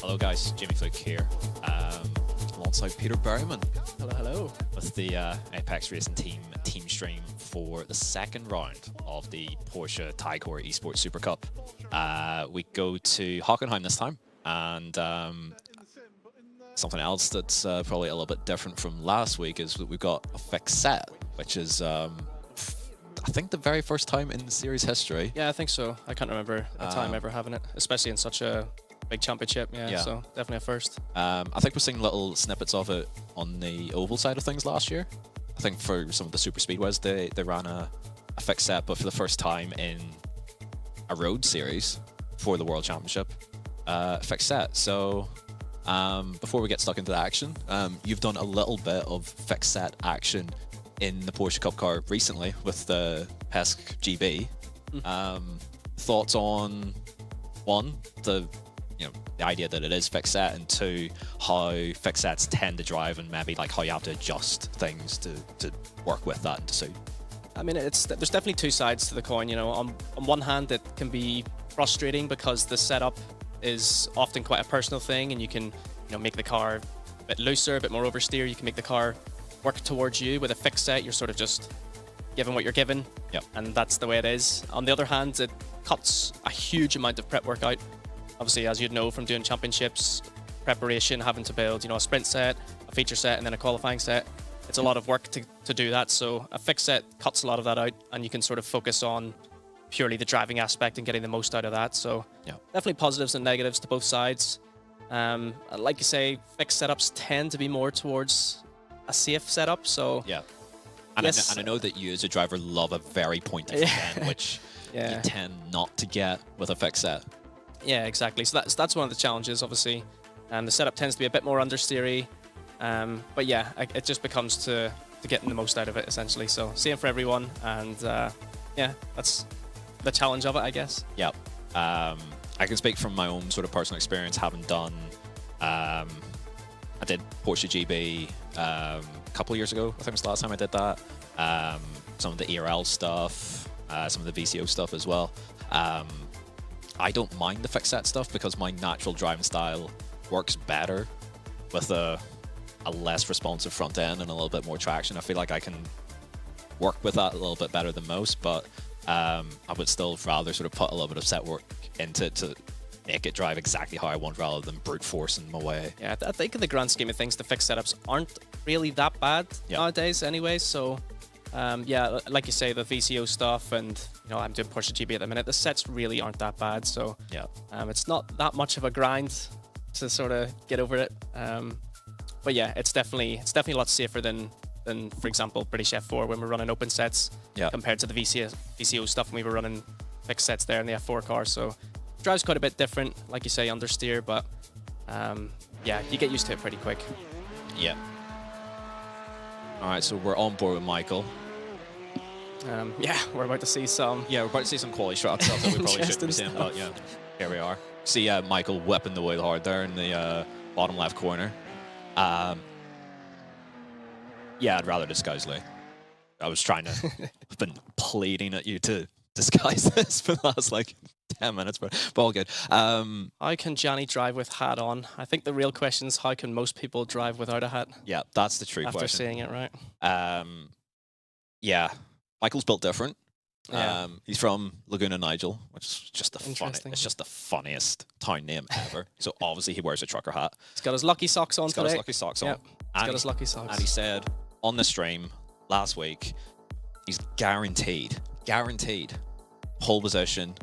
Hello guys, Jamie Fluke here, alongside Peter Berryman. Hello, hello. With the Apex Racing team stream for the second round of the Porsche Heuer Esports Supercup. We go to Hockenheim this time, and something else that's probably a little bit different from last week is that we've got a fixed set, which is I think the very first time in the series history. Yeah, I think so. I can't remember a time ever having it, especially in such a big championship. Yeah, so definitely a first. I think we're seeing little snippets of it on the oval side of things last year. I think for some of the super speedways, they ran a fixed set, but for the first time in a road series for the World Championship, fixed set. So before we get stuck into the action, you've done a little bit of fixed set action in the Porsche Cup car recently with the PESC GB. Thoughts on one, the idea that it is fixed set, and two, how fixed sets tend to drive, and maybe like how you have to adjust things to work with that and to suit. I mean, there's definitely two sides to the coin. You know, on one hand, it can be frustrating because the setup is often quite a personal thing, and you can make the car a bit looser, a bit more oversteer. You can make the car work towards you. With a fixed set, you're sort of just given what you're given, and that's the way it is. On the other hand, it cuts a huge amount of prep work out. Obviously, as you'd know from doing championships, preparation, having to build, a sprint set, a feature set, and then a qualifying set. It's a lot of work to do that. So a fixed set cuts a lot of that out, and you can sort of focus on purely the driving aspect and getting the most out of that. So definitely positives and negatives to both sides. Like you say, fixed setups tend to be more towards a safe setup. So and yes. I know that you as a driver love a very pointy end, which you tend not to get with a fixed set. Yeah, exactly. So that's one of the challenges, obviously. The setup tends to be a bit more understeery. But yeah, it just becomes to getting the most out of it, essentially. So same for everyone. And yeah, that's the challenge of it, I guess. Yeah. I can speak from my own sort of personal experience, having done, I did Porsche GB a couple of years ago. I think it was the last time I did that. Some of the ERL stuff, some of the VCO stuff as well. I don't mind the fixed set stuff because my natural driving style works better with a less responsive front end and a little bit more traction. I feel like I can work with that a little bit better than most, but I would still rather sort of put a little bit of set work into it to make it drive exactly how I want rather than brute forcing my way. Yeah, I think in the grand scheme of things, the fixed setups aren't really that bad nowadays anyway. So yeah, like you say, the VCO stuff, and I'm doing Porsche GB at the minute. The sets really aren't that bad, so it's not that much of a grind to sort of get over it. But yeah, it's definitely a lot safer than for example British F4 when we're running open sets compared to the VCO stuff when we were running fixed sets there in the F4 car. So drives quite a bit different, like you say, understeer, but yeah, you get used to it pretty quick. Yeah. All right, so we're on board with Michael. Yeah, we're about to see some. Yeah, we're about to see some quality shots that we probably shouldn't be seeing, but yeah, here we are. See Michael whipping the wheel hard there in the bottom left corner. Yeah, I'd rather disguise Lee. I was trying to, I've been pleading at you to disguise this for the last like 10 minutes, but all good. How can Johnny drive with hat on? I think the real question is, how can most people drive without a hat? Yeah, that's the true question. After saying it right. Yeah, Michael's built different. Yeah. He's from Laguna Nigel, which is just it's just the funniest town name ever. So obviously he wears a trucker hat. He's got his lucky socks on today. He's got his lucky socks on. He's got his lucky socks. And he said on the stream last week, he's guaranteed pole position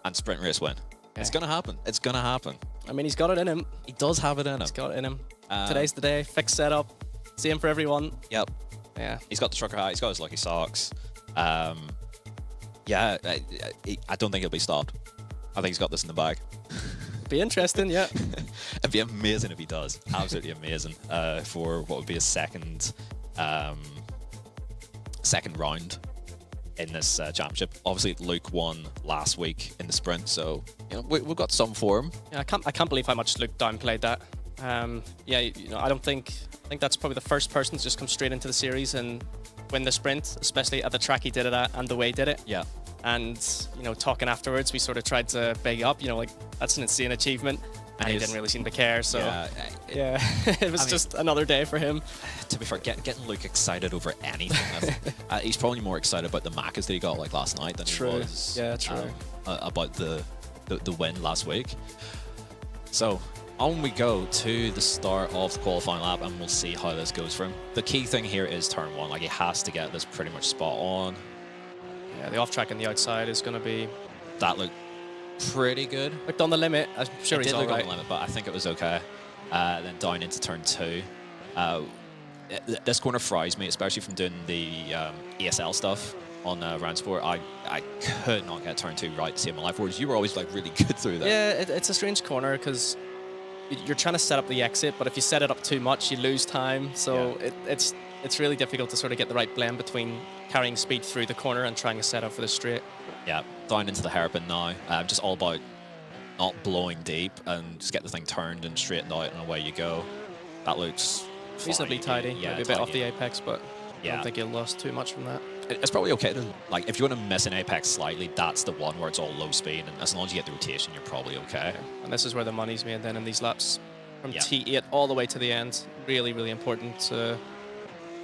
and sprint race win. Okay. It's gonna happen. It's gonna happen. I mean, he's got it in him. He does have it in him. He's got it in him. Today's the day. Fixed setup. Same for everyone. Yep. Yeah. He's got the trucker hat. He's got his lucky socks. Yeah, I don't think he'll be stopped. I think he's got this in the bag. Be interesting, yeah. It'd be amazing if he does. Absolutely amazing for what would be a second round in this championship. Obviously, Luke won last week in the sprint, so we've got some for him. Yeah, I can't believe how much Luke downplayed that. Yeah, I think that's probably the first person to just come straight into the series and win the sprint, especially at the track he did it at and the way he did it. Yeah. And talking afterwards, we sort of tried to big up. Like, that's an insane achievement. and he didn't really seem to care. So yeah, it was just another day for him. To be fair, getting Luke excited over anything, he's probably more excited about the Macas that he got like last night than he was about the win last week. So on we go to the start of the qualifying lap, and we'll see how this goes for him. The key thing here is turn 1. Like, he has to get this pretty much spot on. Yeah, the off track and the outside is going to be... That looked pretty good. Looked on the limit. I'm sure he's all right. On the limit, but I think it was okay. Then down into turn 2. This corner fries me, especially from doing the ESL stuff on Rennsport. I could not get turn 2 right to save my life, whereas you were always like really good through that. Yeah, it's a strange corner because you're trying to set up the exit, but if you set it up too much, you lose time. So it's really difficult to sort of get the right blend between carrying speed through the corner and trying to set up for the straight. Yeah, down into the hairpin now. Just all about not blowing deep and just get the thing turned and straightened out, and away you go. That looks reasonably tidy. Yeah, maybe a bit off the apex, but I don't think you lost too much from that. It's probably okay to, like, if you want to miss an apex slightly, that's the one where it's all low speed, and as long as you get the rotation, you're probably okay. And this is where the money's made then in these laps. From T8 all the way to the end, really, really important to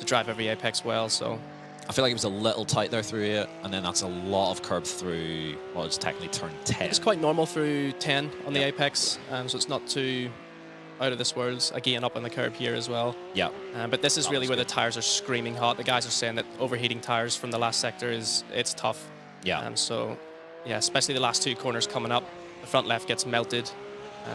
drive every apex well. So I feel like it was a little tight there through 8, and then that's a lot of curb through, well, it's technically turn 10. It's quite normal through 10 on the apex, so it's not too out of this world. Again, up on the curb here as well. Yeah. But this is really where the tires are screaming hot. The guys are saying that overheating tires from the last sector it's tough. Yeah. So, yeah, especially the last 2 corners coming up, the front left gets melted.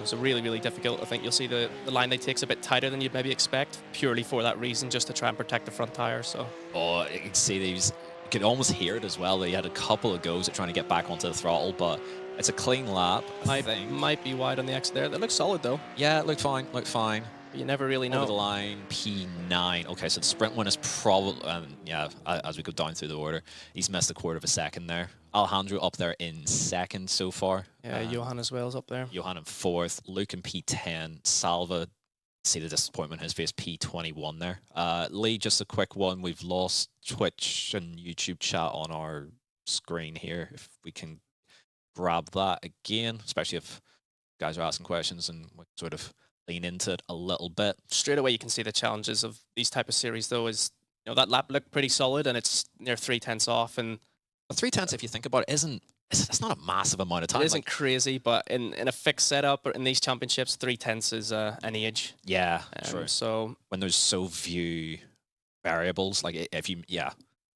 So really, really difficult. I think you'll see the line they take's a bit tighter than you'd maybe expect, purely for that reason, just to try and protect the front tire. So. Oh, you can see these. You could almost hear it as well. They had a couple of goes at trying to get back onto the throttle, but it's a clean lap. Might be wide on the exit there. That looks solid though. Yeah, it looked fine. Looked fine. But you never really know. Over the line, P9. Okay, so the sprint one is probably, as we go down through the order, he's missed a quarter of a second there. Alejandro up there in second so far. Yeah, Johan as well is up there. Johan in 4th. Luke in P10. Salva, see the disappointment in his face, P21 there. Lee, just a quick one. We've lost Twitch and YouTube chat on our screen here. If we can grab that again, especially if guys are asking questions and we sort of lean into it a little bit. Straight away, you can see the challenges of these type of series, though, is that lap looked pretty solid, and it's near 3/10 off, and 3/10, if you think about it, it's not a massive amount of time. It isn't crazy, but in a fixed setup or in these championships, 3/10 is an age. Yeah, true. So when there's so few variables, like if you,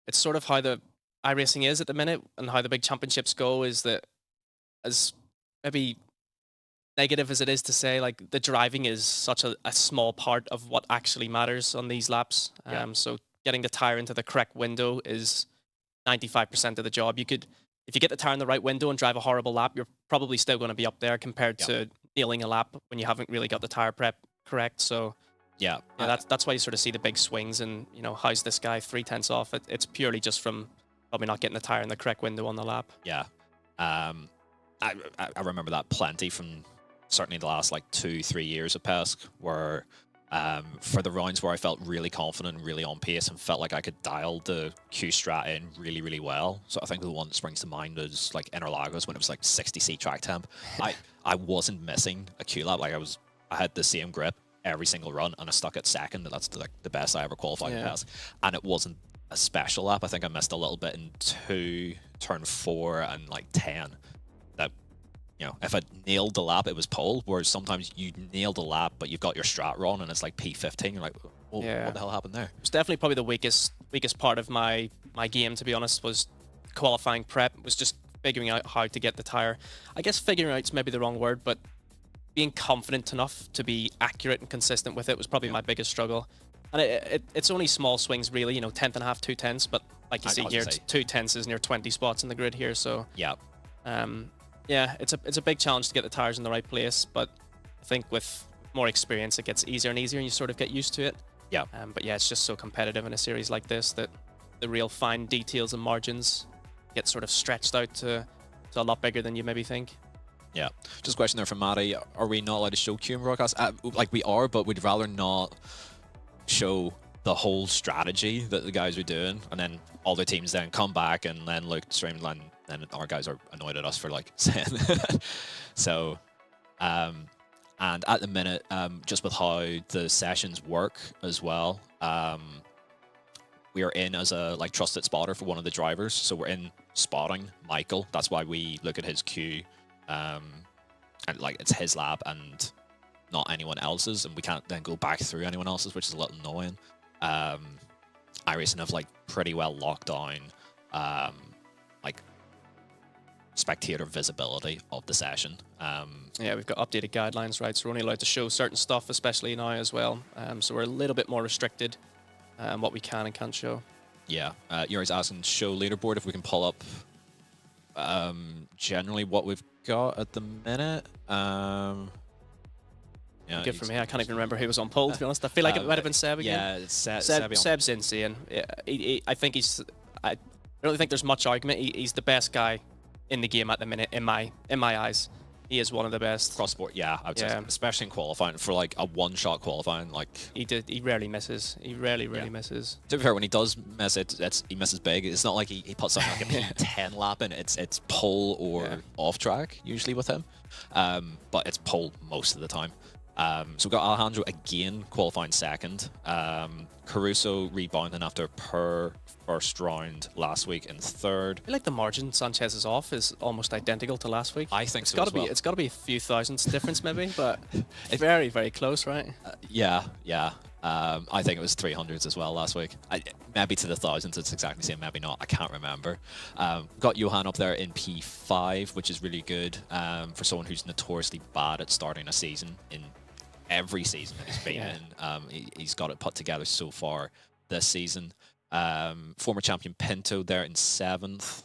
it's sort of how the iRacing is at the minute, and how the big championships go is that, as maybe negative as it is to say, like, the driving is such a small part of what actually matters on these laps. So getting the tire into the correct window is 95% of the job. You could, if you get the tire in the right window and drive a horrible lap, you're probably still going to be up there compared to nailing a lap when you haven't really got the tire prep correct. So that's why you sort of see the big swings, and how's this guy 3/10 off? It's purely just from probably not getting the tire in the correct window on the lap. Yeah. I remember that plenty from certainly the last like 2-3 years of PESC, where for the rounds where I felt really confident and really on pace and felt like I could dial the Q strat in really, really well. So I think the one that springs to mind is like Interlagos, when it was like 60C track temp. I wasn't missing a Q lap. Like I had the same grip every single run, and I stuck at second. That's like the best I ever qualified in PESC. And it wasn't a special lap. I think I missed a little bit in 2, turn 4, and like 10. That, if I nailed the lap, it was pole. Whereas sometimes you nailed the lap, but you've got your strat wrong, and it's like P15. You're like, what the hell happened there? It's definitely probably the weakest part of my game, to be honest, was qualifying prep. Was just figuring out how to get the tire. I guess figuring out is maybe the wrong word, but being confident enough to be accurate and consistent with it was probably my biggest struggle. And it's only small swings, really, 10th and a half, 2/10, but like you see here, 2/10 is near 20 spots in the grid here, so it's a big challenge to get the tires in the right place, but I think with more experience it gets easier and easier, and you sort of get used to it. But yeah, it's just so competitive in a series like this that the real fine details and margins get sort of stretched out to a lot bigger than you maybe think. Yeah. Just a question there from Maddie. Are we not allowed to show Q in broadcast? Like, we are, but we'd rather not show the whole strategy that the guys are doing, and then all the teams then come back and then look streamline, and our guys are annoyed at us for like saying that. So And at the minute, just with how the sessions work as well, we are in as a trusted spotter for one of the drivers. So we're in spotting Michael. That's why we look at his queue, and it's his lap and not anyone else's, and we can't then go back through anyone else's, which is a little annoying. iRacing have pretty well locked down spectator visibility of the session. Yeah, we've got updated guidelines, right? So we're only allowed to show certain stuff, especially now as well. So we're a little bit more restricted what we can and can't show. Yeah, Yuri's asking show leaderboard if we can pull up generally what we've got at the minute. Yeah, good for me. I can't even remember who was on pole, to be honest. I feel like it might have been Seb again. Yeah, it's Seb's insane. Yeah, I think he's. I don't think there's much argument. He's the best guy in the game at the minute, in my eyes. He is one of the best. Cross sport, yeah, I would say, especially in qualifying for a one-shot qualifying. He rarely misses. He rarely misses. To be fair, when he does miss it, he misses big. It's not like he puts on a P10 lap in. It's pole or off track usually with him, but it's pole most of the time. So we've got Alejandro again qualifying second. Caruso rebounding after per first round last week in third. I feel like the margin Sanchez is off is almost identical to last week. I think it's so got as well. It's got to be a few thousandths difference maybe, but it's very, very close, right? Yeah. I think it was 300s as well last week. Maybe to the thousands, it's exactly the same, maybe not. I can't remember. Got Johan up there in P5, which is really good for someone who's notoriously bad at starting a season in every season that he's been in. He's got it put together so far this season. Former champion Pinto there in 7th.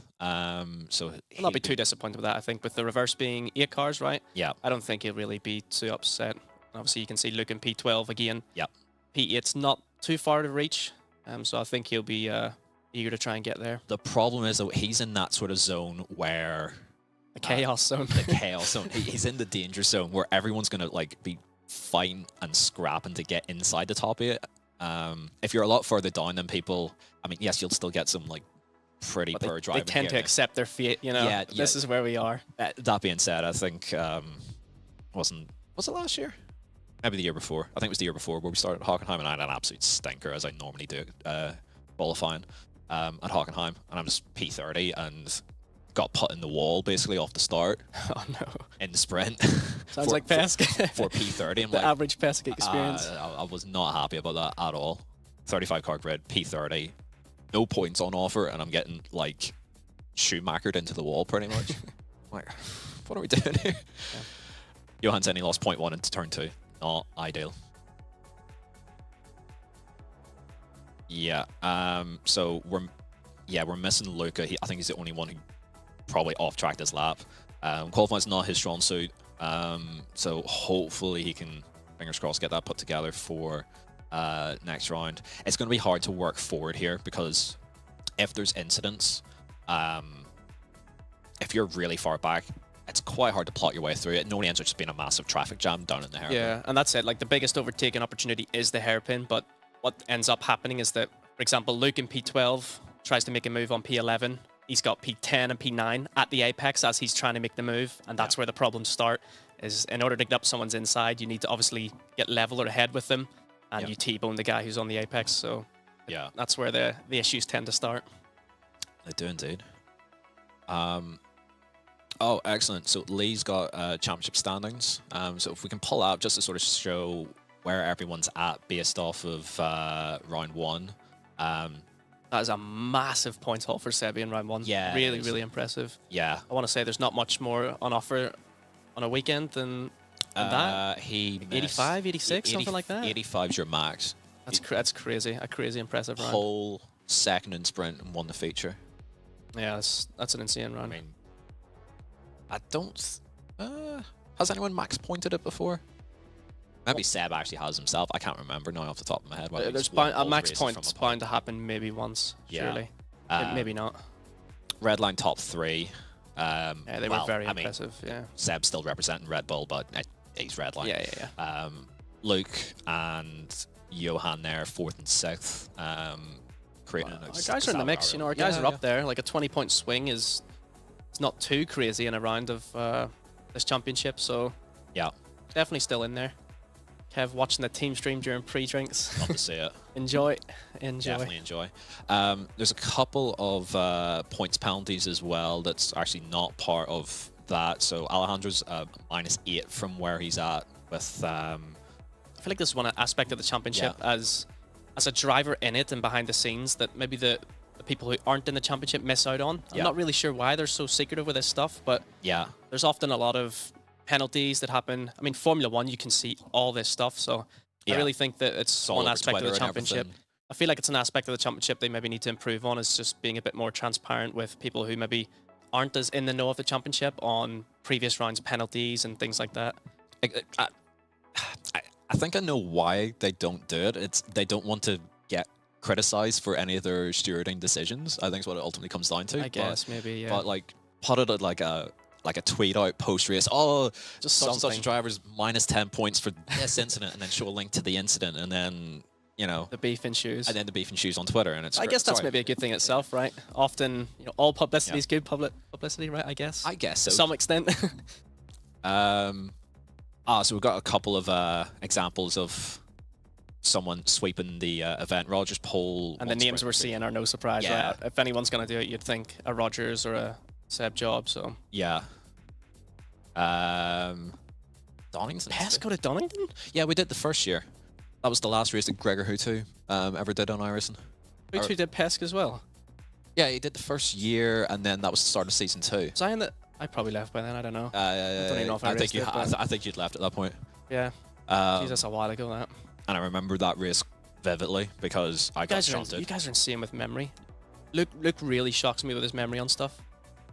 So I'll not be too disappointed with that, I think, with the reverse being 8 cars, right? Yeah. I don't think he'll really be too upset. Obviously, you can see Luke in P12 again. Yeah. P8's not too far to reach, so I think he'll be eager to try and get there. The problem is, though, he's in that sort of zone where... The chaos zone. The chaos zone. He's in the danger zone where everyone's going to be fighting and scrapping to get inside the top 8. If you're a lot further down than people, I mean, yes, you'll still get some pretty poor driving. They tend to accept their fate, you know. Yeah, this is where we are. That being said, I think was it last year? Maybe the year before. I think it was the year before where we started at Hockenheim, and I had an absolute stinker as I normally do qualifying at Hockenheim, and I'm just P30 and got put in the wall basically off the start. Oh no! In the sprint. Sounds like Pesca. For P30. I'm the average Pesca experience. I was not happy about that at all. 35 car grid, P30, no points on offer, and I'm getting Schumachered into the wall pretty much. What are we doing here? Yeah. Johan said he lost 0.1 into turn 2. Not ideal. Yeah. So we're missing Luca. I think he's the only one who probably off-tracked this lap. Qualifying's not his strong suit, so hopefully he can, fingers crossed, get that put together for next round. It's going to be hard to work forward here because if there's incidents, if you're really far back, it's quite hard to plot your way through it. It only ends up just being a massive traffic jam down in the hairpin. Yeah, and that's it. The biggest overtaking opportunity is the hairpin, but what ends up happening is that, for example, Luke in P12 tries to make a move on P11. He's got P10 and P9 at the apex as he's trying to make the move, and that's where the problems start. Is in order to get up someone's inside, you need to obviously get level or ahead with them, and you T-bone the guy who's on the apex. So that's where the issues tend to start. They do indeed. Oh, excellent. So Lee's got championship standings. So if we can pull out just to sort of show where everyone's at based off of round 1. That is a massive points haul for Sebi in round 1. Yeah. Really impressive. Yeah. I want to say there's not much more on offer on a weekend than that. He 85, 86, something like that. 85's your max. That's crazy. A crazy impressive round. Pole, second in sprint, and won the feature. Yeah, that's an insane round. I mean, I don't... has anyone max pointed it before? Maybe Seb actually has himself. I can't remember now off the top of my head. There's a max point bound to happen maybe once, surely. Maybe not. Redline top 3. Yeah, they were very impressive, yeah. Seb's still representing Red Bull, but he's Redline. Yeah. Luke and Johan there, 4th and 6th. Our guys are in the mix, our guys are up there. Like a 20-point swing is... It's not too crazy in a round of this championship, so... Yeah. definitely still in there. Kev watching the team stream during pre-drinks. Love to see it. Enjoy. Definitely enjoy. There's a couple of points penalties as well that's actually not part of that. So Alejandro's -8 from where he's at with... I feel like this is one aspect of the championship as a driver in it and behind the scenes that maybe the people who aren't in the championship miss out on. I'm not really sure why they're so secretive with this stuff, but there's often a lot of penalties that happen. I mean, Formula 1, you can see all this stuff, so I really think that it's one aspect of the championship. I feel like it's an aspect of the championship they maybe need to improve on, is just being a bit more transparent with people who maybe aren't as in the know of the championship on previous rounds penalties and things like that. I think I know why they don't do it. It's they don't want to get criticized for any of their stewarding decisions. I think is what it ultimately comes down to. I guess maybe, yeah. But like, put it at like a tweet out post race. Oh, just such drivers -10 points for this incident, and then show a link to the incident, and then the beef ensues, and then the beef ensues on Twitter, and it's. I guess that's maybe a good thing itself, right? Often, all publicity is good publicity, right? I guess. I guess so. To some extent. So we've got a couple of examples of someone sweeping the event. Rogers Pole. And the names we're seeing are no surprise, right? If anyone's going to do it, you'd think a Rogers or a Seb Job, so. Yeah. Donington. Pest go to Donington? Yeah, we did the first year. That was the last race that Gregor Hutu ever did on iRacing. Hutu did Pesk as well? Yeah, he did the first year, and then that was the start of season 2. Was I in the... I probably left by then, I don't know. I don't even know if I raced it, I think you'd left at that point. Yeah. Jesus, a while ago, that. And I remember that race vividly because I got shunted. You guys are insane with memory. Luke really shocks me with his memory on stuff.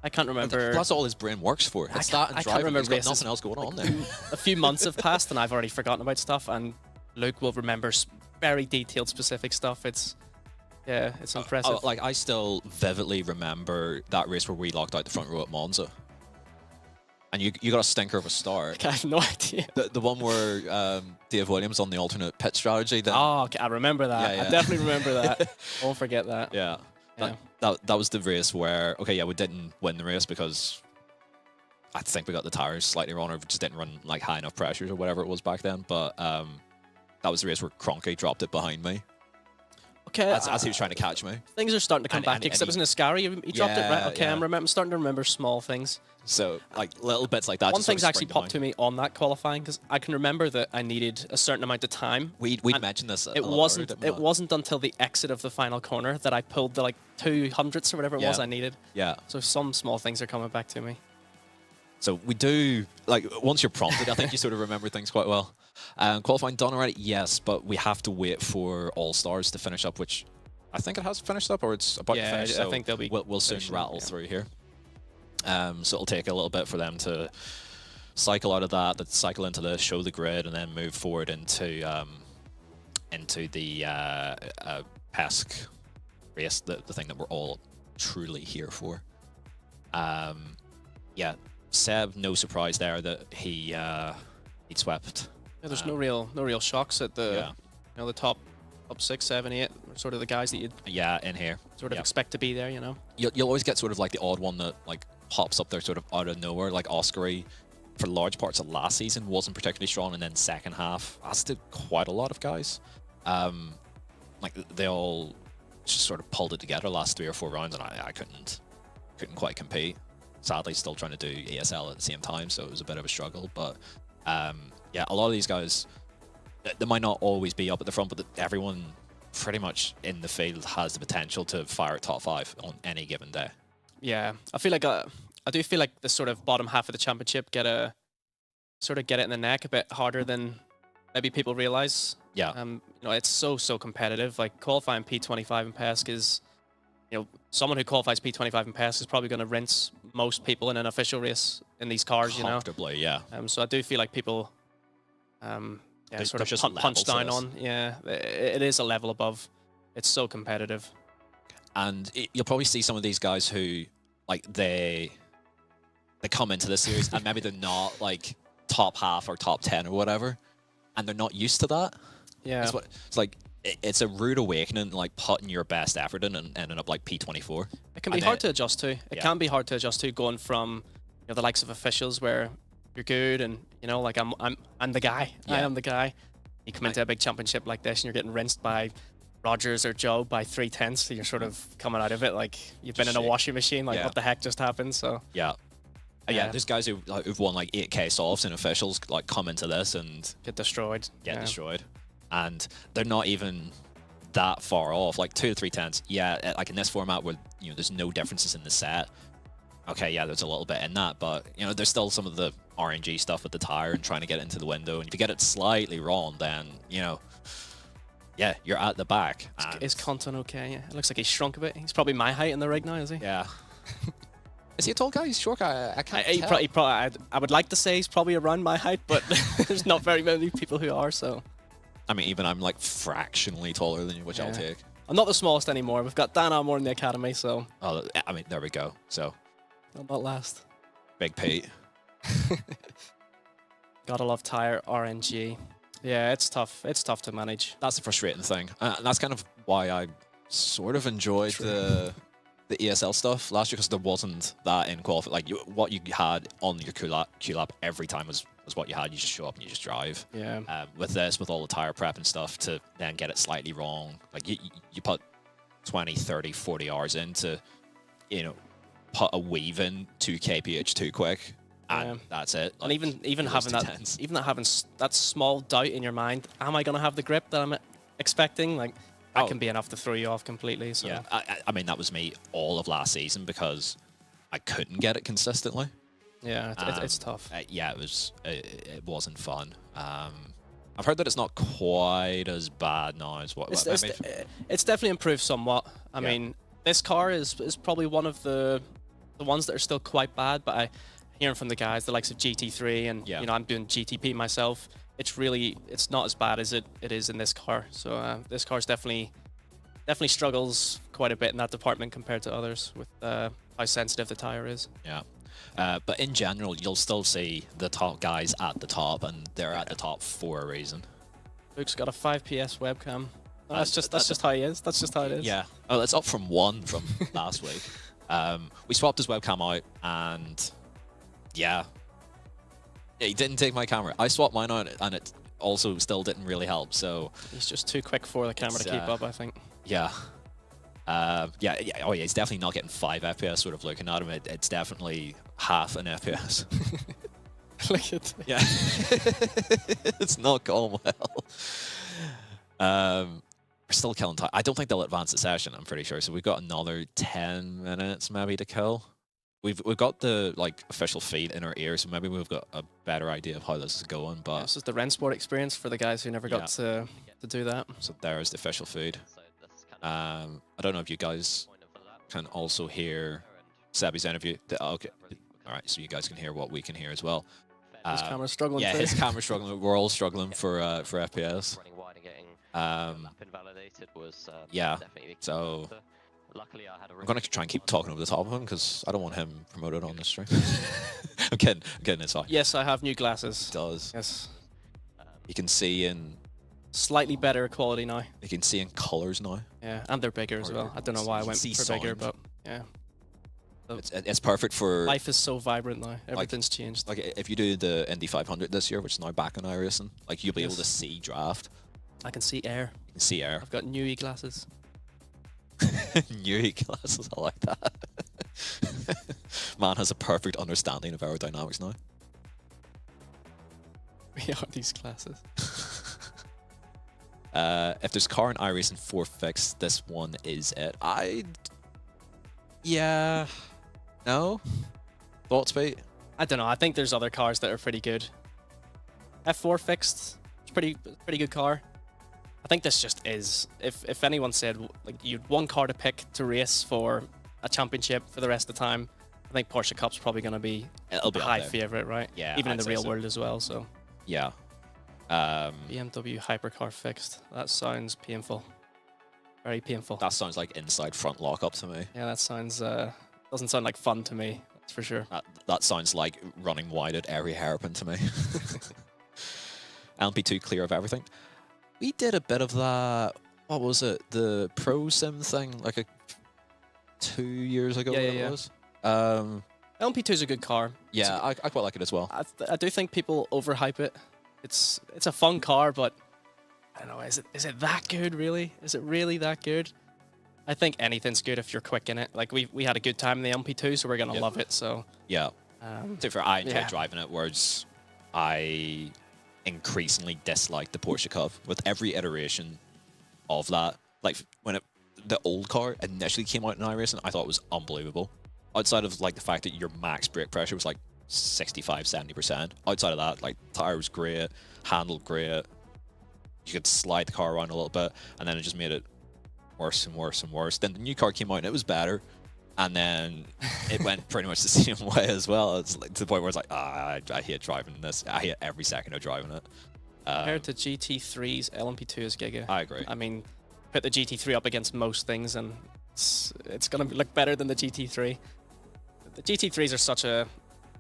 I can't remember. That's all his brain works for. It's that and driving. He's got nothing else going on there. A few months have passed and I've already forgotten about stuff, and Luke will remember very detailed, specific stuff. It's impressive. Like, I still vividly remember that race where we locked out the front row at Monza. And you got a stinker of a start. I have no idea. The one where Dave Williams on the alternate pit strategy. Then, okay, I remember that. I definitely remember that. Won't forget that. Yeah. That was the race where, we didn't win the race because I think we got the tires slightly wrong, or just didn't run like high enough pressures or whatever it was back then. But that was the race where Kroenke dropped it behind me. Okay. As he was trying to catch me. Things are starting to come back. Except it was in Ascari. He dropped it, right? Okay, I'm starting to remember small things. So, like, little bits like that. One thing's actually popped to me on that qualifying, because I can remember that I needed a certain amount of time. We'd mentioned this. It wasn't until the exit of the final corner that I pulled the 200ths or whatever it was I needed. Yeah. So some small things are coming back to me. So we do, once you're prompted, I think you sort of remember things quite well. Qualifying done already? Yes, but we have to wait for All-Stars to finish up, which I think it has finished up, or it's about to finish. I think they'll be. We'll soon rattle through here. So it'll take a little bit for them to cycle out of that, cycle into the show the grid, and then move forward into the Pesk race, the thing that we're all truly here for. Seb, no surprise there that he'd swept. Yeah, there's no real shocks at the the top 6, 7, 8, sort of the guys that you'd in here sort of expect to be there. You'll always get sort of like the odd one that pops up there sort of out of nowhere, like Oscary for large parts of last season wasn't particularly strong, and then second half, as did quite a lot of guys. They all just sort of pulled it together last 3 or 4 rounds, and I couldn't quite compete. Sadly, still trying to do ESL at the same time, so it was a bit of a struggle. But a lot of these guys, they might not always be up at the front, but everyone pretty much in the field has the potential to fire at top 5 on any given day. Yeah, I feel like I do feel like the sort of bottom half of the championship get it in the neck a bit harder than maybe people realize. Yeah. It's so competitive. Like, qualifying P25 in Pesk is, someone who qualifies P25 in Pesk is probably going to rinse most people in an official race in these cars. Comfortably, yeah. So I do feel like people, sort of punch down on. Yeah, it is a level above. It's so competitive. And you'll probably see some of these guys who, they come into this series and maybe they're not top half or top 10 or whatever, and they're not used to that. Yeah, it's a rude awakening, putting your best effort in and ending up P24. It can be hard to adjust to. It can be hard to adjust to, going from the likes of officials where you're good and You know, like I'm the guy. I Yeah. am the guy. You come into a big championship like this and you're getting rinsed by Rogers or Joe by 3/10, so you're sort of coming out of it like you've been in a washing machine. Like, Yeah. what the heck just happened? So Yeah. Yeah. There's guys who who've won like 8K solves and officials like come into this and get destroyed. get destroyed, and they're not even that far off. Like 2 to 3/10. Yeah, like in this format where there's no differences in the set. Okay, yeah, there's a little bit in that, but there's still some of the RNG stuff with the tire and trying to get it into the window. And if you get it slightly wrong, then yeah, you're at the back. Is Conton okay? Yeah. It looks like he's shrunk a bit. He's probably my height in the rig now, is he? Yeah. Is he a tall guy? He's a short guy. I can't tell. I would like to say he's probably around my height, but there's not very many people who are, so. I mean, even I'm like fractionally taller than you, which I'll take. I'm not the smallest anymore. We've got Dan Armour in the academy, so. Oh, I mean, there we go. So. I'll not last. Big Pete. Gotta love tire RNG. Yeah, it's tough. It's tough to manage. That's the frustrating thing. And that's kind of why I sort of enjoyed the ESL stuff last year, because there wasn't that in qualifying. Like what you had on your Q lap every time was what you had. You just show up and you just drive. Yeah. With this, with all the tire prep and stuff, to then get it slightly wrong, like you put 20, 30, 40 hours into, put a weave in 2 kph too quick, and that's it. Like, and even having that small doubt in your mind, am I going to have the grip that I'm expecting? Like, that can be enough to throw you off completely. So. Yeah, I mean, that was me all of last season because I couldn't get it consistently. Yeah, it's tough. Yeah, it wasn't fun. I've heard that it's not quite as bad now as what it's definitely improved somewhat. I mean, this car is probably one of the ones that are still quite bad, but I hearing from the guys, the likes of GT3, and I'm doing GTP myself. It's not as bad as it is in this car. So this car's definitely struggles quite a bit in that department compared to others with how sensitive the tire is. Yeah. But in general, you'll still see the top guys at the top, and they're at the top for a reason. Luke's got a 5 PS webcam. That's just how he is. That's just how it is. Yeah. Oh, it's up from 1 from last week. We swapped his webcam out, and yeah, he didn't take my camera. I swapped mine out, and it also still didn't really help. So he's just too quick for the camera to keep up, I think. Yeah. Oh yeah, he's definitely not getting 5 FPS. Sort of looking at him, it's definitely half an FPS. Look at yeah, it's not going well. We're still killing time. I don't think they'll advance the session. I'm pretty sure. So we've got another 10 minutes maybe to kill. We've got the official feed in our ear, so maybe we've got a better idea of how this is going. But this is the Rennsport experience for the guys who never got to do that. So there's the official feed. I don't know if you guys can also hear Sebby's interview. Okay, all right. So you guys can hear what we can hear as well. His camera's struggling. Yeah, too. his camera's struggling. We're all struggling for FPS. Yeah. So I'm gonna try and keep talking over the top of him because I don't want him promoted on this stream. I'm kidding. It's fine. Yes, I have new glasses. It does. Yes. You can see in slightly better quality now. You can see in colors now. Yeah, and they're bigger as well. I don't know why I went for bigger, but yeah. It's perfect for... Life is so vibrant now. Everything's changed. Like if you do the Indy 500 this year, which is now back on iRacing, like you'll be able to see draft. I can see air. You can see air. I've got new e-glasses. New e-glasses, I like that. Man has a perfect understanding of aerodynamics now. We are these glasses. If there's car in iRacing 4 fix, this one is it. Yeah. No? Thoughts, Pete? I don't know. I think there's other cars that are pretty good. F4 fixed. It's pretty good car. I think this just is. If anyone said like you'd one car to pick to race for a championship for the rest of the time, I think Porsche Cup's probably going to be a high favorite, right? Yeah. Even in the real world as well. So. Yeah. BMW hypercar fixed. That sounds painful. Very painful. That sounds like inside front lockup to me. Yeah, that sounds doesn't sound like fun to me. That's for sure. That sounds like running wide at every hairpin to me. LMP2 clear of everything. We did a bit of that. What was it? The Pro Sim thing, like 2 years ago. Yeah, it was. LMP2 is a good car. Yeah, I quite like it as well. I do think people overhype it. It's a fun car, but I don't know. Is it that good, really? Is it really that good? I think anything's good if you're quick in it. Like, we had a good time in the LMP2, so we're going to love it. So yeah. To be fair, I enjoyed yeah. driving it, whereas I increasingly dislike the Porsche Cup with every iteration of that. Like, when the old car initially came out in iRacing, I thought it was unbelievable. Outside of, like, the fact that your max brake pressure was, like, 65-70%. Outside of that, like, tire was great, handled great. You could slide the car around a little bit, and then it just made it worse and worse and worse. Then the new car came out and it was better, and then it went pretty much the same way as well. It's like, to the point where it's like, I hate driving this. I hate every second of driving it. Compared to GT3's, LMP2 is giga. I agree. I mean, put the GT3 up against most things, and it's going to look better than the GT3. The GT3s are such a...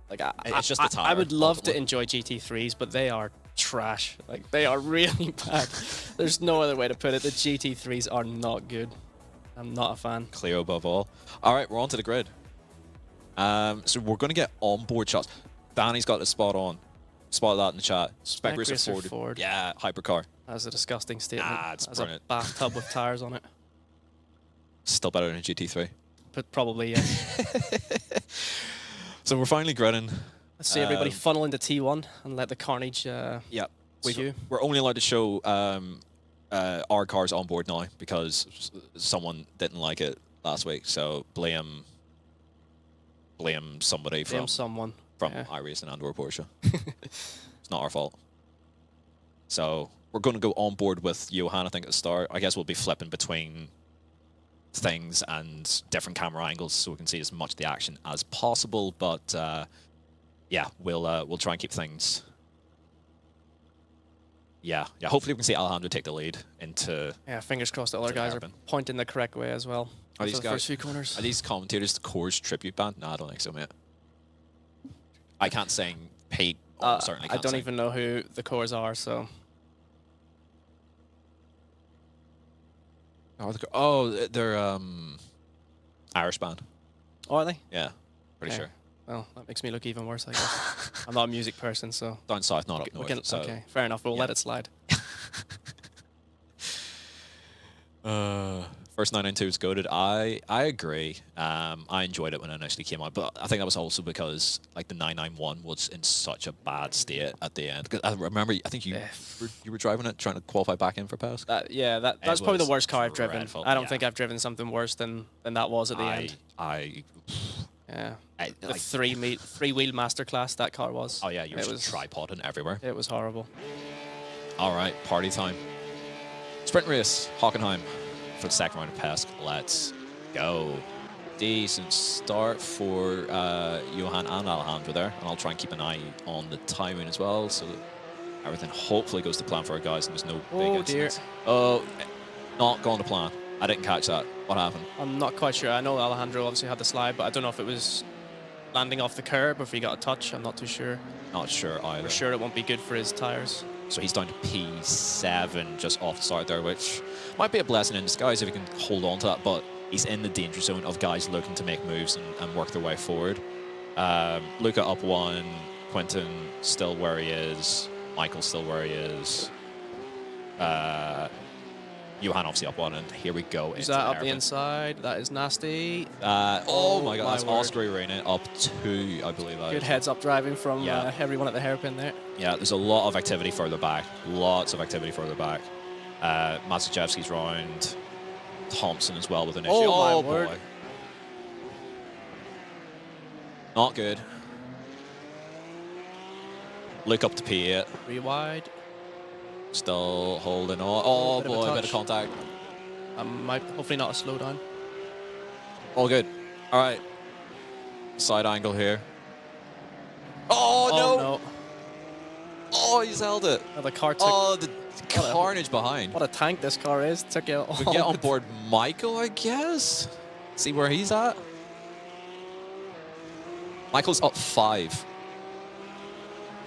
Like, it's just the tire. I would love ultimately. to enjoy GT3s, but they are trash. Like, they are really bad. There's no other way to put it. The GT3s are not good. I'm not a fan. Cleo above all. All right, we're on to the grid. So we're going to get onboard shots. Danny's got the spot on. Spot that in the chat. Spec Racer Ford. Yeah, hypercar. That's a disgusting statement. It's Has brilliant. a bathtub with tires on it. Still better than a GT3. But probably, yeah. So we're finally gridding. Let's see everybody funnel into T1 and let the carnage Yeah. you. We're only allowed to show our cars on board now because someone didn't like it last week. So blame somebody from someone yeah. iRacing and or Porsche. It's not our fault. So we're going to go on board with Johan, I think, at the start. I guess we'll be flipping between things and different camera angles so we can see as much of the action as possible. But yeah, we'll try and keep things. Yeah. Hopefully we can see Alejandro take the lead into. Yeah, fingers crossed the other guys are pointing the correct way as well. Are these the first few corners? Are these commentators the Coors tribute band? No, I don't think so, mate. I can't sing Pete. Certainly can't I don't sing. even know who the cores are, so. Oh, they're Irish band. Oh, are they? Yeah, pretty sure. Well, that makes me look even worse, I guess. I'm not a music person, so. Down south, not up north. So. Okay, fair enough. We'll let it slide. First 992 is goated. I agree. I enjoyed it when it initially came out, but I think that was also because like the 991 was in such a bad state at the end. Because I remember, I think you were driving it, trying to qualify back in for pass. Yeah, that was probably the worst car I've driven. dreadful. I don't think I've driven something worse than that was at the end. Yeah. The three-wheel masterclass that car was. Oh yeah, you were just tripoding everywhere. It was horrible. All right, party time. Sprint race, Hockenheim for the second round of PESC. Let's go. Decent start for Johan and Alejandro there, and I'll try and keep an eye on the timing as well, so that everything hopefully goes to plan for our guys and there's no big incidents. Oh, not going to plan. I didn't catch that. What happened? I'm not quite sure. I know Alejandro obviously had the slide, but I don't know if it was landing off the curb or if he got a touch. I'm not too sure. Not sure either. For sure it won't be good for his tyres. So he's down to P7 just off the start there, which might be a blessing in disguise if he can hold on to that, but he's in the danger zone of guys looking to make moves and work their way forward. Luca up 1, Quentin still where he is, Michael still where he is. Johan obviously up 1, and here we go. Is that up the inside? That is nasty. Oh my god, that's Oscar Arena up 2, I believe. Good heads-up driving from everyone at the hairpin there. Yeah, there's a lot of activity further back. Lots of activity further back. Mazejewski's round. Thompson as well with an issue. Oh my word. Boy. Not good. Look up to P8. Re-wide. Still holding on. Oh boy, bit of contact. Hopefully not a slowdown. All good. All right. Side angle here. Oh no! Oh, he's held it. Oh, the car took. Oh, the carnage behind. What a tank this car is. Took it all. We get on board Michael, I guess. See where he's at. Michael's up 5.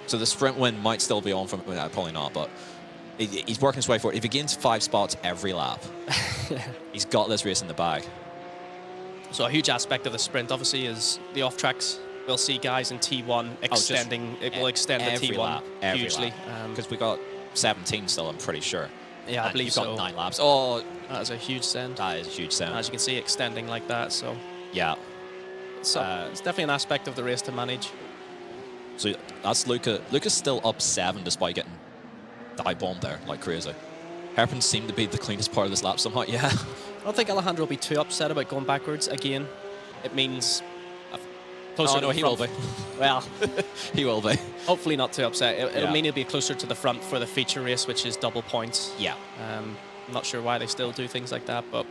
So the sprint win might still be on from. Well, probably not, but. He's working his way forward. If he gains 5 spots every lap, he's got this race in the bag. So a huge aspect of the sprint, obviously, is the off-tracks we'll see guys in T1 extending. It will extend the every T1 lap, every hugely. Because we got 17 still, I'm pretty sure. Yeah, I believe we've so. got 9 laps. Oh, That is a huge send. that is a huge sound. As you can see, extending like that. So Yeah. it's definitely an aspect of the race to manage. So that's Luca. Luca's still up 7 despite getting dive-bombed there like crazy. Hairpin seemed to be the cleanest part of this lap somehow, yeah. I don't think Alejandro will be too upset about going backwards again. It means closer Oh, to no, the he front. will be. Well, He will be. hopefully not too upset. It'll Yeah. mean he'll be closer to the front for the feature race, which is double points. Yeah. I'm not sure why they still do things like that, but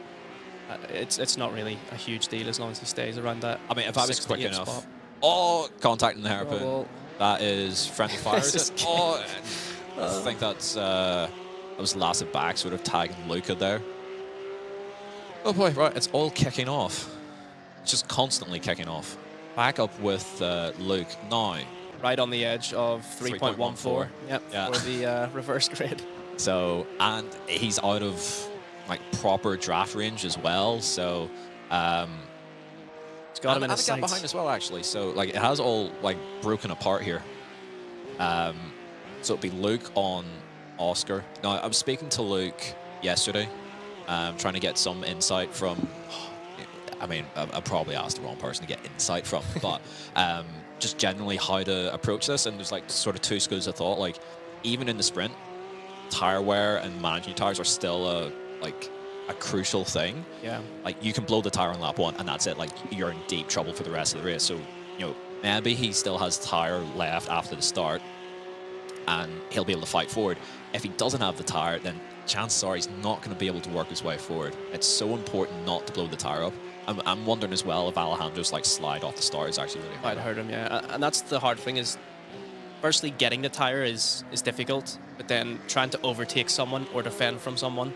it's not really a huge deal as long as he stays around that. I mean, if I was 6 to quick 8 enough. spot. Oh, contacting the hairpin. Oh, well. That is friendly fire, is This it? is Oh, I think that's that was Lasse back sort of tagging Luca there. Oh boy, right, it's all kicking off. It's just constantly kicking off. Back up with Luke now. Right on the edge of 3.14. Yep, Yeah. for the reverse grid. So, and he's out of like proper draft range as well. So, It's got him in and his the gap sights. behind as well, actually. So, like, it has all like broken apart here. So it'd be Luke on Oscar. Now, I was speaking to Luke yesterday, trying to get some insight from. I mean, I probably asked the wrong person to get insight from, but just generally how to approach this. And there's like sort of 2 schools of thought. Like, even in the sprint, tire wear and managing your tires are still a crucial thing. Yeah. Like, you can blow the tire on lap 1 and that's it. Like, you're in deep trouble for the rest of the race. So, you know, maybe he still has tire left after the start and he'll be able to fight forward. If he doesn't have the tire, then chances are he's not going to be able to work his way forward. It's so important not to blow the tire up. I'm wondering as well if Alejandro's like slide off the start is actually really hard. I'd heard him, yeah. And that's the hard thing is, firstly, getting the tire is difficult, but then trying to overtake someone or defend from someone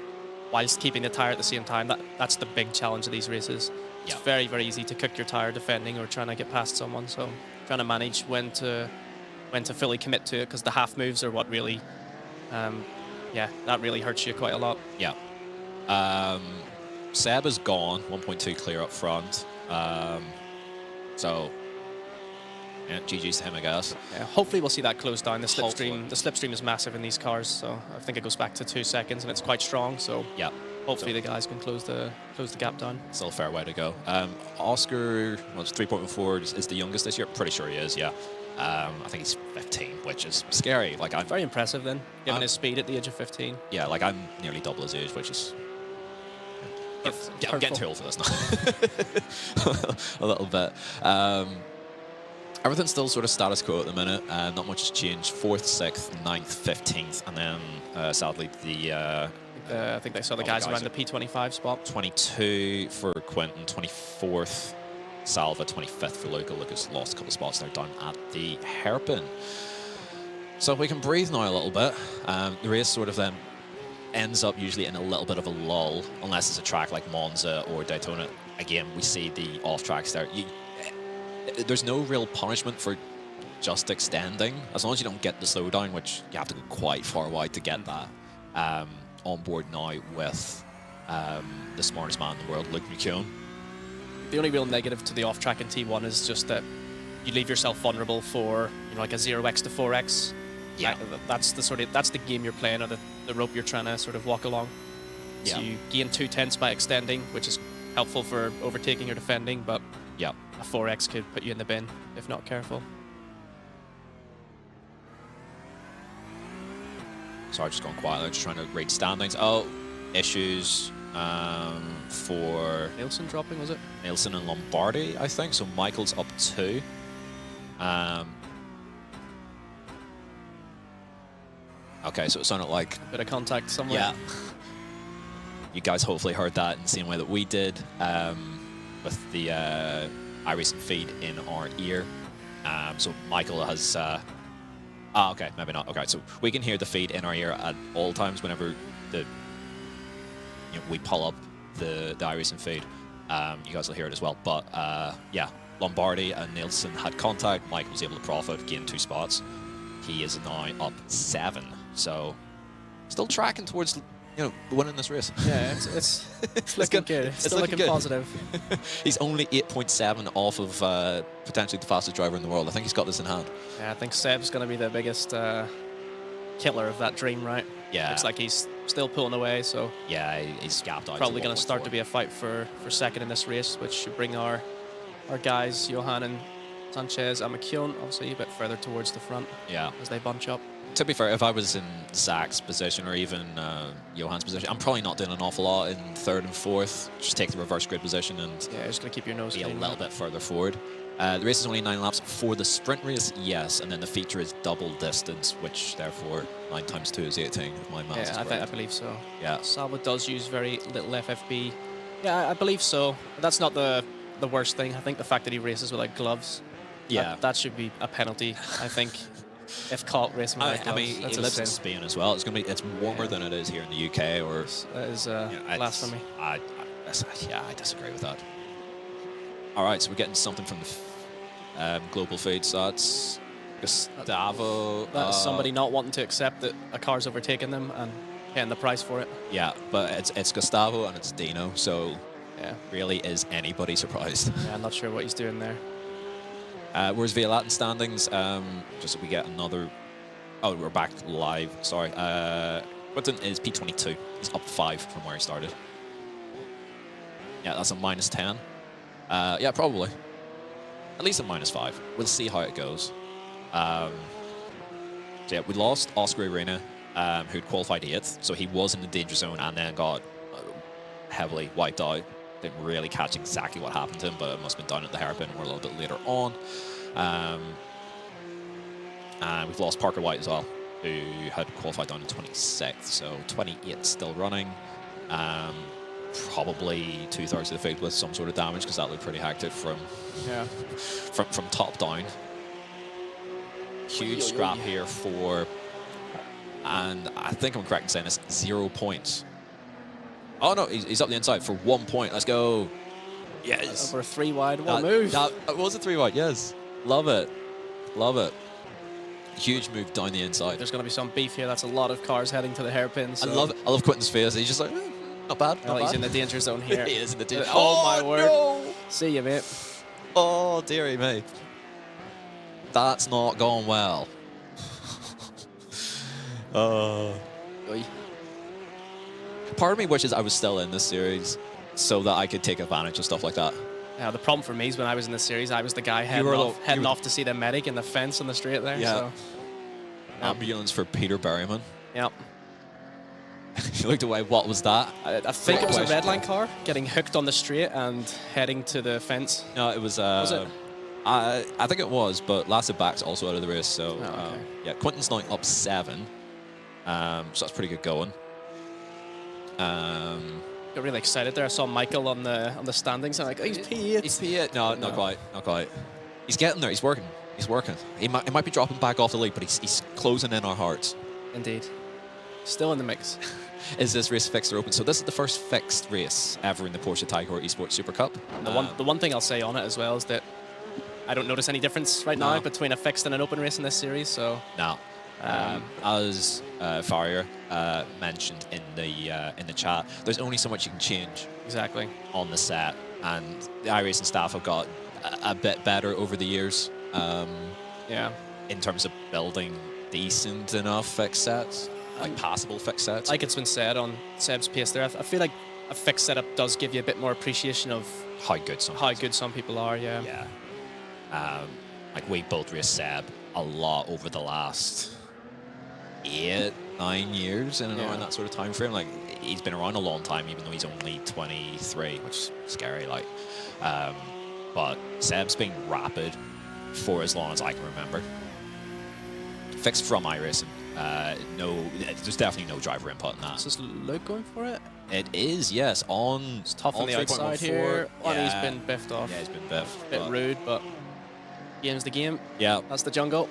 whilst keeping the tire at the same time, that's the big challenge of these races. It's very, very easy to cook your tire defending or trying to get past someone. So trying to manage when to fully commit to it, because the half moves are what really, that really hurts you quite a lot. Yeah. Seb is gone, 1.2 clear up front. So, yeah, GG's to him, I guess. Yeah, hopefully we'll see that close down. The Hopefully. slipstream is massive in these cars, so I think it goes back to 2 seconds, and it's quite strong. So Yeah. hopefully the guys can close the gap down. Still a fair way to go. Oscar, well, it's 3.14 is the youngest this year. Pretty sure he is, yeah. I think he's 15, which is scary. Like, I'm Very impressive then, given his speed at the age of 15. yeah, like I'm nearly double his age, which is. I'm getting too old for this now. A little bit. Everything's still sort of status quo at the minute. Not much has changed. 4th, 6th, 9th, 15th, and then sadly I think they saw the guys around the P25 spot. 22 for Quentin, 24th Salva, 25th for Luca. Luca's lost a couple of spots there down at the hairpin. So we can breathe now a little bit. The race sort of then ends up usually in a little bit of a lull, unless it's a track like Monza or Daytona. Again, we see the off tracks there. There's no real punishment for just extending, as long as you don't get the slowdown, which you have to go quite far wide to get that. On board now with the smartest man in the world, Luke McKeown. The only real negative to the off track in T1 is just that you leave yourself vulnerable for like a 0x to 4x. Yeah. That's the game you're playing, or the rope you're trying to sort of walk along. So you gain 2/10 by extending, which is helpful for overtaking or defending, but Yeah. a 4x could put you in the bin if not careful. Sorry, just gone quiet. I'm just trying to read standings. Oh, issues for Nielsen dropping, was it? Nielsen and Lombardi, I think. So Michael's up 2. Okay, so it sounded like... Bit of contact somewhere. Yeah. You guys hopefully heard that in the same way that we did, with the iRacing feed in our ear. So Michael has... okay, maybe not. Okay, so we can hear the feed in our ear at all times whenever we pull up the iRacing feed. You guys will hear it as well. But yeah, Lombardi and Nielsen had contact. Mike was able to profit, gain 2 spots. He is now up 7. So still tracking towards winning this race. Yeah, it's looking good. It's still looking positive. He's only 8.7 off of potentially the fastest driver in the world. I think he's got this in hand. Yeah, I think Seb's going to be the biggest killer of that dream, right? Yeah. Looks like he's still pulling away, so Yeah, he's gapped out. probably going to start to be a fight for second in this race, which should bring our guys, Johan and Sanchez and McKeown, obviously a bit further towards the front as they bunch up. To be fair, if I was in Zach's position or even Johan's position, I'm probably not doing an awful lot in third and fourth. Just take the reverse grid position and Yeah, just going to keep your nose be a clean. little bit further forward. The race is only 9 laps. For the sprint race, yes, and then the feature is double distance, which therefore 9 times 2 is 18. If my maths is Yeah, I right. believe so. Yeah. Salva does use very little FFB. Yeah, I believe so. That's not the worst thing. I think the fact that he races without gloves, Yeah. that should be a penalty, I think, if caught racing without I gloves. mean, That's he a lives in sin. Spain as well. It's warmer than it is here in the UK. Or That is it's- blasphemy. I disagree with that. All right, so we're getting something from the global feed. So that's Gustavo. That's somebody not wanting to accept that a car's overtaken them and paying the price for it. Yeah, but it's Gustavo and it's Dino. So Yeah, really, is anybody surprised? yeah, I'm not sure what he's doing there. Where's Via Latin standings? Just so we get another. Oh, we're back live. Sorry. Quinton is P22. He's up 5 from where he started. Yeah, that's a -10. Yeah, probably. At least a -5. We'll see how it goes. So yeah, we lost Oscar Arena, who'd qualified 8th, so he was in the danger zone and then got heavily wiped out. Didn't really catch exactly what happened to him, but it must have been down at the hairpin or a little bit later on. And we've lost Parker White as well, who had qualified down in 26th, so 28th still running. Probably 2/3 of the field with some sort of damage because that looked pretty hectic from top down. Huge scrap here for, and I think I'm correct in saying this, 0 points. Oh no, he's up the inside for 1 point. Let's go. Yes. Over 3 wide. What move? That was a 3 wide, yes. Love it. Love it. Huge move down the inside. There's going to be some beef here. That's a lot of cars heading to the hairpin. So. I love Quinton's face. He's just like, not bad. Well, he's in the danger zone here. He is in the danger zone. Oh, my word. No. See you, mate. Oh, dearie me. That's not gone well. Oy. Part of me wishes I was still in this series so that I could take advantage of stuff like that. Yeah, the problem for me is when I was in this series, I was the guy heading off to see the medic in the fence on the straight there. Yeah. So. Ambulance for Peter Berryman. Yep. You looked away. What was that? I think it was a question. red line car getting hooked on the straight and heading to the fence. No, it was. it? I think it was, but Lasted Back's also out of the race. So okay. yeah, Quinton's now up 7. So that's pretty good going. Got really excited there. I saw Michael on the standings. I'm like, oh, he's P8. He's P8. No, not quite. Not quite. He's getting there. He's working. He's working. He might be dropping back off the lead, but he's closing in our hearts. Indeed. Still in the mix. Is this race fixed or open? So this is the first fixed race ever in the Porsche Heuer Esports Supercup. The one thing I'll say on it as well is that I don't notice any difference right now between a fixed and an open race in this series. So no. As Farrier mentioned in the chat, there's only so much you can change exactly on the set, and the iRacing staff have got a bit better over the years. Yeah. In terms of building decent enough fixed sets, like passable fixed sets. Like it's been said on Seb's pace there, I feel like a fixed setup does give you a bit more appreciation of how good some people are. Yeah. Yeah. Like we both raced Seb a lot over the last 8-9 years in and around that sort of time frame. Like he's been around a long time, even though he's only 23, which is scary. Like, but Seb's been rapid for as long as I can remember. Fixed from iRacing. No, there's definitely no driver input in that. Is this Luke going for it? It is, yes. It's tough on the outside here. Yeah. He's been biffed off. Yeah, he's been biffed. Bit rude, but game's the game. Yeah. That's the jungle.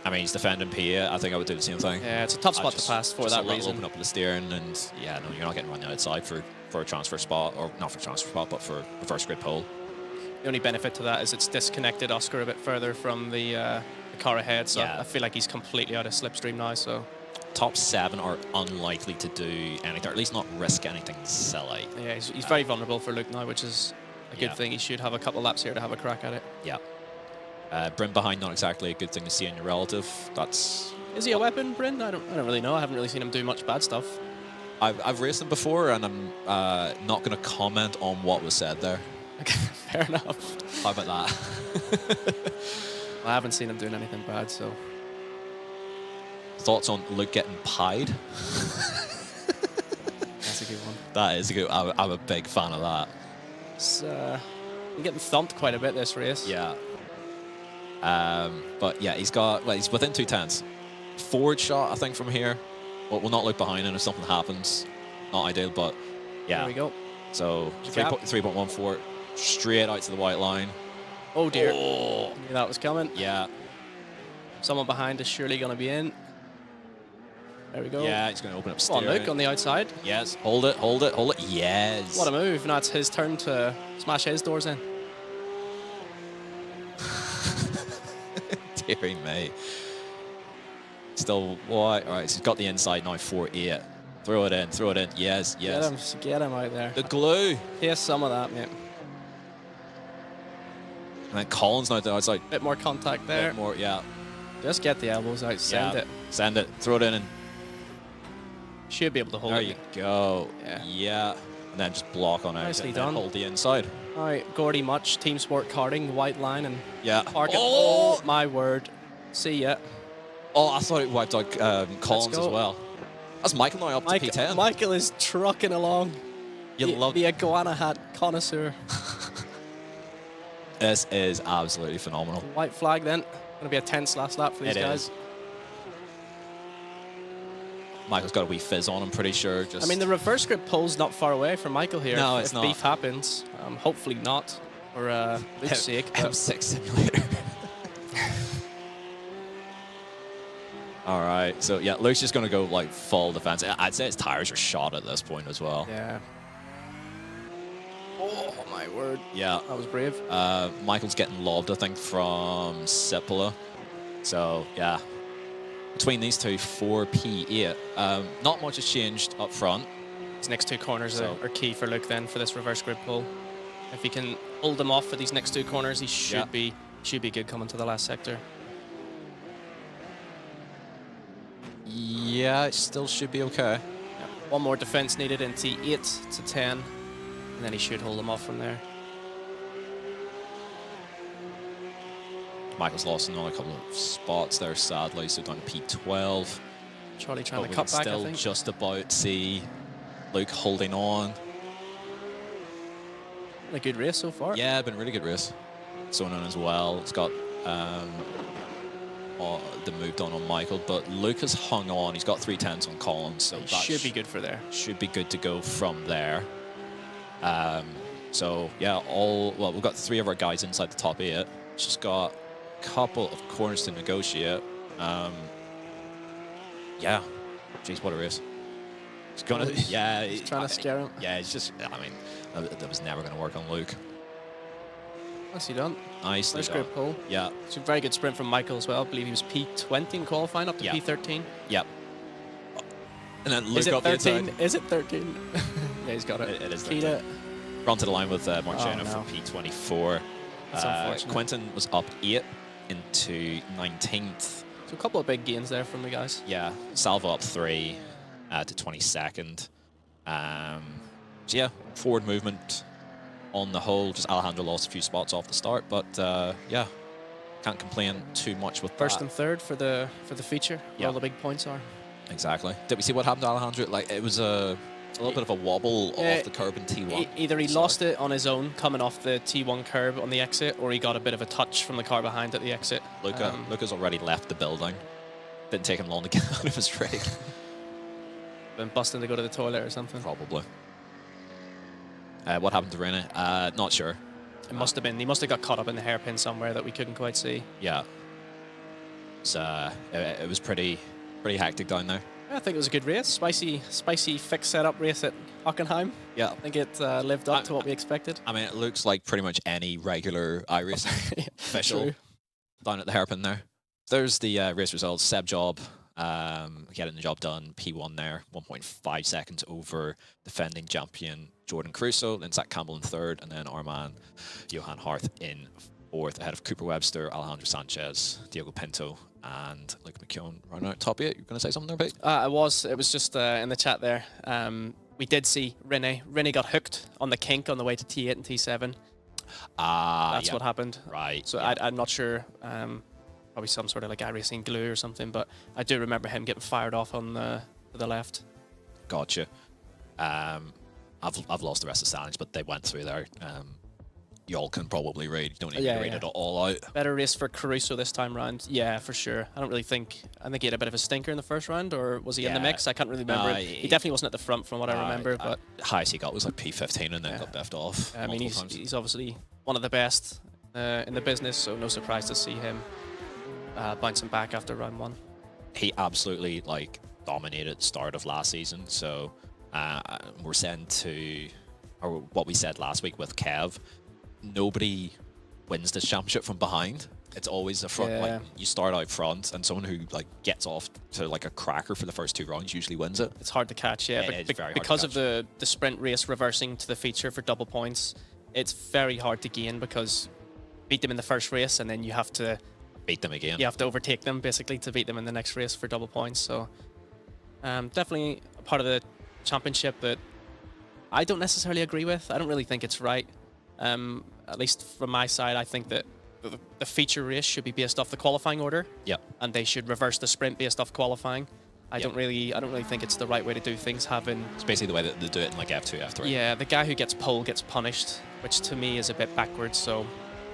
I mean, he's defending Pia. I think I would do the same thing. Yeah, it's a tough spot to pass for that reason. Open up the steering, and yeah, no, you're not getting run outside for a transfer spot, or not for transfer spot, but for reverse grid pole. The only benefit to that is it's disconnected Oscar a bit further from the car ahead, so I feel like he's completely out of slipstream now. So top 7 are unlikely to do anything, or at least not risk anything silly. Yeah, he's very vulnerable for Luke now, which is a good Yeah. thing. He should have a couple of laps here to have a crack at it. Yeah. Bryn behind, not exactly a good thing to see in your relative. That's... Is he a weapon, Bryn? I don't really know. I haven't really seen him do much bad stuff. I've raced him before, and I'm not going to comment on what was said there. Okay, fair enough. How about that? I haven't seen him doing anything bad, so... Thoughts on Luke getting pied? That's a good one. That is a good... I'm a big fan of that. It's, I'm getting thumped quite a bit this race. Yeah. But yeah, he's within 2/10. Forward shot, I think, from here. We'll not look behind him if something happens. Not ideal, but yeah. There we go. So 3.14, straight out to the white line. Oh dear. Oh. Knew that was coming. Yeah. Someone behind is surely going to be in. There we go. Yeah, he's going to open up Come on, steering. Luke, on the outside. Yes, hold it, hold it, hold it. Yes. What a move. Now it's his turn to smash his doors in. Deary me. Still white. All right, so he's got the inside now, 4.8. Throw it in, throw it in. Yes, yes. Get him out there. The glue. Taste some of that, mate. And then Collins now to the outside. Bit more contact there. Bit more, yeah. Just get the elbows out. Send Yeah. it. Send it. Throw it in. And Should be able to hold there it. you go. Yeah. Yeah. And then just block on out. Nicely and then done. hold the inside. All right, Gordy Much, Team Sport Karting, white line, and Yeah. park it. Oh! Oh, my word. See ya. Oh, I thought it wiped out Collins as go. well. That's Michael now up to P10. Michael is trucking along. You love the iguana hat connoisseur. This is absolutely phenomenal. White flag then. Going to be a tense last lap for these It guys. is. Michael's got a wee fizz on, I'm pretty sure. Just I mean, the reverse grip pull's not far away from Michael here. No, if it's not. beef happens. Hopefully not, for Luke's sake. but- M6 simulator. All right, so yeah, Luke's just going to go like full defense. I'd say his tires are shot at this point as well. Yeah. Oh, my word. Yeah. That was brave. Michael's getting lobbed, I think, from Cipolla. So, yeah. Between these two, 4P8. Not much has changed up front. These next two corners So- are key for Luke then for this reverse grip pull. If he can hold them off for these next two corners, he should be good coming to the last sector. Yeah, it still should be okay. Yeah. One more defense needed into 8 to 10, and then he should hold them off from there. Michael's lost another couple of spots there, sadly, so down to P12. Charlie trying But to we cut can back, I still think. just about see Luke holding on. Been a good race so far. Yeah, been a really good race. Sonon as well. It's got the move done on Michael, but Luke has hung on. He's got 310s on Collins, so that should be good for there. Should be good to go from there. So yeah, we've got 3 of our guys inside the top 8. Just got a couple of corners to negotiate. Yeah, jeez, what a race. It's gonna, yeah. He's trying to scare him. Yeah, it's just, I mean, that was never going to work on Luke. Nicely done. Nicely First done. grip pull. Yeah. It's a very good sprint from Michael as well. I believe he was P20 in qualifying, up to Yeah. P13. Yep. And then Luke Is it up the 13? inside. Is it 13? Yeah, he's got it. It is Keita. 13. Run to the line with Marciano no. from P24. That's unfortunate. Quentin was up 8 into 19th. So a couple of big gains there from the guys. Yeah, Salvo up 3 to 22nd. So yeah, forward movement on the whole. Just Alejandro lost a few spots off the start, but yeah, can't complain too much with First that. and third for the feature, where Yeah. all the big points are. Exactly. Did we see what happened to Alejandro? Like, it was a little bit of a wobble off the curb in T1. Either he lost it on his own coming off the T1 curb on the exit, or he got a bit of a touch from the car behind at the exit. Luca's already left the building. Didn't take him long to get out of his rig. Been busting to go to the toilet or something. Probably. What happened to Rene? Not sure. It must have been. He must have got caught up in the hairpin somewhere that we couldn't quite see. Yeah. So it was pretty hectic down there. I think it was a good race. Spicy fixed setup race at Hockenheim. Yeah. I think it lived up to what we expected. I mean, it looks like pretty much any regular iRacing official True. down at the hairpin there. There's the race results. Seb Job getting the job done. P1 there, 1.5 seconds over defending champion Jordan Crusoe, then Zach Campbell in third, and then our man Johan Harth in fourth, ahead of Cooper Webster, Alejandro Sanchez, Diego Pinto, and Luke McKeown running out top 8. You're going to say something there, Pete? It was just in the chat there. We did see Rene. Rene got hooked on the kink on the way to T8 and T7. That's what happened. Right. So I'm not sure. Probably some sort of like iRacing glue or something, but I do remember him getting fired off on to the left. Gotcha. I've lost the rest of the standings, but they went through there. Y'all can probably read. You don't need to read it all out. Better race for Caruso this time round. Yeah, for sure. I think he had a bit of a stinker in the first round, or was he in the mix? I can't really remember. He definitely wasn't at the front from what I remember. But highest he got was like P15 and then got left off. I mean, he's obviously one of the best in the business, so no surprise to see him bouncing back after round 1. He absolutely dominated the start of last season. So we're saying or what we said last week with Kev, nobody wins this championship from behind. It's always the front. Yeah. You start out front, and someone who gets off to a cracker for the first 2 rounds usually wins it. It's hard to catch, yeah. It's very hard because to catch. of the sprint race reversing to the feature for double points, it's very hard to gain because beat them in the first race, and then you have to beat them again. You have to overtake them basically to beat them in the next race for double points. So definitely a part of the championship that I don't necessarily agree with. I don't really think it's right. At least from my side, I think that the feature race should be based off the qualifying order. Yep. And they should reverse the sprint based off qualifying. I don't really think it's the right way to do things. It's basically the way that they do it in F2, F3. Yeah, the guy who gets pole gets punished, which to me is a bit backwards. So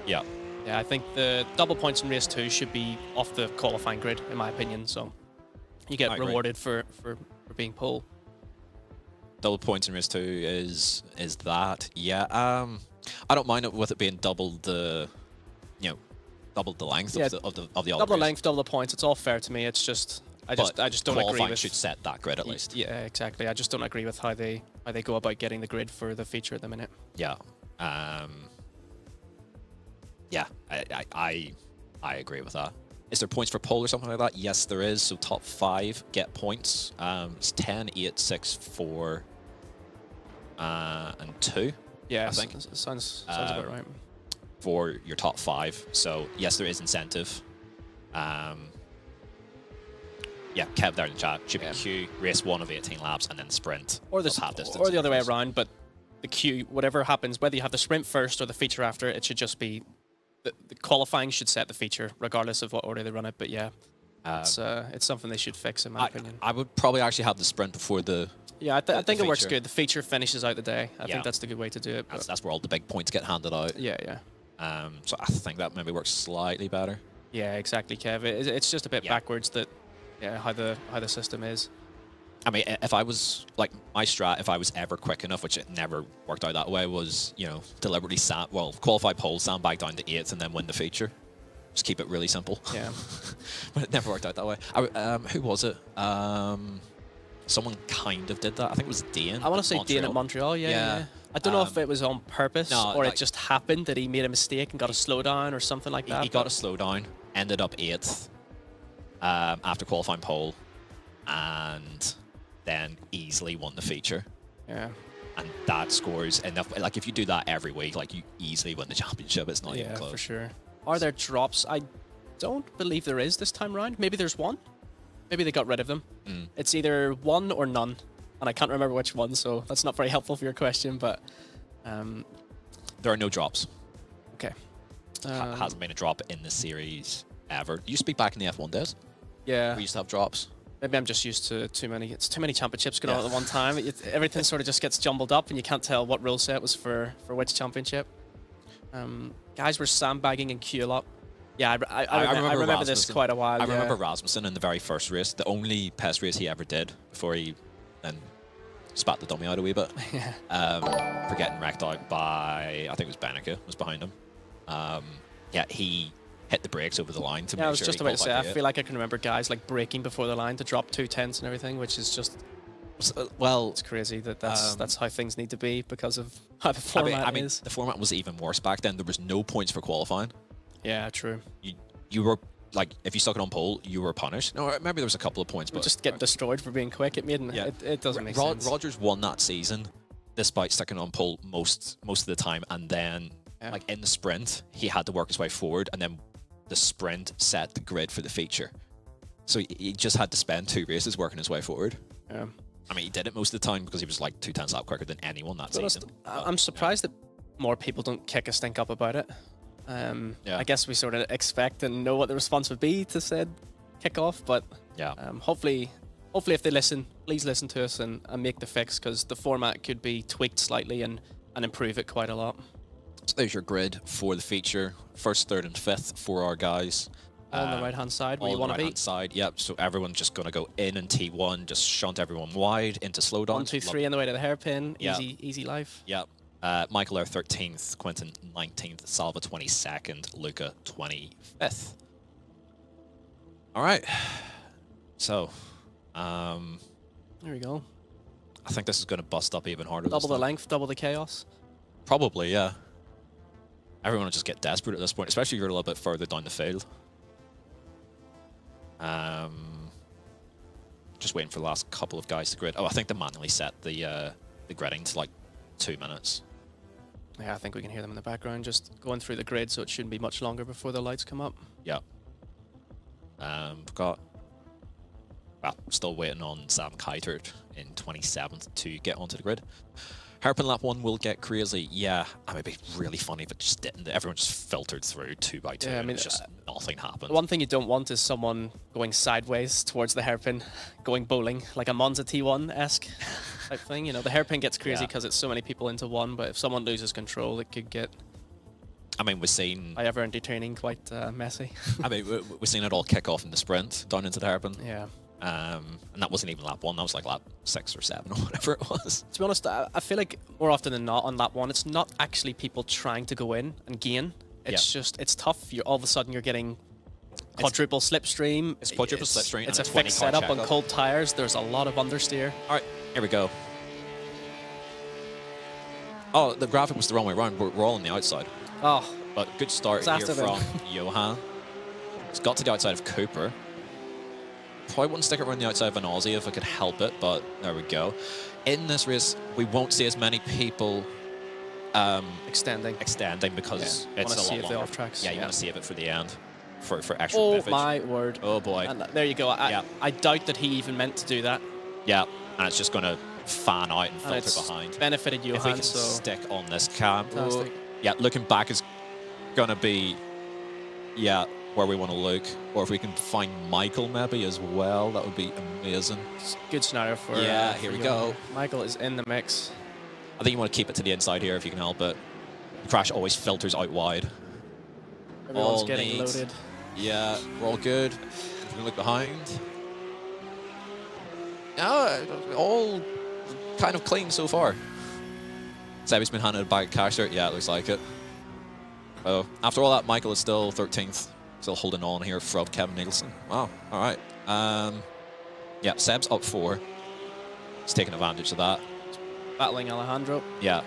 yeah, I think the double points in race 2 should be off the qualifying grid, in my opinion. So you get rewarded for being pole. Double points in race 2 is that. Yeah. I don't mind it with it being double the length of the double the length, double the points. It's all fair to me. It's just I just don't agree with. Should set that grid at least. Yeah, exactly. I just don't agree with how they go about getting the grid for the feature at the minute. Yeah. Yeah. I agree with that. Is there points for pole or something like that? Yes, there is. So top 5 get points. It's 10, 8, 6, 4, and 2. Yeah, I think sounds about right. For your top 5. So yes, there is incentive. Yeah, Kev there in the chat. Should be Q, race 1 of 18 laps, and then sprint. Or the other way around, but the Q, whatever happens, whether you have the sprint first or the feature after, it should just be the qualifying should set the feature regardless of what order they run it. But yeah, it's something they should fix in my opinion. I would probably actually have the sprint before the. Yeah, I think it works good. The feature finishes out the day. I think that's the good way to do it. That's where all the big points get handed out. Yeah. So I think that maybe works slightly better. Yeah, exactly, Kev. It's just a bit backwards that how the system is. I mean, if I was my strat, if I was ever quick enough, which it never worked out that way, was deliberately qualify pole, sandbag down to 8th, and then win the feature. Just keep it really simple. Yeah. But it never worked out that way. Who was it? Someone kind of did that. I think it was Dane. I want to say Dane at Montreal. Yeah. I don't know if it was on purpose or it just happened that he made a mistake and got a slowdown or something like that. He got a slowdown, ended up 8th after qualifying pole, and then easily won the feature. Yeah. And that scores enough. If you do that every week, you easily win the championship. It's not even close. Yeah, for sure. Are there drops? I don't believe there is this time around. Maybe there's one. Maybe they got rid of them. It's either one or none, and I can't remember which one, so that's not very helpful for your question, but... there are no drops. Okay. Hasn't been a drop in the series ever. You used to be back in the F1 days? Yeah. We used to have drops. Maybe I'm just used to too many championships going on at one time. Everything sort of just gets jumbled up, and you can't tell what rule set was for which championship. Guys were sandbagging in Q a lot. Yeah, I remember this quite a while. I remember Rasmussen in the very first race, the only pest race he ever did before he then spat the dummy out a wee bit. For getting wrecked out by, I think it was Beneke was behind him. He hit the brakes over the line to make sure. I was just about to say, I feel like I can remember guys braking before the line to drop 2/10s and everything, which is just it's crazy that's how things need to be because of how the format is. The format was even worse back then. There was no points for qualifying. Yeah, true. You were like if you stuck it on pole, you were punished. No, maybe there was a couple of points, but just get destroyed for being quick. It doesn't make sense. Rogers won that season despite sticking on pole most of the time, and then like in the sprint, he had to work his way forward, and then the sprint set the grid for the feature. So he just had to spend 2 races working his way forward. Yeah. I mean, he did it most of the time because he was like 2/10 lap quicker than anyone that season. I'm surprised that more people don't kick a stink up about it. I guess we sort of expect and know what the response would be to said kick off, but hopefully if they listen, please listen to us and make the fix, because the format could be tweaked slightly and improve it quite a lot. So there's your grid for the feature. 1st, 3rd, and 5th for our guys. All on the right-hand side where you want to be. Right-hand side, yep. So everyone's just going to go in T1, just shunt everyone wide into slowdowns. 1, 2, 3 on the way to the hairpin. Yep. Easy life. Yep. Michael Air 13th, Quentin 19th, Salva 22nd, Luca 25th. All right. So, there we go. I think this is going to bust up even harder. Double the length, double the chaos. Probably, yeah. Everyone will just get desperate at this point, especially if you're a little bit further down the field. Just waiting for the last couple of guys to grid. Oh, I think they manually set the gridding to like 2 minutes. Yeah, I think we can hear them in the background just going through the grid, so it shouldn't be much longer before the lights come up. Yeah. We've got... Well, still waiting on Sam Keitert in 27th to get onto the grid. Hairpin lap 1 will get crazy. Yeah, I mean, it'd be really funny if it just didn't. Everyone just filtered through 2 by 2. Yeah, I mean, and just nothing happened. The one thing you don't want is someone going sideways towards the hairpin, going bowling, like a Monza T1-esque type thing. You know, the hairpin gets crazy because it's so many people into one, but if someone loses control, it could get... I mean, we've seen... by ever entertaining, quite messy. I mean, we've seen it all kick off in the sprint, down into the hairpin. Yeah. And that wasn't even lap 1, that was like lap 6 or 7 or whatever it was. To be honest, I feel like more often than not on lap 1, it's not actually people trying to go in and gain. It's just, it's tough. All of a sudden you're getting quadruple slipstream. It's quadruple slipstream. It's a fixed setup on cold tires. There's a lot of understeer. All right, here we go. Oh, the graphic was the wrong way around. We're all on the outside. Oh. But good start here from Johan. He's got to the outside of Cooper. Probably wouldn't stick it around the outside of an Aussie if I could help it, but there we go. In this race, we won't see as many people extending because it's a lot longer. Off tracks. Yeah, you want to save it for the end, for extra Oh benefit. my word! Oh boy! And there you go. I doubt that he even meant to do that. Yeah, and it's just going to fan out and filter behind. Benefited Johan. If we can so stick on this cam, fantastic. Yeah, looking back is going to be where we want to look, or if we can find Michael maybe as well, that would be amazing. Good scenario for here we go. Michael is in the mix. I think you want to keep it to the inside here if you can help it. The crash always filters out wide. Everyone's getting loaded. Yeah, we're all good. If we look behind. Yeah, all kind of clean so far. Sebby's been handed a bag of cash there. Yeah, it looks like it. Oh, after all that, Michael is still 13th. Still holding on here from Kevin Nicholson. Wow, all right. Yeah, Seb's up 4. He's taking advantage of that. Battling Alejandro. Yeah.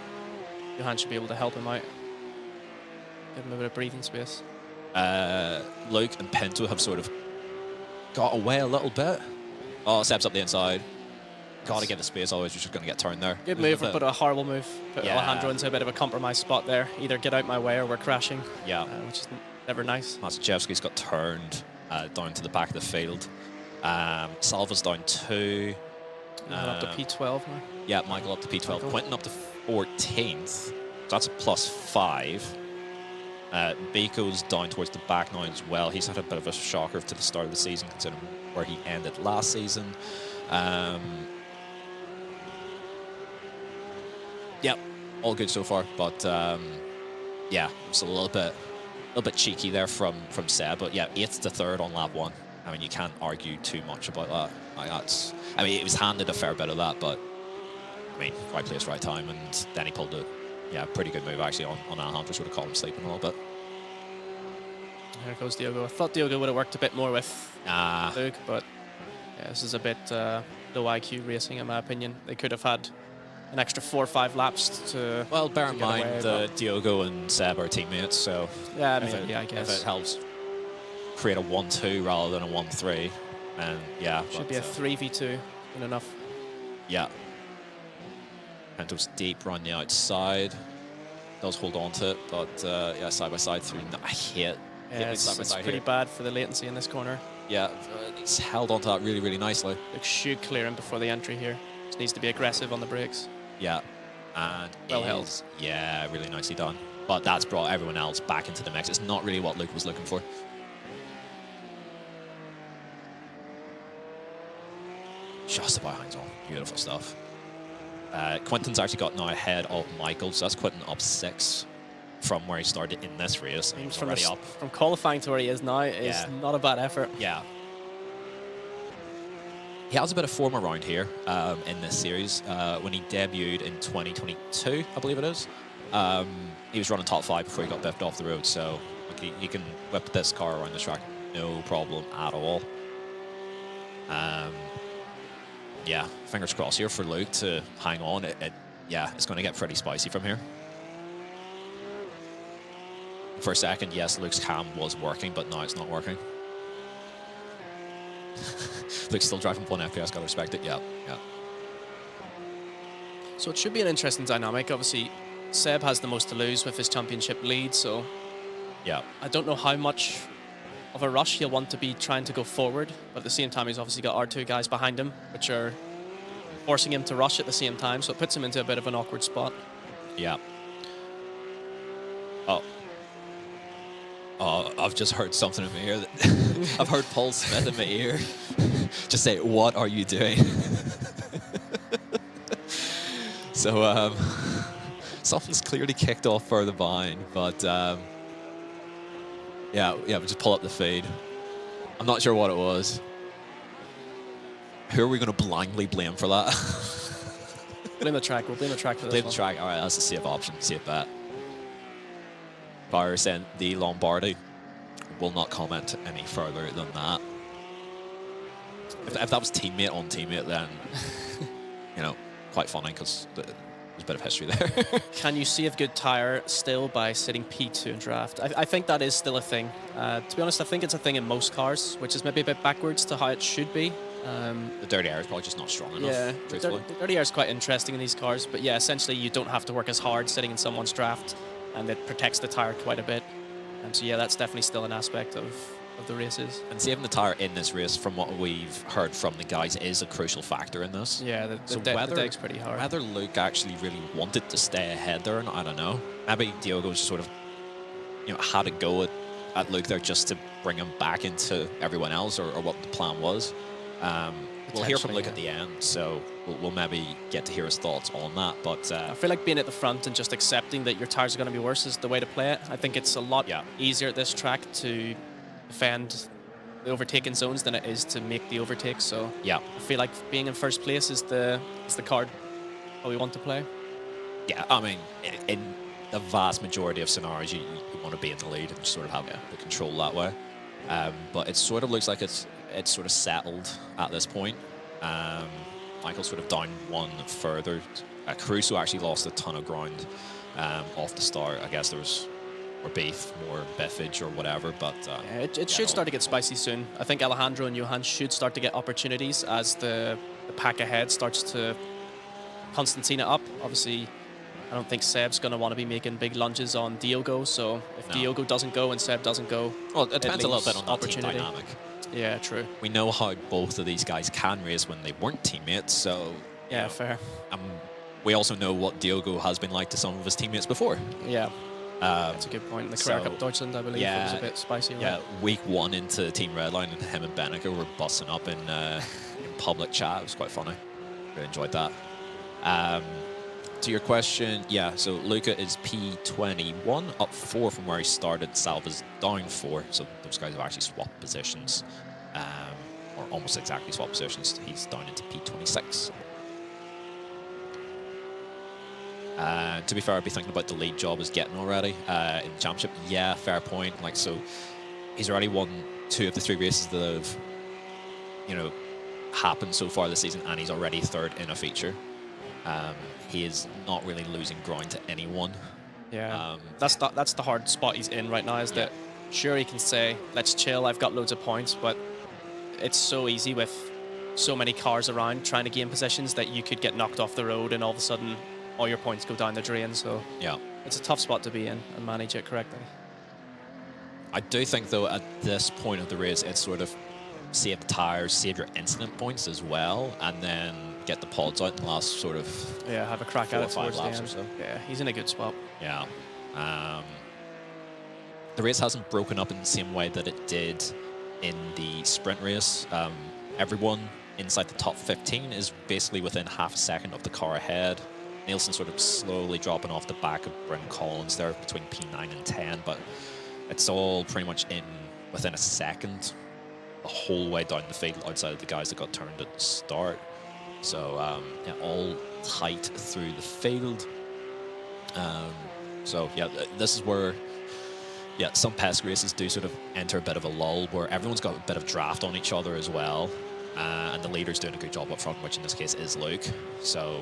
Johan should be able to help him out. Give him a bit of breathing space. Luke and Pinto have sort of got away a little bit. Oh, Seb's up the inside. Got to get the space, always you're just going to get turned there. Good move, but a horrible move. Put Alejandro into a bit of a compromise spot there. Either get out my way or we're crashing. Yeah. Which is never nice. Maciejewski's got turned down to the back of the field. Salva's down 2. Up to P12 now. Yeah, Michael up to P12. Michael. Quentin up to 14th. That's a +5. Baco's down towards the back now as well. He's had a bit of a shocker to the start of the season, considering where he ended last season. Yep, all good so far. But yeah, it's a little bit cheeky there from Seb. But yeah, 8th to 3rd on lap 1. I mean, you can't argue too much about that. Like I mean, it was handed a fair bit of that, but I mean, right place, right time, and then he pulled a pretty good move actually on Alejandro's. Would have caught him sleeping a little bit. Here goes Diogo. I thought Diogo would have worked a bit more with Luke, but yeah, this is a bit low IQ racing in my opinion. They could have had an extra 4 or 5 laps to. Well, bear in mind that Diogo and Seb are teammates, so yeah, I mean, I guess if it helps create a 1-2 rather than a 1-3. And yeah. Should be a 3v2 and enough. Yeah. Pento's deep run the outside. Does hold on to it, but yeah, side by side through. I hate Yeah, it's pretty bad for the latency in this corner. Yeah, he's held on to that really, really nicely. Like should clear him before the entry here. Just needs to be aggressive on the brakes. Yeah, and well held. Yeah, really nicely done. But that's brought everyone else back into the mix. It's not really what Luke was looking for. Just about hangs on. Beautiful stuff. Quentin's actually got now ahead of Michael, so that's Quentin up 6 from where he started in this race. And he's already up. From qualifying to where he is now is not a bad effort. Yeah. He has a bit of form around here in this series. When he debuted in 2022, I believe it is, he was running top 5 before he got biffed off the road, so he can whip this car around the track no problem at all. Yeah, fingers crossed here for Luke to hang on. Yeah, it's going to get pretty spicy from here. For a second, yes, Luke's cam was working, but now it's not working. Luke's still driving 1 FPS, gotta respect it. Yeah, yeah. So it should be an interesting dynamic. Obviously, Seb has the most to lose with his championship lead, so yeah, I don't know how much of a rush he'll want to be trying to go forward, but at the same time he's obviously got R2 guys behind him, which are forcing him to rush at the same time, so it puts him into a bit of an awkward spot. Yeah. Oh, I've just heard something in my ear. I've heard Paul Smith in my ear just say, "What are you doing?" So something's clearly kicked off further behind, but yeah, we'll just pull up the feed. I'm not sure what it was. Who are we going to blindly blame for that? Blame the track. We'll blame the track for this Blame one. the track. All right, that's a safe option. Safe bet. Bauer saying the Lombardi will not comment any further than that. If that was teammate on teammate, then you know, quite funny because there's a bit of history there. Can you save good tyre still by sitting P2 in draft? I think that is still a thing. To be honest, I think it's a thing in most cars, which is maybe a bit backwards to how it should be. The dirty air is probably just not strong enough. Yeah, truthfully. the dirty air is quite interesting in these cars, but yeah, essentially you don't have to work as hard sitting in someone's draft, and it protects the tyre quite a bit. And so yeah, that's definitely still an aspect of the races. And saving the tyre in this race, from what we've heard from the guys, is a crucial factor in this. Yeah, the deck's pretty hard. Whether Luke actually really wanted to stay ahead there, I don't know. Maybe Diogo's sort of, you know, had a go at Luke there just to bring him back into everyone else, or what the plan was. We'll hear from Luke at the end, so we'll maybe get to hear his thoughts on that. But I feel like being at the front and just accepting that your tyres are going to be worse is the way to play it. I think it's a lot easier at this track to defend the overtaking zones than it is to make the overtakes. So yeah, I feel like being in first place is the card that we want to play. Yeah, I mean, in the vast majority of scenarios, you want to be in the lead and sort of have the control that way. But it sort of looks like it's sort of settled at this point. Michael's sort of down one further. Caruso actually lost a ton of ground off the start. I guess there was more beef, more biffage or whatever, but it should start to get spicy soon. I think Alejandro and Johan should start to get opportunities as the pack ahead starts to Constantina up. Obviously, I don't think Seb's going to want to be making big lunges on Diogo, so if Diogo doesn't go and Seb doesn't go, well, it depends a little bit on that team dynamic. Yeah, true. We know how both of these guys can race when they weren't teammates, so yeah, fair. We also know what Diogo has been like to some of his teammates before. Yeah, that's a good point. The Carrera Cup Deutschland, I believe, it was a bit spicy. Right? Yeah, week 1 into Team Redline, and him and Benica were busting up in public chat. It was quite funny. Really enjoyed that. To your question, yeah, so Luca is P21, up 4 from where he started. Salva's down 4, so those guys have actually swapped positions, or almost exactly swapped positions. He's down into P26. To be fair, I'd be thinking about the lead job he's getting already in the championship. Yeah, fair point. Like, so he's already won 2 of the 3 races that have, you know, happened so far this season, and he's already 3rd in a feature. He is not really losing ground to anyone. Yeah, that's the hard spot he's in right now. Is that sure, he can say, let's chill, I've got loads of points, but it's so easy with so many cars around trying to gain positions that you could get knocked off the road and all of a sudden all your points go down the drain. So Yeah. it's a tough spot to be in and manage it correctly. I do think, though, at this point of the race, it's sort of save the tyres, save your incident points as well, and then get the pods out in the last sort of Yeah, have a crack 4 at or it 5 towards the laps end. or so. Yeah, he's in a good spot. Yeah. The race hasn't broken up in the same way that it did in the sprint race. Everyone inside the top 15 is basically within half a second of the car ahead. Nielsen sort of slowly dropping off the back of Bryn Collins there between P9 and 10, but it's all pretty much in within a second the whole way down the field outside of the guys that got turned at the start. So yeah, all tight through the field. So yeah, this is where some PESC races do sort of enter a bit of a lull where everyone's got a bit of draft on each other as well, and the leader's doing a good job up front, which in this case is Luke. So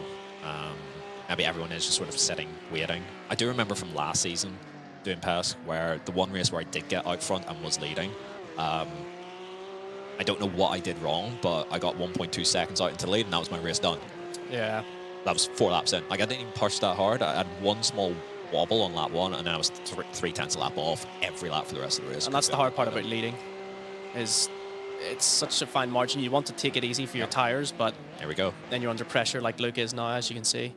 maybe everyone is just sort of sitting, waiting. I do remember from last season doing PESC where the one race where I did get out front and was leading. I don't know what I did wrong, but I got 1.2 seconds out into the lead, and that was my race done. Yeah. That was 4 laps in. Like, I didn't even push that hard. I had one small wobble on lap 1, and then I was 3/10 a lap off every lap for the rest of the race. And that's the hard part about leading, is it's such a fine margin. You want to take it easy for your tyres, but there we go. then you're under pressure like Luke is now, as you can see.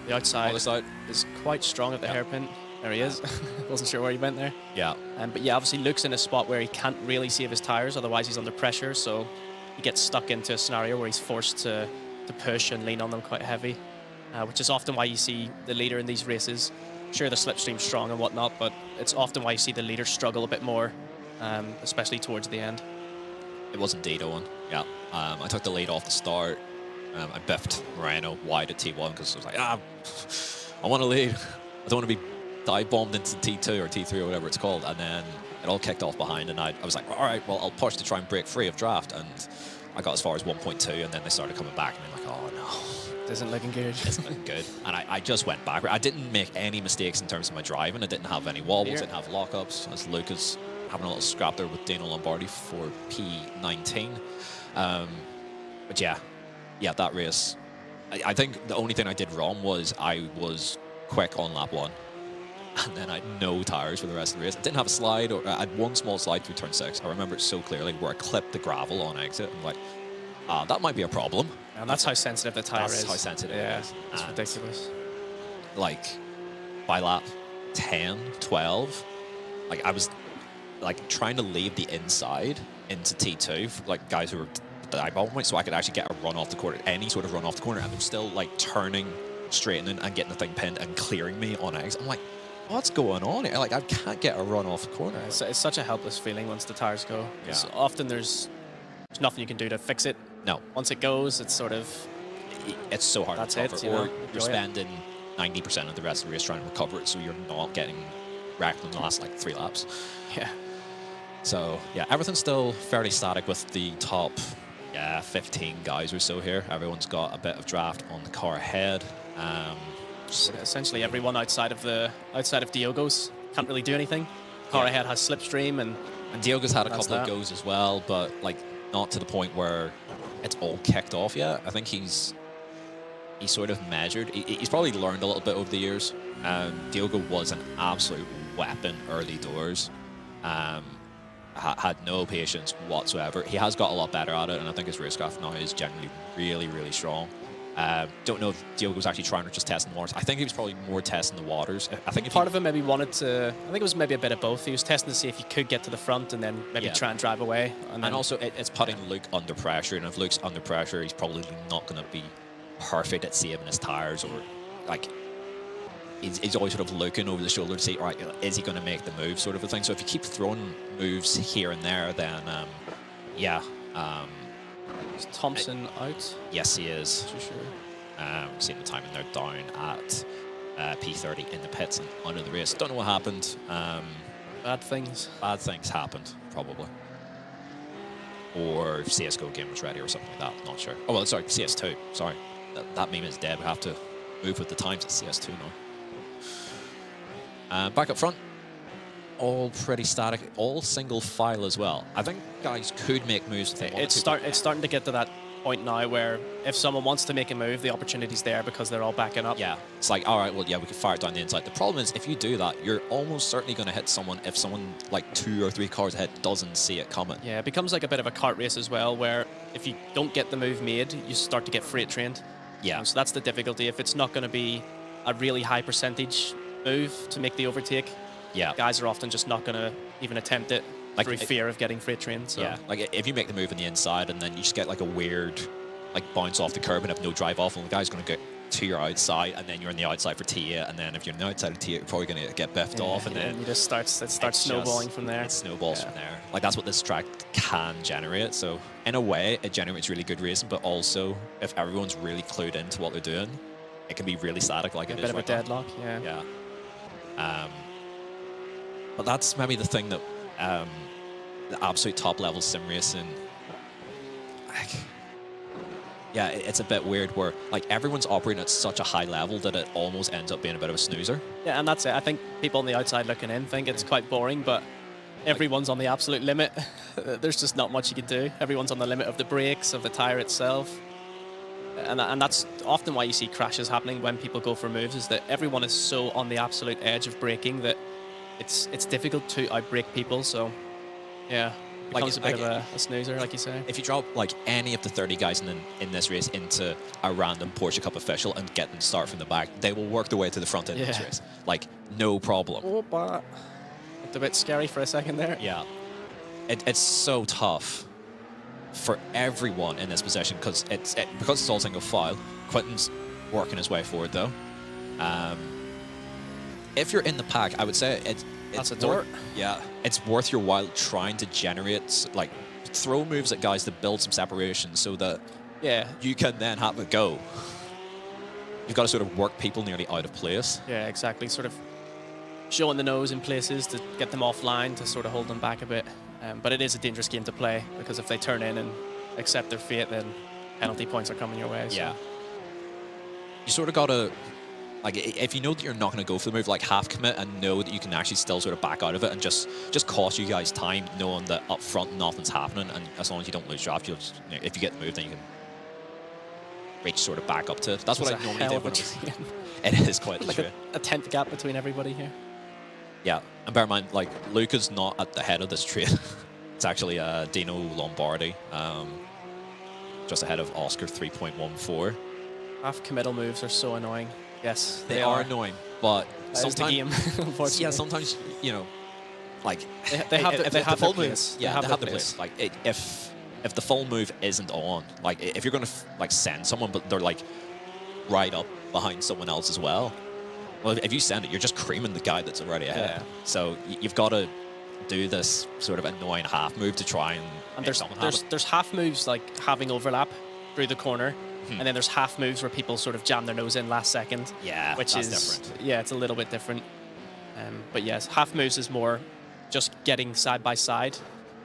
The outside is quite strong at the hairpin. There he is. Wasn't sure where he went there. Yeah. But yeah, obviously Luke's in a spot where he can't really save his tyres, otherwise he's under pressure, so he gets stuck into a scenario where he's forced to push and lean on them quite heavy, which is often why you see the leader in these races. Sure, the slipstream's strong and whatnot, but it's often why you see the leader struggle a bit more, especially towards the end. It was indeed Owen. Yeah. I took the lead off the start. I biffed Moreno wide at T1 because I was like, I want to lead. I don't want to be dive bombed into T2 or T3 or whatever it's called. And then it all kicked off behind, and I was like, all right, well, I'll push to try and break free of draft. And I got as far as 1.2, and then they started coming back, and I'm like, oh no. It isn't looking good. It's looking good. And I just went backward. I didn't make any mistakes in terms of my driving. I didn't have any wobbles, didn't have lockups, as Luke is having a little scrap there with Dino Lombardi for P19. But yeah, that race. I think the only thing I did wrong was I was quick on lap 1. And then I had no tyres for the rest of the race. I didn't have a slide, or I had one small slide through turn 6. I remember it so clearly where I clipped the gravel on exit. I'm like, that might be a problem. And that's how sensitive the tyre is. That's how sensitive it is. It's And ridiculous. like by lap 10, 12, like I was like trying to leave the inside into T2, for, like guys who were dive-bombing me, so I could actually get a run off the corner, any sort of run off the corner, and they're still like turning, straightening, and getting the thing pinned and clearing me on exit. I'm like, what's going on here? Like, I can't get a run off the corner. It's such a helpless feeling once the tyres go. Yeah. Often there's nothing you can do to fix it. No. Once it goes, it's sort of... It's so hard That's to recover. it, you know, Or you're spending 90% of the rest of the race trying to recover it, so you're not getting wrecked in the last, like, 3 laps. Yeah. So, yeah, everything's still fairly static with the top, 15 guys or so here. Everyone's got a bit of draft on the car ahead. Essentially everyone outside of Diogo's can't really do anything. Car ahead has slipstream, and Diogo's had a that's couple of that. goes as well, but like not to the point where it's all kicked off yet. I think he's sort of measured. He's probably learned a little bit over the years. Diogo was an absolute weapon early doors. Had no patience whatsoever. He has got a lot better at it, and I think his racecraft now is generally really, really strong. Don't know if Diogo was actually trying or just testing the waters. I think he was probably more testing the waters. I think part of him maybe wanted to... I think it was maybe a bit of both. He was testing to see if he could get to the front and then maybe try and drive away. And also, it's putting Luke under pressure, and if Luke's under pressure, he's probably not going to be perfect at saving his tyres, or like he's always sort of looking over the shoulder to see, all right, is he going to make the move, sort of a thing. So if you keep throwing moves here and there, then is Thompson out? Yes, he is. For sure. Seeing the timing, they're down at P30 in the pits and under the race. Don't know what happened. Bad things. Bad things happened, probably. Or CSGO game was ready or something like that. Not sure. Oh, well, sorry, CS2. Sorry. That meme is dead. We have to move with the times. It's CS2 now. Back up front. all pretty static, all single file as well. I think guys could make moves if they wanted It's to. starting to get to that point now where if someone wants to make a move, the opportunity's there because they're all backing up. Yeah, it's like, all right, well, yeah, we can fire it down the inside. The problem is, if you do that, you're almost certainly going to hit someone if someone like 2 or 3 cars ahead doesn't see it coming. Yeah, it becomes like a bit of a kart race as well, where if you don't get the move made, you start to get freight trained. Yeah. So that's the difficulty. If it's not going to be a really high percentage move to make the overtake, Yeah. guys are often just not going to even attempt it Like, through fear of getting freight trained. So. Yeah, like if you make the move on the inside and then you just get like a weird like bounce off the curb and have no drive off, and the guy's going to get to your outside, and then you're on the outside for T8, and then if you're on the outside of T8, you're probably going to get biffed off, and then it starts snowballing from there. It snowballs from there. Like that's what this track can generate. So in a way, it generates really good racing, but also if everyone's really clued into what they're doing, it can be really static, like it is a bit of a right now. deadlock. Yeah. Yeah. But that's maybe the thing that the absolute top level sim racing. Yeah, it's a bit weird where like everyone's operating at such a high level that it almost ends up being a bit of a snoozer. Yeah, and that's it. I think people on the outside looking in think it's quite boring, but everyone's on the absolute limit. There's just not much you can do. Everyone's on the limit of the brakes, of the tire itself. And that's often why you see crashes happening when people go for moves, is that everyone is so on the absolute edge of braking that it's difficult to outbrake people. So, yeah. Becomes a bit of a snoozer, like you say. If you drop like any of the 30 guys in this race into a random Porsche Cup official and get them to start from the back, they will work their way to the front end of this race. Like, no problem. Oh, but looked a bit scary for a second there. Yeah. It's so tough for everyone in this position because it's all single file. Quentin's working his way forward though. If you're in the pack, I would say That's a door. Yeah, it's worth your while trying to generate, like, throw moves at guys to build some separation so that you can then have a go. You've got to sort of work people nearly out of place. Yeah, exactly. Sort of showing the nose in places to get them offline to sort of hold them back a bit. But it is a dangerous game to play because if they turn in and accept their fate, then penalty points are coming your way. So. Yeah. You sort of got to, like, if you know that you're not going to go for the move, like, half commit and know that you can actually still sort of back out of it and just cost you guys time, knowing that up front nothing's happening, and as long as you don't lose draft, you'll just, you know, if you get the move, then you can reach sort of back up to it. That's what I normally did when it is quite the like a 10th gap between everybody here. Yeah, and bear in mind, like, Luca's not at the head of this trade. It's actually Dino Lombardi, just ahead of Oscar 3.14. Half committal moves are so annoying. Yes, They are annoying, but sometimes the game, unfortunately. Yeah, sometimes, you know, like, they have the their full place. move. Yeah, they have the place. Like, if the full move isn't on, like, if you're going to like send someone, but they're like right up behind someone else as well. Well, if you send it, you're just creaming the guy that's already ahead. Yeah. So you've got to do this sort of annoying half move to try and there's half moves like having overlap through the corner, and then there's half moves where people sort of jam their nose in last second. Yeah, which that's is different. Yeah, it's a little bit different. But yes, half moves is more just getting side by side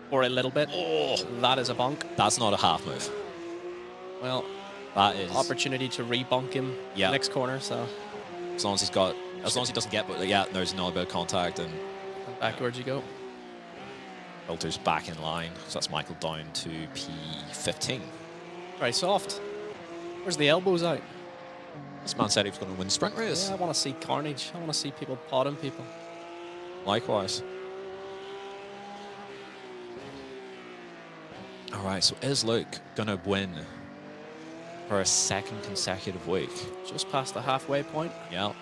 for a little bit. Oh, that is a bonk. That's not a half move. Well, that is opportunity to re-bonk him next corner. So as long as he doesn't get, but yeah, there's another bit of contact and backwards you go. Filter's back in line, so that's Michael down to P15. Very soft. Where's the elbows out? This man said he was going to win the sprint race. Yeah, I want to see carnage. I want to see people potting people. Likewise. All right, so is Luke going to win for a second consecutive week? Just past the halfway point. Yeah.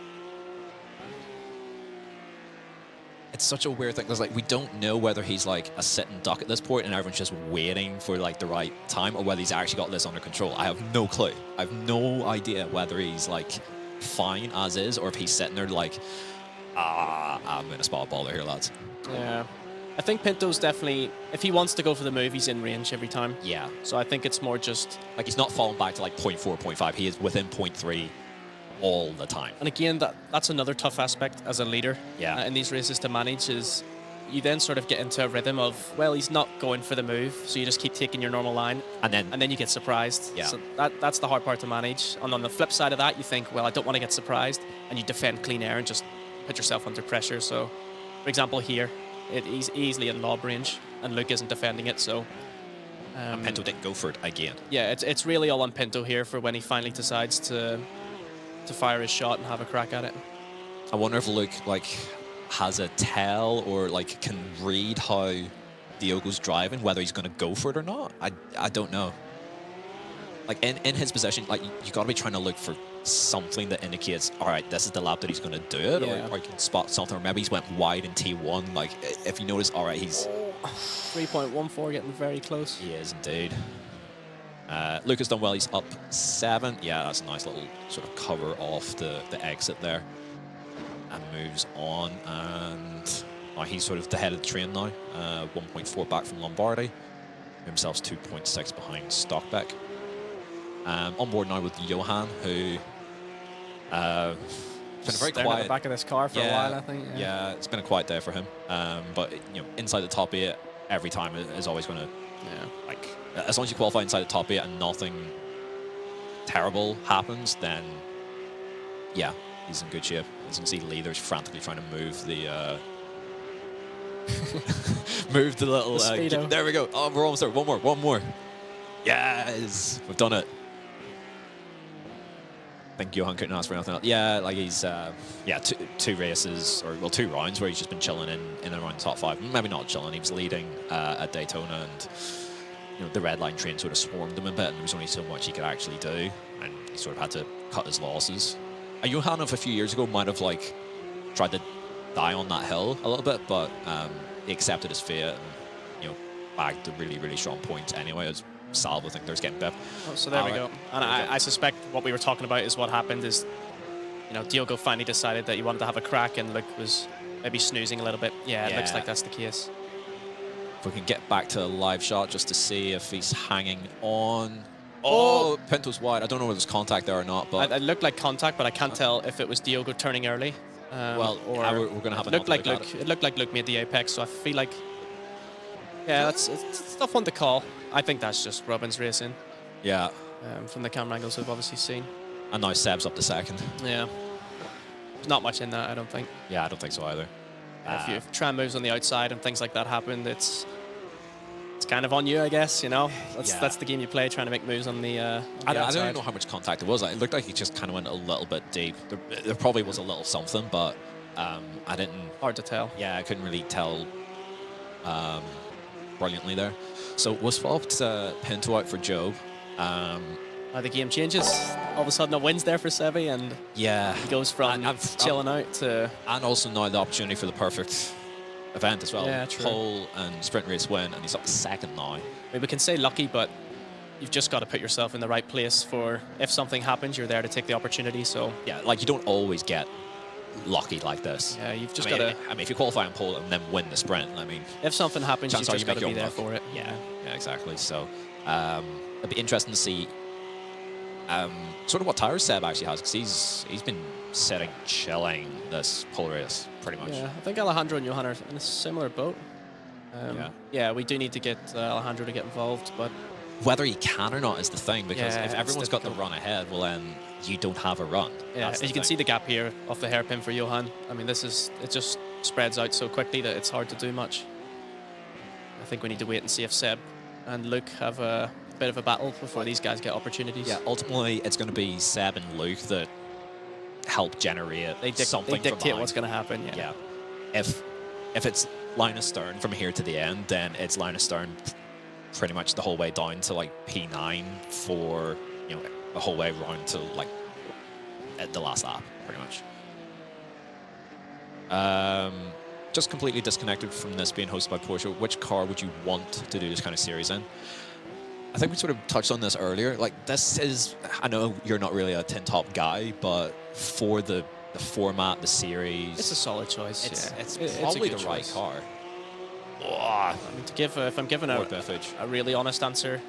It's such a weird thing because, like, we don't know whether he's like a sitting duck at this point and everyone's just waiting for like the right time, or whether he's actually got this under control. I have no clue. I have no idea whether he's like fine as is, or if he's sitting there like, I'm going to spot a baller here, lads. Yeah. I think Pinto's definitely, if he wants to go for the move, he's in range every time. Yeah. So I think it's more just... like, he's not falling back to like 0.4, 0.5. He is within 0.3 all the time. And again, that's another tough aspect as a leader in these races to manage, is you then sort of get into a rhythm of, well, he's not going for the move, so you just keep taking your normal line, and then you get surprised. Yeah. So that's the hard part to manage. And on the flip side of that, you think, well, I don't want to get surprised, and you defend clean air and just put yourself under pressure. So For example, here, he's easily in lob range, and Luke isn't defending it, so... and Pinto didn't go for it again. Yeah, it's really all on Pinto here for when he finally decides to fire his shot and have a crack at it. I wonder if Luke like has a tell or like can read how Diogo's driving, whether he's going to go for it or not. I don't know. Like in his position, like you got to be trying to look for something that indicates, all right, this is the lap that he's going to do it, or you can spot something, or maybe he's went wide in T1. Like if you notice, all right, he's 3.14, getting very close. He is indeed. Luke has done well. He's up 7. Yeah, that's a nice little sort of cover off the exit there, and moves on. And he's sort of the head of the train now. 1.4 back from Lombardi. Himself's 2.6 behind Stockbeck. On board now with Johan, who been very quiet at the back of this car for a while, I think. Yeah, it's been a quiet day for him. But inside the top 8 every time is always going to, like, as long as you qualify inside the top 8 and nothing terrible happens, then yeah, he's in good shape. As you can see, Leather's frantically trying to move the move the little. There we go. Oh, we're almost there. One more. Yes, we've done it. I think Johan couldn't ask for anything else. Yeah, like he's two races, or well, 2 rounds where he's just been chilling in and around the top 5. Maybe not chilling. He was leading at Daytona, and the red line train sort of swarmed him a bit, and there was only so much he could actually do, and he sort of had to cut his losses. Johan of a few years ago might have like tried to die on that hill a little bit, but he accepted his fate and bagged the really strong points anyway. As Salvo, I think there's getting Biff. Oh, so there we go. And I suspect what we were talking about is what happened is, Diogo finally decided that he wanted to have a crack, and Luke was maybe snoozing a little bit. Yeah, it looks like that's the case. If we can get back to a live shot just to see if he's hanging on. Oh, Pinto's wide. I don't know whether there's contact there or not, but it looked like contact, but I can't tell if it was Diogo turning early. Or we're going to have it looked like Luke. It looked like Luke made the apex, so I feel like it's a tough one to call. I think that's just Robin's racing. Yeah. From the camera angles we've obviously seen. And now Seb's up to 2nd. Yeah. There's not much in that, I don't think. Yeah, I don't think so either. If tram moves on the outside and things like that happen, it's kind of on you, I guess. That's the game you play, trying to make moves on the. I don't even know how much contact it was. It looked like he just kind of went a little bit deep. There probably was a little something, but I didn't. Hard to tell. Yeah, I couldn't really tell brilliantly there. So we'll swap Pinto out for Job. The game changes. All of a sudden, a win's there for Sebi, and he goes from chilling out to. And also now the opportunity for the perfect event as well. Yeah, true. Pole and sprint race win, and he's up to 2nd now. I mean, we can say lucky, but you've just got to put yourself in the right place for if something happens, you're there to take the opportunity. So yeah, like you don't always get lucky like this. Yeah, you've just got to. I mean, if you qualify on pole and then win the sprint, I mean, if something happens, you've just got to be there for it. Yeah, exactly. So it'd be interesting to see sort of what tires Seb actually has, because he's been sitting chilling this pole race pretty much. Yeah, I think Alejandro and Johan are in a similar boat. Yeah, we do need to get Alejandro to get involved, but whether he can or not is the thing, because if everyone's got the run ahead, well then you don't have a run. Yeah, and you can see the gap here off the hairpin for Johan. I mean, it just spreads out so quickly that it's hard to do much. I think we need to wait and see if Seb and Luke have a bit of a battle before these guys get opportunities. Yeah, ultimately it's going to be Seb and Luke that help generate something. They dictate what's going to happen. Yeah. If it's line astern from here to the end, then it's line astern pretty much the whole way down to like P9 for the whole way around to like at the last lap, pretty much. Just completely disconnected from this being hosted by Porsche. Which car would you want to do this kind of series in? I think we sort of touched on this earlier. Like, this is, I know you're not really a tin top guy, but for the format, the series, it's a solid choice. It's probably the right car. I mean, if I'm giving a really honest answer,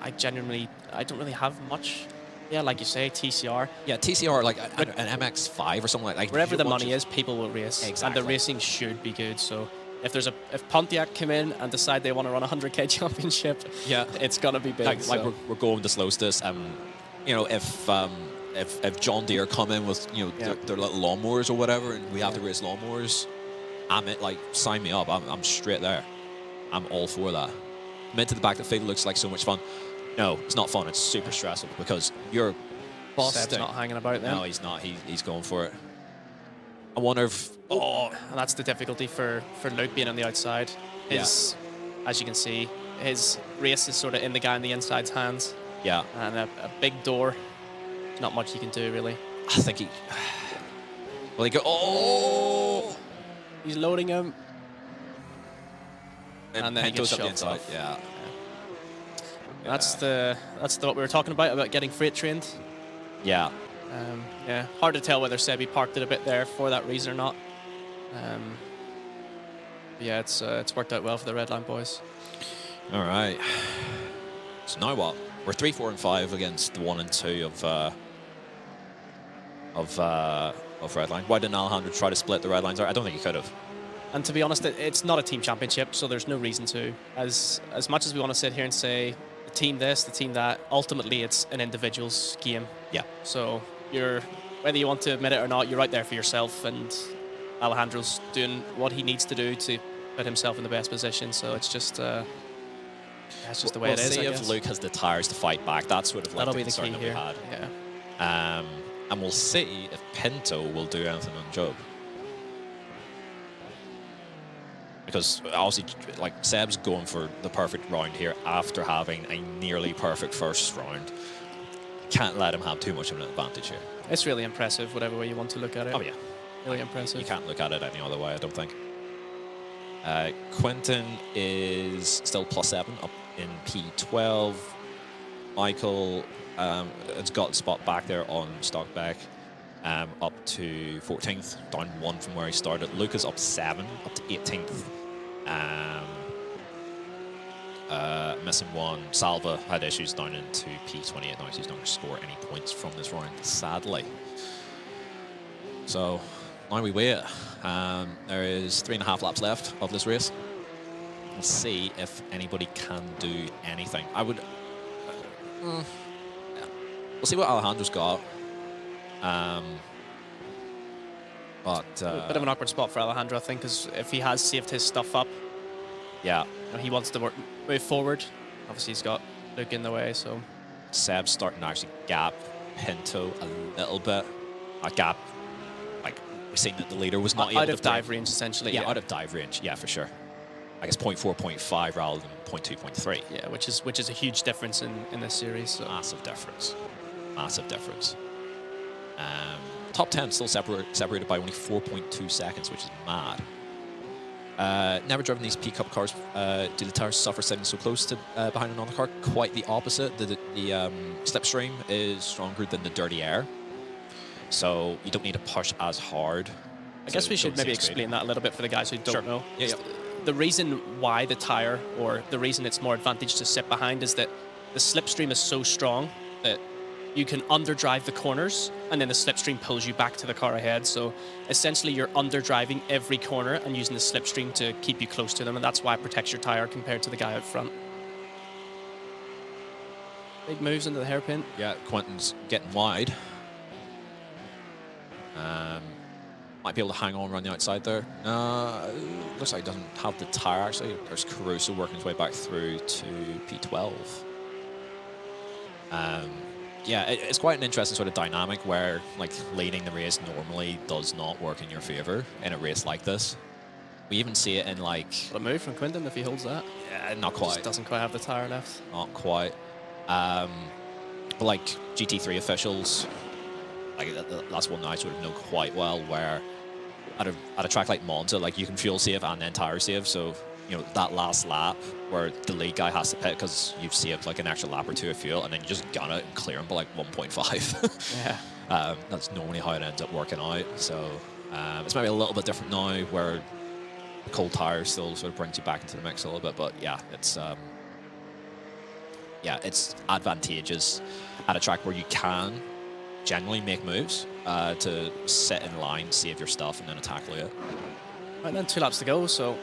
I don't really have much. Yeah, like you say, TCR. Yeah, TCR, like an MX-5 or something like wherever the money is, people will race. Exactly. And the racing should be good. So if Pontiac come in and decide they want to run a 100k championship, it's gonna be big. Like we're going the slowest. If John Deere come in with their little lawnmowers or whatever, and we have to race lawnmowers, I'm it. Like, sign me up. I'm straight there. I'm all for that. Mid to the back of the field looks like so much fun. No, it's not fun. It's super stressful because you're busting. Seb's not hanging about then. No, he's not. He's going for it. I wonder if... Oh, and that's the difficulty for Luke being on the outside. As you can see, his race is sort of in the guy on the inside's hands. Yeah. And a big door. There's not much you can do, really. I think he... Well, he go... Oh! He's loading him. And then he goes up the inside. Off. Yeah. That's what we were talking about getting freight trained. Yeah. Yeah, hard to tell whether Sebi parked it a bit there for that reason or not. Yeah, it's worked out well for the Red Line boys. All right. So now what? We're 3, 4, and 5 against the 1 and 2 of Red Line. Why didn't Alejandro try to split the Red Lines? I don't think he could have. And to be honest, it's not a team championship, so there's no reason to. As much as we want to sit here and say the team this, the team that, ultimately it's an individual's game. Yeah. So whether you want to admit it or not, you're right there for yourself, and Alejandro's doing what he needs to do to put himself in the best position. So it's just that's just the way it is. We'll see I if guess. Luke has the tires to fight back. That's sort of like That'll the be the concern key that here. we had. Yeah. And we'll see if Pinto will do anything on Job. Because obviously, like, Seb's going for the perfect round here after having a nearly perfect first round. Can't let him have too much of an advantage here. It's really impressive, whatever way you want to look at it. Oh, yeah. Really impressive. You can't look at it any other way, I don't think. Quentin is still +7 up in P12. Michael has got the spot back there on Stockback, up to 14th, down 1 from where he started. Luke is up 7, up to 18th. Missing 1. Salva had issues down into P28 now, so he's not going to score any points from this round, sadly. So now we wait. There is 3.5 laps left of this race. We'll see if anybody can do anything. I would... we'll see what Alejandro's got. But a bit of an awkward spot for Alejandro, I think, because if he has saved his stuff up, yeah, he wants to move forward. Obviously, he's got Luke in the way, so... Seb's starting to actually gap Pinto a little bit. A gap, like, we've seen that the leader was not out of dive range, essentially. Yeah, out of dive range, yeah, for sure. I guess 0.4, 0.5 rather than 0.2, 0.3. Yeah, which is a huge difference in this series. So. Massive difference. Massive difference. Top 10 still separated by only 4.2 seconds, which is mad. Never driven these P-Cup cars. Do the tires suffer sitting so close to behind another car? Quite the opposite. The slipstream is stronger than the dirty air, so you don't need to push as hard. I guess we should maybe explain that a little bit for the guys who don't know. Yeah, yeah. The reason why the tire, or the reason it's more advantage to sit behind, is that the slipstream is so strong that you can underdrive the corners, and then the slipstream pulls you back to the car ahead. So essentially, you're underdriving every corner and using the slipstream to keep you close to them, and that's why it protects your tire compared to the guy out front. Big moves into the hairpin. Yeah, Quentin's getting wide. Might be able to hang on around the outside there. Looks like he doesn't have the tire, actually. There's Caruso working his way back through to P12. Yeah, it's quite an interesting sort of dynamic where, like, leading the race normally does not work in your favor in a race like this. We even see it in, like... What a move from Quentin if he holds that. Yeah, not quite. Just doesn't quite have the tire left. Not quite. But, like, GT3 officials, like, that's one that I sort of know quite well, where at a track like Monza, like, you can fuel save and then tire save, so... You know, that last lap where the lead guy has to pit because you've saved like an extra lap or two of fuel, and then you just gun it and clear him by like 1.5. Yeah. That's normally how it ends up working out. So it's maybe a little bit different now where the cold tire still sort of brings you back into the mix a little bit. But yeah, it's advantageous at a track where you can generally make moves to sit in line, save your stuff, and then attack later. Right, then 2 laps to go, so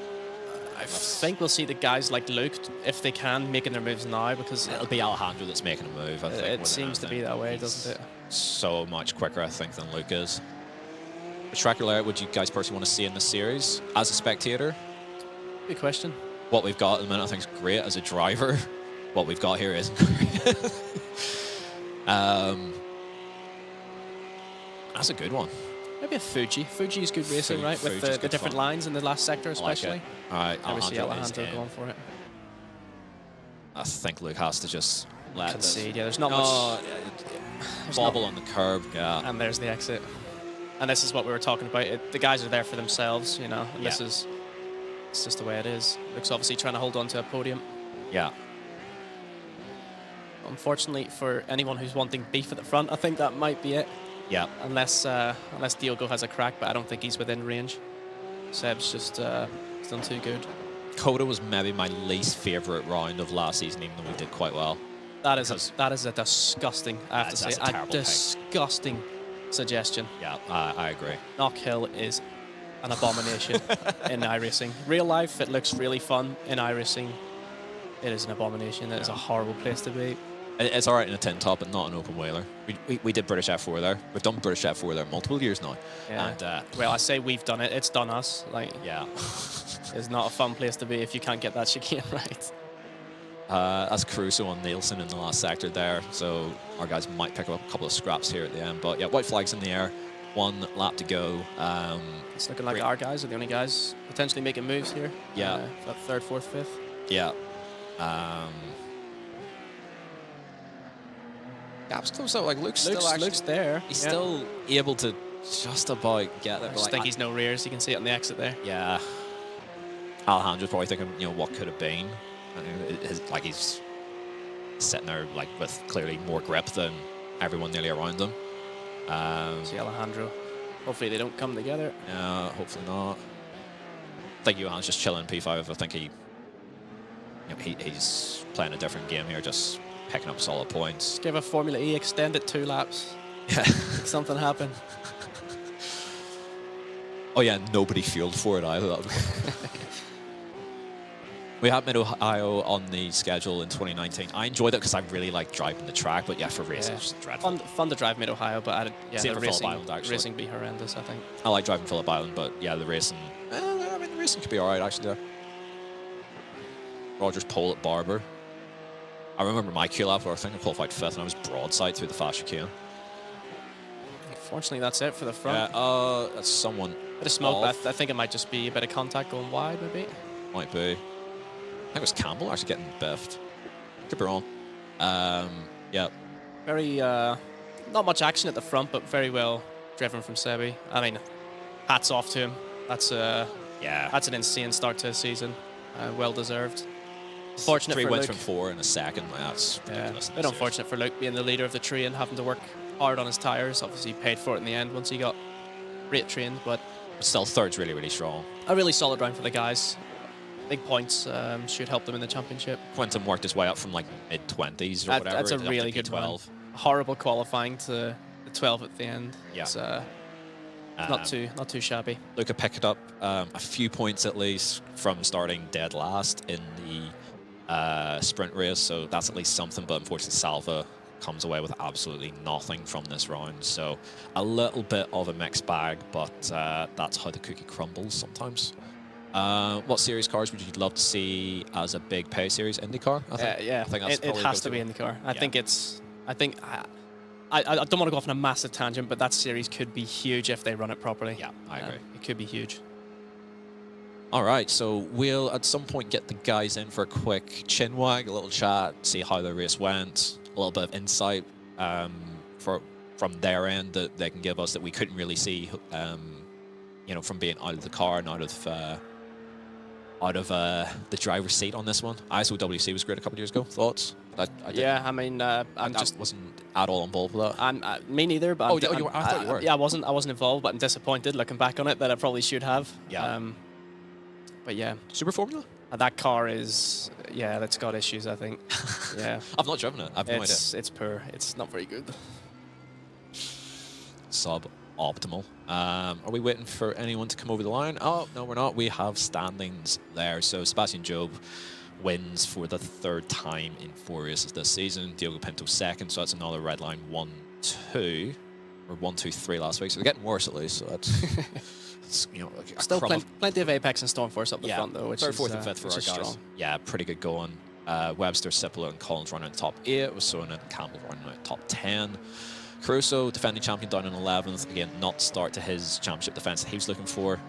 I think we'll see the guys like Luke, if they can, making their moves now, because it'll be Alejandro that's making a move, I think. It seems to be that way, doesn't it? So much quicker, I think, than Luke is. track or layout would you guys personally want to see in this series as a spectator? Good question. What we've got at the minute, I think, is great. As a driver, what we've got here isn't great. That's a good one. Maybe a Fuji. Fuji is good racing, right? With Fuji's the different fun. lines in the last sector, especially. I like it. All right, Never see Alejandro is Alejandro in. going for it. I think Luke has to just let Concede. Yeah, there's not much there's bobble on the curb. Yeah, And there's the exit. And this is what we were talking about. The guys are there for themselves, you know. And Yeah. it's just the way it is. Luke's obviously trying to hold on to a podium. yeah. Unfortunately, for anyone who's wanting beef at the front, I think that might be it. Yeah. Unless Diogo has a crack, but I don't think he's within range. Seb's just he's done too good. Coda was maybe my least favourite round of last season, even though we did quite well. That is a disgusting, I have to say, that's a terrible pick. disgusting suggestion. Yeah, I agree. Knock Hill is an abomination in iRacing. Real life, it looks really fun. In iRacing, it is an abomination. It is a horrible place to be. It's all right in a tin top, but not an open whaler. We did British F4 there. We've done British F4 there multiple years now. Yeah. And, well, I say we've done it. It's done us. Like, yeah. it's not a fun place to be if you can't get that chicane right. That's Caruso on Nielsen in the last sector there, so our guys might pick up a couple of scraps here at the end. But yeah, white flags in the air, 1 lap to go. It's looking like our guys are the only guys potentially making moves here. Yeah. For that third, fourth, fifth. Yeah. Gap's close out. Like Luke's there. He's still able to just about get there. I just think he's no rears. You can see it on the exit there. Yeah. Alejandro's probably thinking, what could have been. Like he's sitting there like with clearly more grip than everyone nearly around him. See Alejandro. Hopefully they don't come together. Yeah, hopefully not. I think Johan's just chilling P5. I think he's playing a different game here, just picking up solid points. Give a Formula E, extend it 2 laps. Yeah. Make something happen. Oh yeah, nobody fueled for it either. We had Mid-Ohio on the schedule in 2019. I enjoyed it because I really like driving the track, but yeah, for racing, it's just dreadful. Fun to drive Mid-Ohio, but Same the for Phillip Island, actually. racing be horrendous, I think. I like driving Phillip Island, but yeah, the racing, the racing could be all right, actually, there. Rogers pole at Barber. I remember my Q lap where I think I qualified 5th, and I was broadside through the fast chicane. Unfortunately, that's it for the front. Yeah, that's someone. Bit of smoke, but I think it might just be a bit of contact going wide, maybe. Might be. I think it was Campbell actually getting biffed. Could be wrong. Yeah. Very, not much action at the front, but very well driven from Sebi. I mean, hats off to him. That's an insane start to a season. Well deserved. Fortunate 3 for wins Luke. from 4 in a second. That's ridiculous. A bit unfortunate for Luke being the leader of the tree and having to work hard on his tyres. Obviously, he paid for it in the end once he got rate trained, but still, third's really, really strong. a really solid round for the guys. Big points should help them in the championship. Quentin worked his way up from like mid-20s or whatever. That's a up to really good P12. run. Horrible qualifying to the 12 at the end. Yeah. It's not too shabby. Luca picked up a few points at least from starting dead last in the sprint race, so that's at least something. But unfortunately, Salva comes away with absolutely nothing from this round. So a little bit of a mixed bag, but that's how the cookie crumbles sometimes. What series cars would you love to see as a big pay series? IndyCar? I think that's it has to be IndyCar. I think I don't want to go off on a massive tangent, but that series could be huge if they run it properly. Yeah, I agree. It could be huge. All right, so we'll at some point get the guys in for a quick chin wag, a little chat, see how the race went, a little bit of insight from their end that they can give us that we couldn't really see, from being out of the car and out of the driver's seat on this one. ISOWC was great a couple of years ago. Thoughts? I wasn't at all involved with that. Me neither. But I thought you were. Yeah, I wasn't involved, but I'm disappointed looking back on it that I probably should have. Yeah. But yeah. Super Formula? That car is, that's got issues, I think. Yeah. I've not driven it. I've no idea. It's poor. It's not very good. Suboptimal. Are we waiting for anyone to come over the line? Oh, no, we're not. We have standings there. So Sebastian Job wins for the 3rd time in 4 races this season. Diogo Pinto 2nd, so that's another red line 1-2. or 1, 2, 3 last week, so they're getting worse at least. So that's, that's like a Still crumb of- plenty of Apex and Stormforce up the front though, which third, is fourth, and fifth for our which is guys. strong. Yeah, pretty good going. Webster, Sipolo, and Collins running in the top 8. With Sona and Campbell running out top 10. Caruso, defending champion, down in 11th. Again, not start to his championship defense that he was looking for.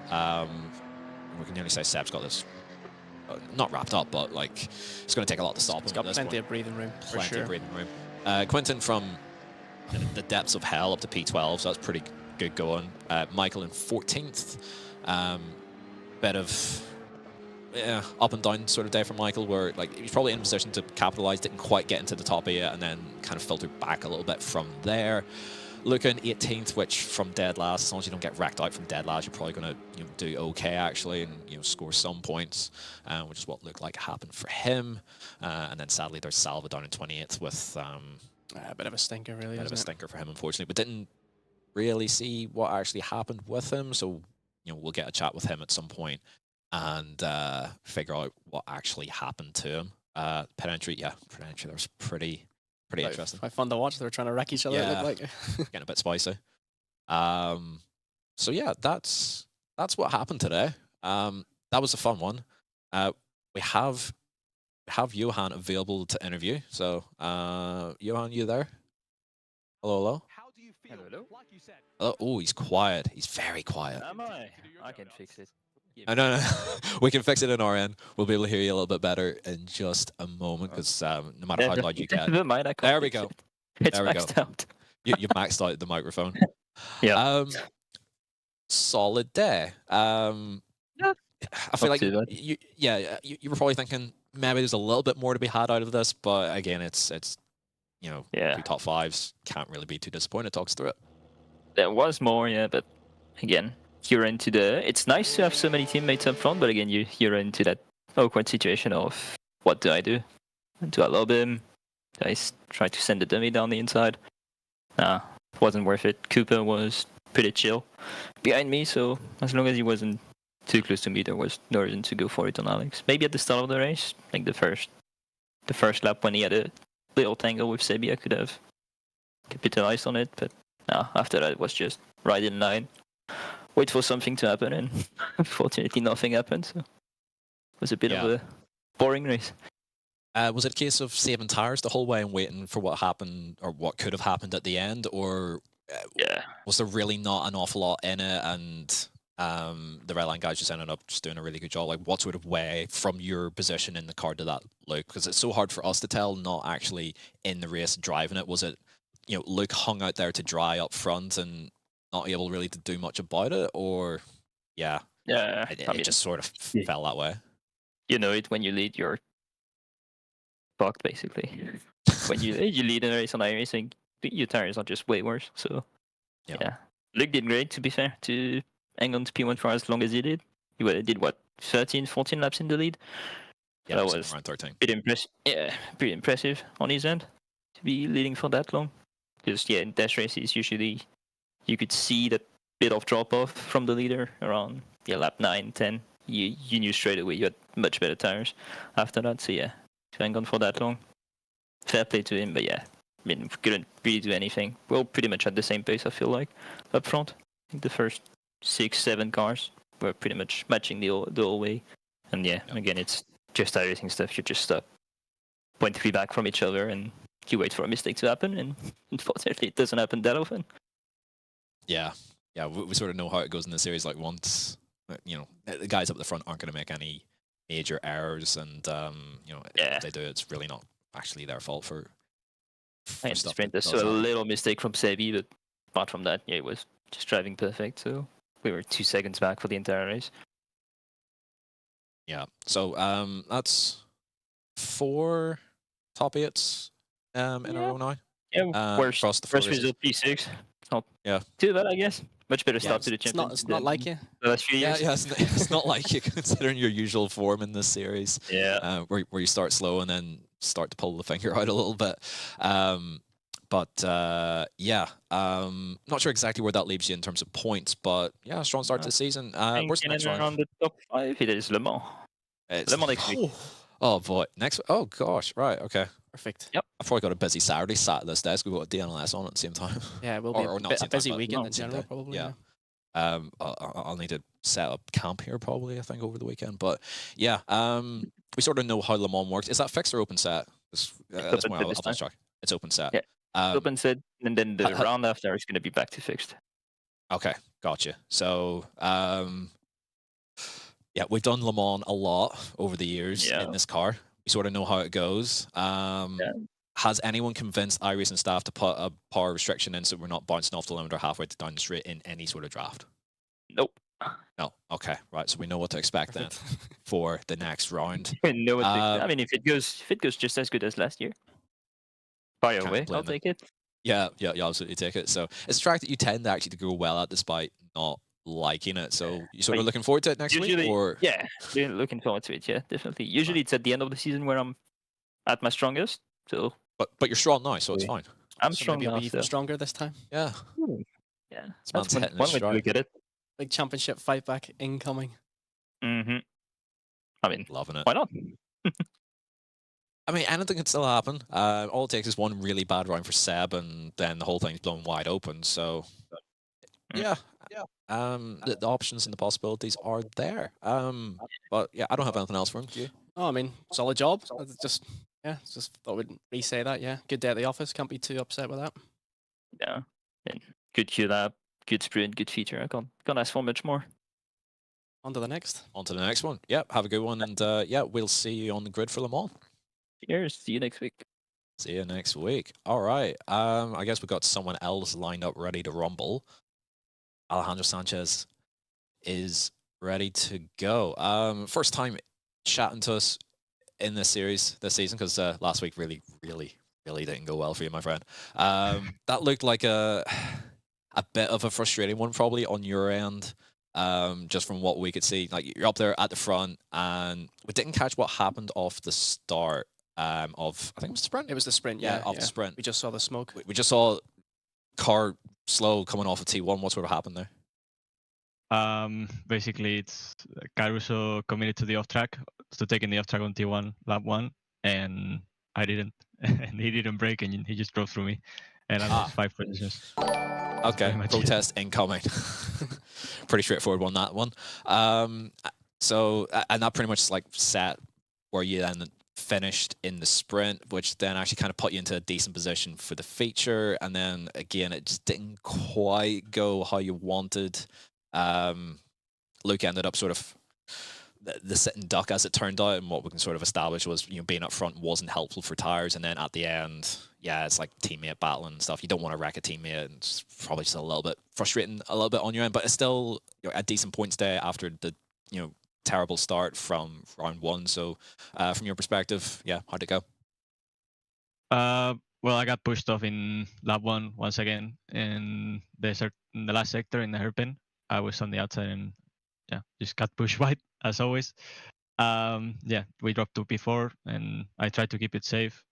We can nearly say Seb's got this not wrapped up, but like it's going to take a lot to stop him. He's got at this plenty point. of breathing room, for Plenty sure. of breathing room. Quinton from the depths of hell up to P12, so that's pretty good going. Michael in 14th. Bit of up and down sort of day for Michael, where like he was probably in a position to capitalize, didn't quite get into the top 8, and then kind of filtered back a little bit from there. Luca in 18th, which from dead last, as long as you don't get wrecked out from dead last, you're probably going to do okay actually, and score some points, which is what looked like happened for him. And then sadly, there's Salva down in 28th with A bit of a stinker, really. bit of a stinker for him, unfortunately, but didn't really see what actually happened with him. So we'll get a chat with him at some point and figure out what actually happened to him. Pit entry, that was pretty interesting. Quite fun to watch. They were trying to wreck each other. Yeah. It looked like. Getting a bit spicy. So yeah, that's what happened today. That was a fun one. We have Johan available to interview. So Johan, you there? Hello. How do you feel? Hello. Like you said. Oh, he's quiet. He's very quiet. Am I? I can fix it. No. We can fix it on our end. We'll be able to hear you a little bit better in just a moment, because no matter how loud you get. Never mind, I can't There we fix go. it. It's There we go. maxed out. You maxed out the microphone. Yeah. Solid day. Yeah. I feel Not like too bad. you were probably thinking maybe there's a little bit more to be had out of this, but again, it's Yeah. 2 top 5s, can't really be too disappointed. Talks through it. There was more, yeah, but again, you're into the. It's nice to have so many teammates up front, but again, you're into that awkward situation of what do I do? Do I lob him? Do I try to send the dummy down the inside? Nah, it wasn't worth it. Cooper was pretty chill behind me, so as long as he wasn't too close to me, there was no reason to go for it on Alex. Maybe at the start of the race, like the first lap when he had a little tangle with Sebi, I could have capitalized on it, but no, after that it was just right in line, wait for something to happen, and unfortunately nothing happened, so it was a bit of a boring race. Was it a case of saving tires the whole way and waiting for what happened or what could have happened at the end, or was there really not an awful lot in it, and the Redline guys just ended up just doing a really good job? Like, what sort of way from your position in the car did that look? Because it's so hard for us to tell, not actually in the race driving it. Was it, Luke hung out there to dry up front and not able really to do much about it, or it just sort of fell that way? You know it when you lead, you're fucked basically. When you lead in a race on iRacing, your tires are just way worse. So yeah, Luke did great, to be fair, to hang on to P1 for as long as he did. He did what, 13, 14 laps in the lead. Yeah, that was around 13. Pretty impressive on his end to be leading for that long. Because in test races usually you could see that bit of drop off from the leader around lap 9, 10. You knew straight away you had much better tires after that. So to hang on for that long, fair play to him. But we couldn't really do anything. We're all pretty much at the same pace, I feel like, up front. I think the first 6, 7 cars were pretty much matching the whole way. And again, it's just iRacing stuff. You just stop 0.3 back from each other and you wait for a mistake to happen, and unfortunately it doesn't happen that often. Yeah, we sort of know how it goes in the series. Like, once the guys up the front aren't going to make any major errors, and if they do, it's really not actually their fault for And stuff sprint, that there's does a happen. little mistake from Sebi, but apart from that, it was just driving perfect. So we were 2 seconds back for the entire race. Yeah, so that's 4 top 8s in a row now. Yeah, worst across the 4 races. result P6. It's not Yeah. too bad, I guess. Much better start to the It's champions. not like you. The last few years. Yeah, it's not like you, considering your usual form in this series. Yeah. Where you start slow and then start to pull the finger out a little bit. Not sure exactly where that leaves you in terms of points, but strong start to the season. Where's the next round? Around the top 5, it is Le Mans. It's Le Mans next week. Oh boy, oh gosh, right, okay. Perfect. Yep. I've probably got a busy Saturday sat at this desk. We've got a DNLS on at the same time. Yeah, it will Or be not a same time, busy but weekend not in same general, day. probably. Yeah. Yeah. I'll need to set up camp here probably, I think, over the weekend. But yeah, we sort of know how Le Mans works. Is that fixed or open set? It's That's open why set I've this time. lost track. It's open set. Yeah. Um, Open set, and then the round after is going to be back to fixed. Okay, gotcha. So, yeah, we've done Le Mans a lot over the years Yeah. in this car. We sort of know how it goes. Has anyone convinced iRacing staff to put a power restriction in so we're not bouncing off the limit or halfway down the straight in any sort of draft? Nope. No. Okay, right. So we know what to expect then for the next round. No, I mean, if it goes just as good as last year, fire Can't away. complain I'll then. take it. Yeah, you absolutely take it. So it's a track that you tend to actually to go well at despite not liking it. So you sort of looking forward to it next week, or yeah, looking forward to it. Yeah, definitely. Usually it's at the end of the season where I'm at my strongest. So, but you're strong now, so it's fine. I'm So strong maybe now. it'll be even So. stronger this time. Yeah, Yeah, this that's man's one hitting way his to stride. look at it. Big championship fight back incoming. Mm-hmm. I mean, Loving it. why not? I mean, anything can still happen. All it takes is one really bad round for Seb, and then the whole thing's blown wide open. So, yeah. The options and the possibilities are there. But yeah, I don't have anything else for him. Do you? Oh, I mean, solid job. Just thought we'd re-say that. Yeah, good day at the office. Can't be too upset with that. Yeah, and good Q lab, good sprint, good feature. I can't ask for much more. On to the next. On to the next one. Yep, have a good one, and yeah, we'll see you on the grid for Le Mans. Cheers. See you next week. See you next week. All right. I guess we got someone else lined up ready to rumble. Alejandro Sanchez is ready to go. First time chatting to us in this series this season, because last week really didn't go well for you, my friend. That looked like a bit of a frustrating one probably on your end. Just from what we could see, like you're up there at the front, and we didn't catch what happened off the start of, I think it was the sprint. It was the sprint. Yeah, off the sprint. We just saw the smoke. We just saw car slow coming off of T1. What sort of happened there? Basically, it's Caruso committed to the off track, to taking the off track on T1 lap 1, and I didn't, and he didn't brake, and he just drove through me, and I lost 5 positions. Okay, protest incoming. Pretty straightforward on that one. So, and that pretty much like set where you then finished in the sprint, which then actually kind of put you into a decent position for the feature. And then again, it just didn't quite go how you wanted. Luke ended up sort of the sitting duck as it turned out, and what we can sort of establish was, you know, being up front wasn't helpful for tires, and then at the end, yeah, it's like teammate battling and stuff. You don't want to wreck a teammate, and it's probably just a little bit frustrating, a little bit on your end, but it's still, you know, a decent points day after the, you know, terrible start from round 1. So from your perspective, yeah, how'd it go? Well, I got pushed off in lap 1 once again in the last sector in the hairpin. I was on the outside and yeah, just got pushed wide as always. Yeah, we dropped to P4 and I tried to keep it safe,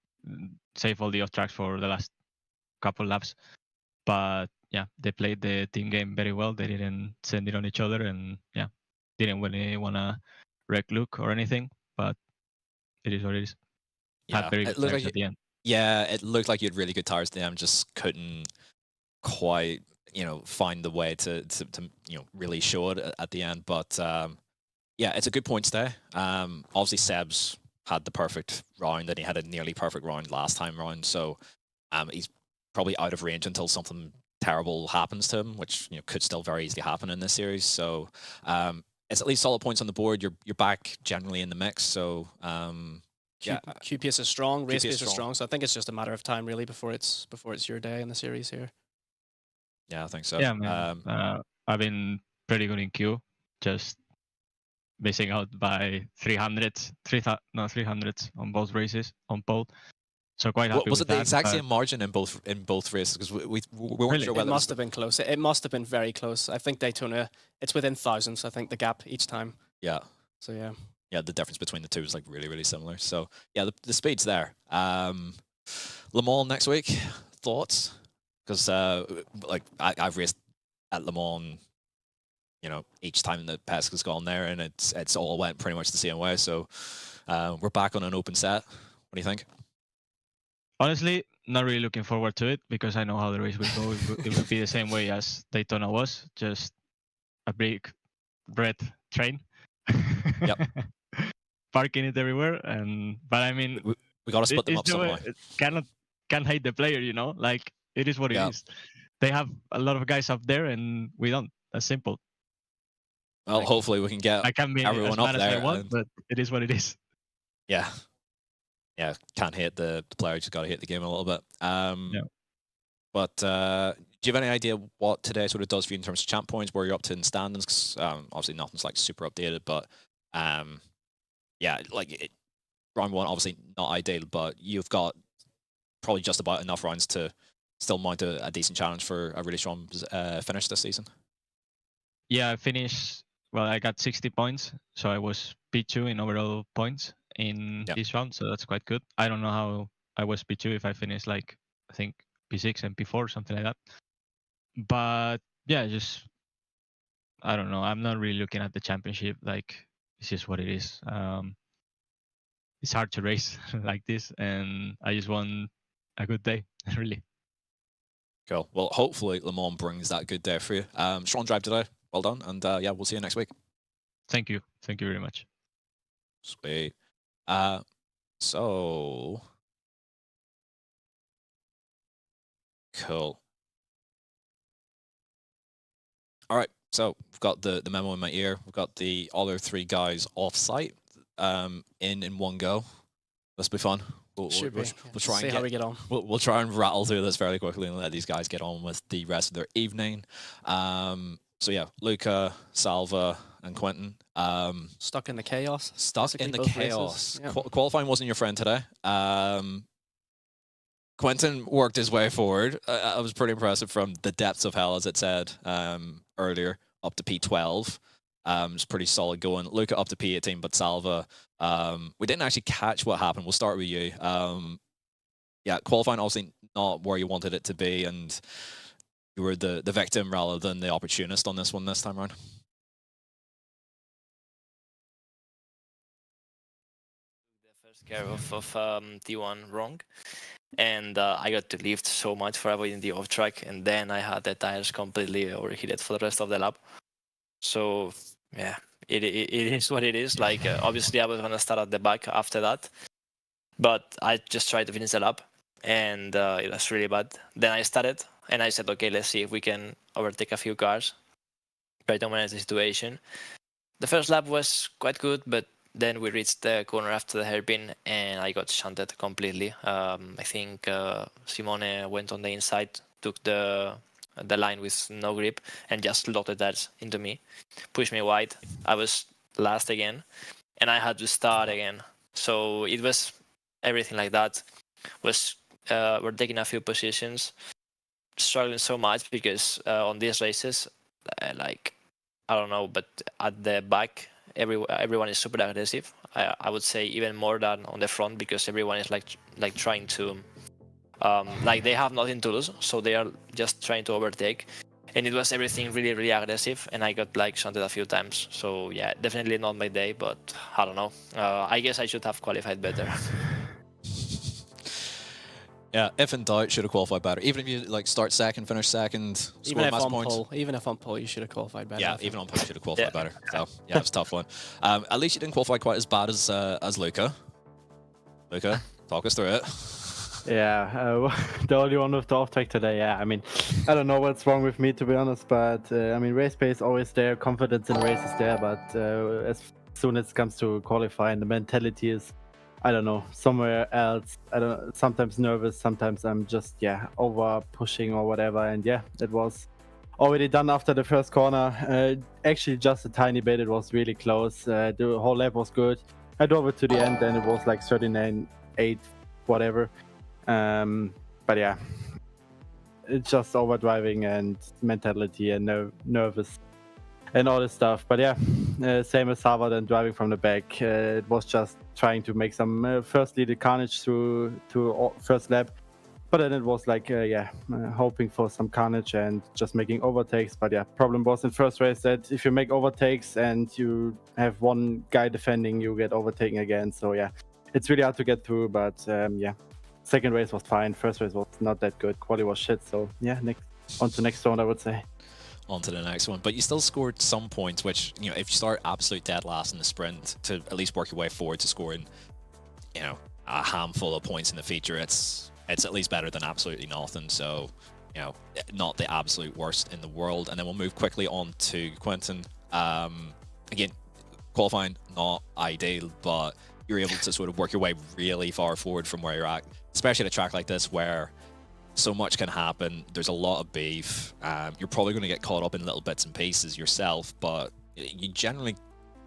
save all the off tracks for the last couple laps. But yeah, they played the team game very well. They didn't send it on each other, and yeah, didn't really want to wreck Luke or anything. But it is what it is. Yeah, Had very good tires at the end. Yeah, it looked like you had really good tires at the end, just couldn't quite, you know, find the way to you know, really show it at the end. But yeah, it's a good points day. Obviously Seb's had the perfect round, and he had a nearly perfect round last time round, so he's probably out of range until something terrible happens to him, which, you know, could still very easily happen in this series. So it's at least solid points on the board. You're back generally in the mix. So yeah, QPS is strong, race QPS pace is strong. So I think it's just a matter of time really before it's your day in the series here. Yeah, I think so. Yeah, man. I've been pretty good in Q, just missing out by 300s on both races on pole. So quite happy. Was with it the that, exact same margin in both races? Because we weren't Really? sure It whether must have been close. It must have been very close. I think Daytona, it's within thousands, I think, the gap each time. Yeah. So yeah. Yeah, the difference between the two is like really similar. So yeah, the speed's there. Le Mans next week, thoughts? Because like I've raced at Le Mans, you know, each time the Pesk has gone there, and it's all went pretty much the same way. So we're back on an open set. What do you think? Honestly, not really looking forward to it because I know how the race will go. It will be the same way as Daytona was, just a big red train. Yep. Parking it everywhere, but I mean, We got to split them it's up the way, somehow. can't hate the player, you know. Like it is what it Yeah. is. They have a lot of guys up there, and we don't. That's simple. Well, Like, hopefully we can get I can be everyone as up mad as there. I want, but it is what it is. Yeah. Yeah, can't hate the player, just got to hate the game a little bit. Yeah. But do you have any idea what today sort of does for you in terms of champ points, where you're up to in standings? 'Cause, obviously nothing's like super updated, but yeah, like round one, obviously not ideal, but you've got probably just about enough rounds to still mount a decent challenge for a really strong finish this season. Yeah, I finished. Well, I got 60 points, so I was P2 in overall points in this round, so that's quite good. I don't know how I was P2 if I finished like I think P6 and P4, something like that. But yeah, just I don't know. I'm not really looking at the championship. Like it's just what it is. It's hard to race like this, and I just want a good day, really. Cool. Well, hopefully Le Mans brings that good day for you. Strong drive today. Well done, and yeah, we'll see you next week. Thank you. Thank you very much. Sweet. So cool. All right. So we've got the memo in my ear. We've got the other three guys off site in one go. This will be fun. We'll try See and how we get on. We'll try and rattle through this fairly quickly and let these guys get on with the rest of their evening. So yeah, Luca, Salva, and Quentin. Stuck in the chaos. Stuck in the both chaos. races. Yeah. Qualifying wasn't your friend today. Quentin worked his way forward. I was pretty impressive from the depths of hell, as it said earlier, up to P12. It's pretty solid going. Luca up to P18, but Salva, we didn't actually catch what happened. We'll start with you. Yeah, qualifying obviously not where you wanted it to be, and you were the victim rather than the opportunist on this one this time around. The first gear of T1 wrong, and I got to lift so much for avoiding the off track, and then I had the tires completely overheated for the rest of the lap. So yeah, it is what it is. Like obviously I was gonna start at the back after that, but I just tried to finish the lap, and it was really bad. Then I started, and I said, okay, let's see if we can overtake a few cars, try to manage the situation. The first lap was quite good, but then we reached the corner after the hairpin, and I got shunted completely. I think Simone went on the inside, took the line with no grip, and just loaded that into me, pushed me wide. I was last again, and I had to start again. So it was everything like that. We're taking a few positions, struggling so much because on these races, like I don't know, but at the back, everyone is super aggressive. I would say even more than on the front, because everyone is like trying to like they have nothing to lose, so they are just trying to overtake. And it was everything really, really aggressive, and I got like shunted a few times. So yeah, definitely not my day, but I don't know. I guess I should have qualified better. Yeah, if in doubt, should have qualified better. Even if you like start second, finish second, score Even if massive on points. pole, you should have qualified better. Yeah, even on pole, you should have qualified Yeah. better. So yeah, it was a tough one. At least you didn't qualify quite as bad as Luca. Luca, talk us through it. Yeah, the only one with the off track today. Yeah, I mean, I don't know what's wrong with me, to be honest, but I mean, race pace always there, confidence in the race is there, but as soon as it comes to qualifying, the mentality is, I don't know, somewhere else. I don't know, sometimes nervous, sometimes I'm just, yeah, over pushing or whatever, and yeah, it was already done after the first corner. Actually, just a tiny bit, it was really close. The whole lap was good. I drove it to the end, and it was like 39.8, whatever. But yeah, it's just overdriving and mentality and nervous and all this stuff. But yeah, same as Sava, then driving from the back. It was just trying to make some firstly the carnage to first lap, but then it was like hoping for some carnage and just making overtakes. But yeah, problem was in first race that if you make overtakes and you have one guy defending, you get overtaken again. So yeah, it's really hard to get through. But yeah, second race was fine. First race was not that good. Quali was shit. So yeah, on to next round, I would say. On to the next one. But you still scored some points, which, if you start absolute dead last in the sprint to at least work your way forward to scoring, a handful of points in the feature, it's at least better than absolutely nothing. So, not the absolute worst in the world. And then we'll move quickly on to Quentin. Again, qualifying, not ideal, but you're able to sort of work your way really far forward from where you're at, especially at a track like this where so much can happen. There's a lot of beef. You're probably going to get caught up in little bits and pieces yourself, but you generally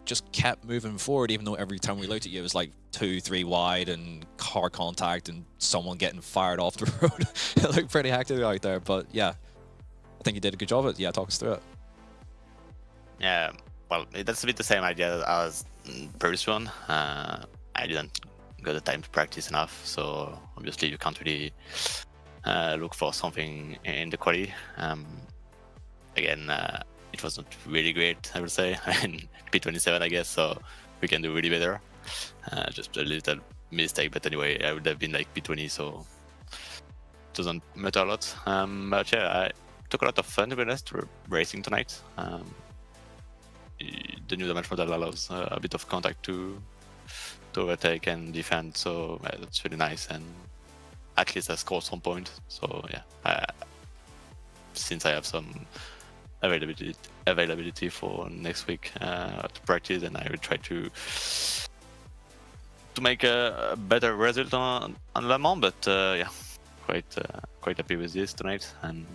just kept moving forward, even though every time we looked at you, it was like 2-3 wide and car contact and someone getting fired off the road. It looked pretty hectic out there, but yeah, I think you did a good job of it. Yeah, talk us through it. Yeah, well, that's a bit the same idea as previous one. I didn't got the time to practice enough, so obviously you can't really look for something in the quali. Again, it was not really great, I would say. I mean, P27, I guess, so we can do really better. Just a little mistake, but anyway, I would have been like P20, so it doesn't matter a lot. But yeah, I took a lot of fun, to be honest, racing tonight. The new damage model allows a bit of contact to overtake and defend, so that's really nice. And at least I scored some point. So yeah, since I have some availability for next week to practice, and I will try to make a better result on Le Mans. But yeah, quite happy with this tonight, and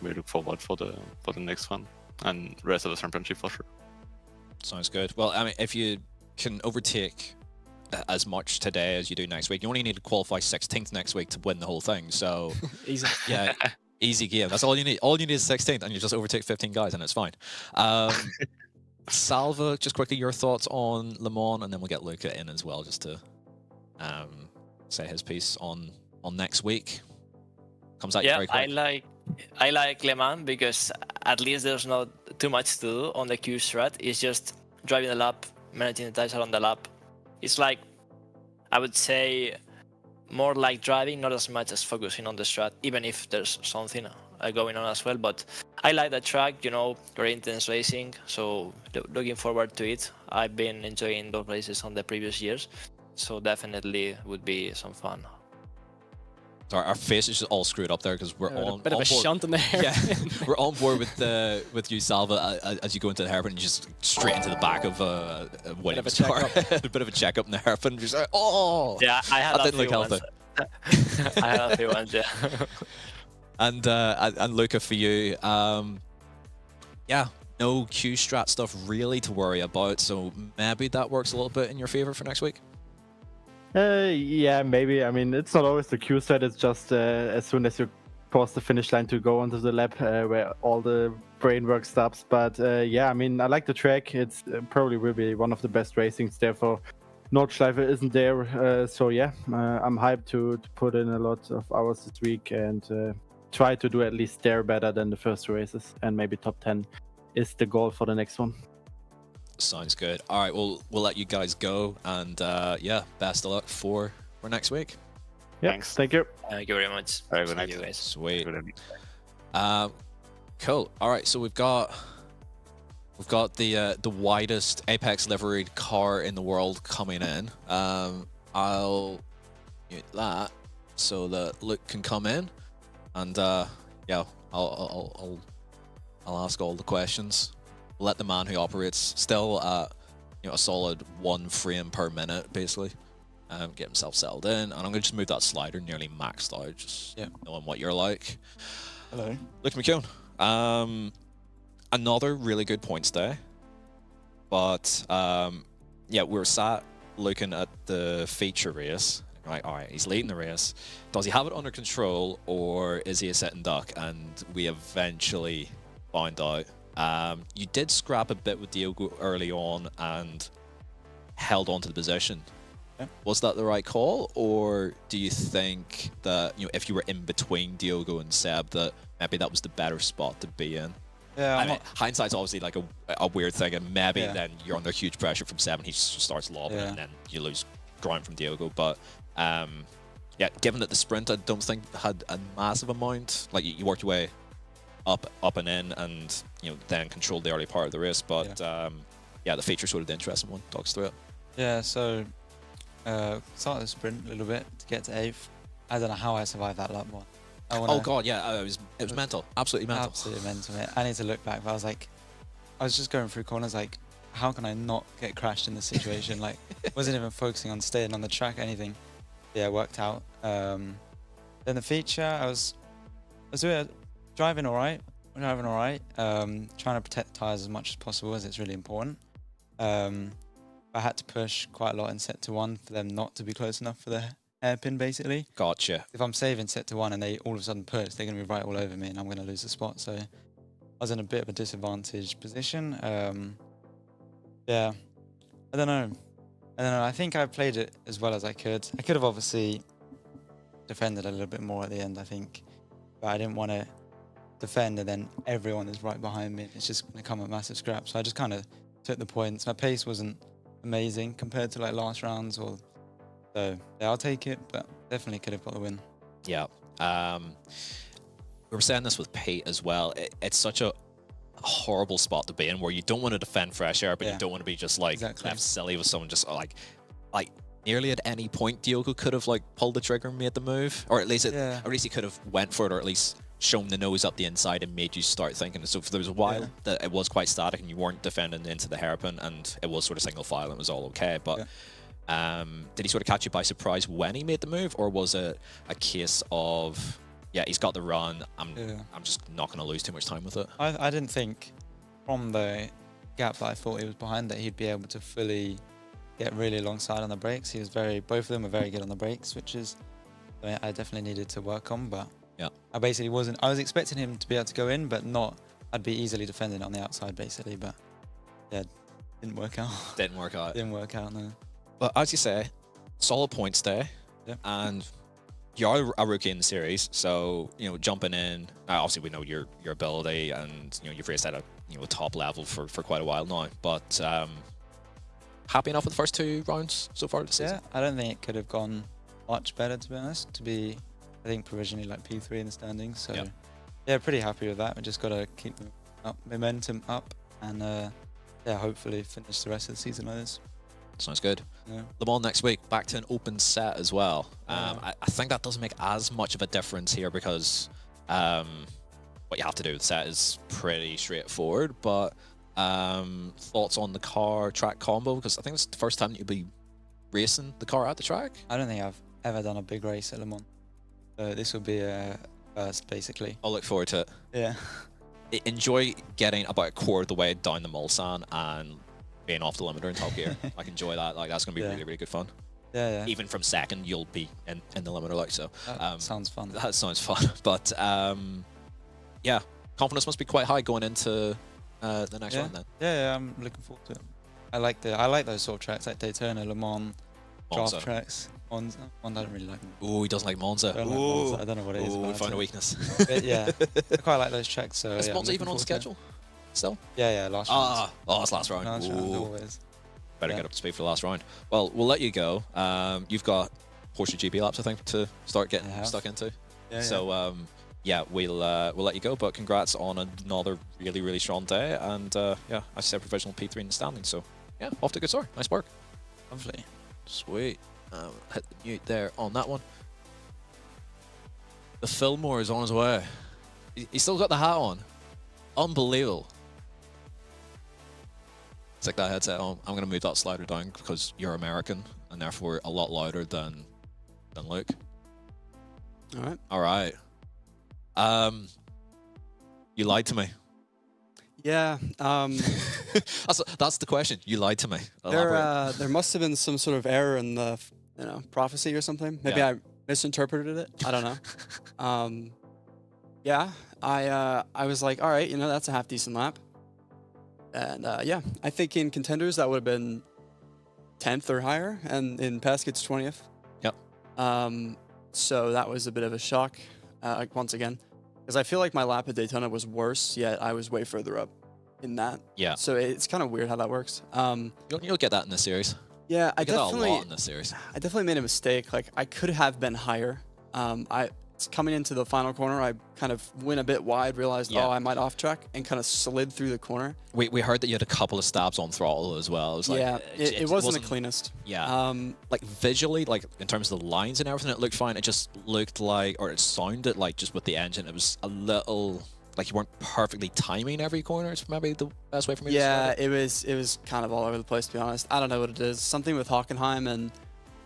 we look forward for the next one and rest of the championship for sure. Sounds good. Well, I mean, if you can overtake as much today as you do next week, you only need to qualify 16th next week to win the whole thing. So Easy. yeah, easy game. That's all you need. All you need is 16th, and you just overtake 15 guys, and it's fine. Salva, just quickly, your thoughts on Le Mans, and then we'll get Luca in as well, just to say his piece on next week. Comes out very quick. I like Le Mans because at least there's not too much to do on the Q strat. It's just driving the lap, managing the tires around the lap. It's like, I would say, more like driving, not as much as focusing on the strat, even if there's something going on as well. But I like the track, very intense racing, so looking forward to it. I've been enjoying those races on the previous years, so definitely would be some fun. Sorry, our faces are all screwed up there because we're on a bit of a shunt in there. Yeah, we're on board with you, Salva, as you go into the hairpin, and just straight into the back of a Williams car. A bit of a checkup in the hairpin. Just like, oh, yeah, I had that didn't look healthy. I had a few ones, yeah. And Luca, for you, yeah, no Q strat stuff really to worry about. So maybe that works a little bit in your favor for next week. Yeah, maybe. I mean, it's not always the Q set. It's just as soon as you cross the finish line to go onto the lap where all the brain work stops. But yeah, I mean, I like the track. It's probably will be one of the best racings. Therefore, Nordschleife isn't there. So yeah, I'm hyped to put in a lot of hours this week and try to do at least there better than the first two races, and maybe top 10 is the goal for the next one. Sounds good. All right, we'll let you guys go, and yeah, best of luck for next week. Yeah, Thanks. Thank you. Thank you very much. Very good See night. you guys. Sweet. Cool. All right, so we've got the widest Apex liveried car in the world coming in. I'll mute that so that Luke can come in, and yeah, I'll ask all the questions. Let the man who operates still at a solid 1 frame per minute, basically, get himself settled in. And I'm gonna just move that slider nearly maxed out, just knowing what you're like. Hello. Luke McKeown. Another really good points day, but yeah, we were sat looking at the feature race. Right, all right, he's leading the race. Does he have it under control, or is he a sitting duck? And we eventually found out. You did scrap a bit with Diogo early on and held on to the position. Yeah. Was that the right call, or do you think that if you were in between Diogo and Seb, that maybe that was the better spot to be in? Yeah, I mean, hindsight's obviously like a weird thing, and maybe Yeah. then you're under huge pressure from Seb and he starts lobbing, Yeah. and then you lose ground from Diogo. But yeah, given that the sprint I don't think had a massive amount, like you worked your way up and in, and then controlled the early part of the race. But yeah, the feature sort of the interesting one. Talk us through it. Yeah, so started the sprint a little bit to get to 8th. I don't know how I survived that lap one. Oh god, yeah, it was mental, absolutely mental. Absolutely mental. Mate. I need to look back, but I was just going through corners like, how can I not get crashed in this situation? Like, wasn't even focusing on staying on the track or anything. Yeah, it worked out. Then the feature, I was driving all right. Trying to protect the tires as much as possible, as it's really important. I had to push quite a lot in set to 1 for them not to be close enough for the hairpin, basically. Gotcha. If I'm saving set to 1 and they all of a sudden push, they're going to be right all over me and I'm going to lose the spot. So I was in a bit of a disadvantaged position. Yeah, I don't know. I think I played it as well as I could. I could have obviously defended a little bit more at the end, I think. But I didn't want to defend and then everyone is right behind me. It's just going to come a massive scrap. So I just kind of took the points. My pace wasn't amazing compared to like last rounds, so yeah, I'll take it, but definitely could have got the win. Yeah. We were saying this with Pete as well. It's such a horrible spot to be in where you don't want to defend fresh air, but you don't want to be just like left silly with someone just like nearly at any point Diogo could have like pulled the trigger and made the move, or at least he could have went for it, or at least shown the nose up the inside and made you start thinking. So there was a while that it was quite static and you weren't defending into the hairpin, and it was sort of single file and it was all okay. But did he sort of catch you by surprise when he made the move, or was it a case of he's got the run, I'm just not going to lose too much time with it? I didn't think from the gap that I thought he was behind that he'd be able to fully get really alongside on the brakes. He was both of them were very good on the brakes, which is I definitely needed to work on. But I basically I was expecting him to be able to go in, but I'd be easily defending on the outside basically. But yeah, didn't work out. Didn't work out, no. But as you say, solid points there, and you're a rookie in the series, so jumping in. Obviously, we know your ability, and you've raced at a top level for quite a while now. But happy enough with the first 2 rounds so far this season? Yeah, I don't think it could have gone much better, to be honest. I think provisionally like P3 in the standings. So yeah, pretty happy with that. We just got to keep momentum up, and hopefully finish the rest of the season like this. Sounds good. Yeah. Le Mans next week, back to an open set as well. I think that doesn't make as much of a difference here because what you have to do with the set is pretty straightforward. But thoughts on the car track combo? Because I think it's the first time that you'll be racing the car at the track. I don't think I've ever done a big race at Le Mans. This will be a first, basically. I'll look forward to it. Yeah. Enjoy getting about a quarter of the way down the Mulsanne and being off the limiter in top gear. I can enjoy that. Like, that's going to be really, really good fun. Yeah. Even from second, you'll be in the limiter, like, so. That sounds fun. That sounds fun. But yeah, confidence must be quite high going into the next round then. Yeah, I'm looking forward to it. I like those sort of tracks like Daytona, Le Mans, draft tracks. Monza I don't really like. Oh, he doesn't like Monza. I don't know what it is. We found a weakness. But yeah, I quite like those tracks. So is Monza even on schedule still? Yeah, last round. It's last round. Always. Better get up to speed for the last round. Well, we'll let you go. You've got Porsche GP laps, I think, to start getting stuck into. So we'll let you go. But congrats on another really, really strong day. And I said provisional P3 in the standings. So yeah, off to a good start. Nice work. Lovely. Sweet. Hit the mute there on that one. The Fillmore is on his way. He's still got the hat on. Unbelievable. Stick that headset on. I'm going to move that slider down because you're American and therefore a lot louder than Luke. All right. You lied to me. Yeah. That's the question. You lied to me. There must have been some sort of error in the prophecy or something. Maybe I misinterpreted it. I don't know. I was like, all right, that's a half decent lap. And I think in contenders that would have been 10th or higher, and in Pasket's 20th. Yep. So that was a bit of a shock once again. Because I feel like my lap at Daytona was worse, yet I was way further up in that. Yeah. So it's kind of weird how that works. You'll get that in this series. Yeah, I We get that a definitely, lot in this series. I definitely made a mistake. Like I could have been higher. Coming into the final corner, I kind of went a bit wide, realized, Yeah. oh, I might off track, and kind of slid through the corner. We heard that you had a couple of stabs on throttle as well. It was like, yeah, it wasn't the cleanest. Yeah. Like visually, like in terms of the lines and everything, it looked fine. It just looked like, or it sounded like, just with the engine, it was a little like you weren't perfectly timing every corner. It's maybe the best way for me to Yeah, describe it. it was kind of all over the place, to be honest. I don't know what it is. Something with Hockenheim and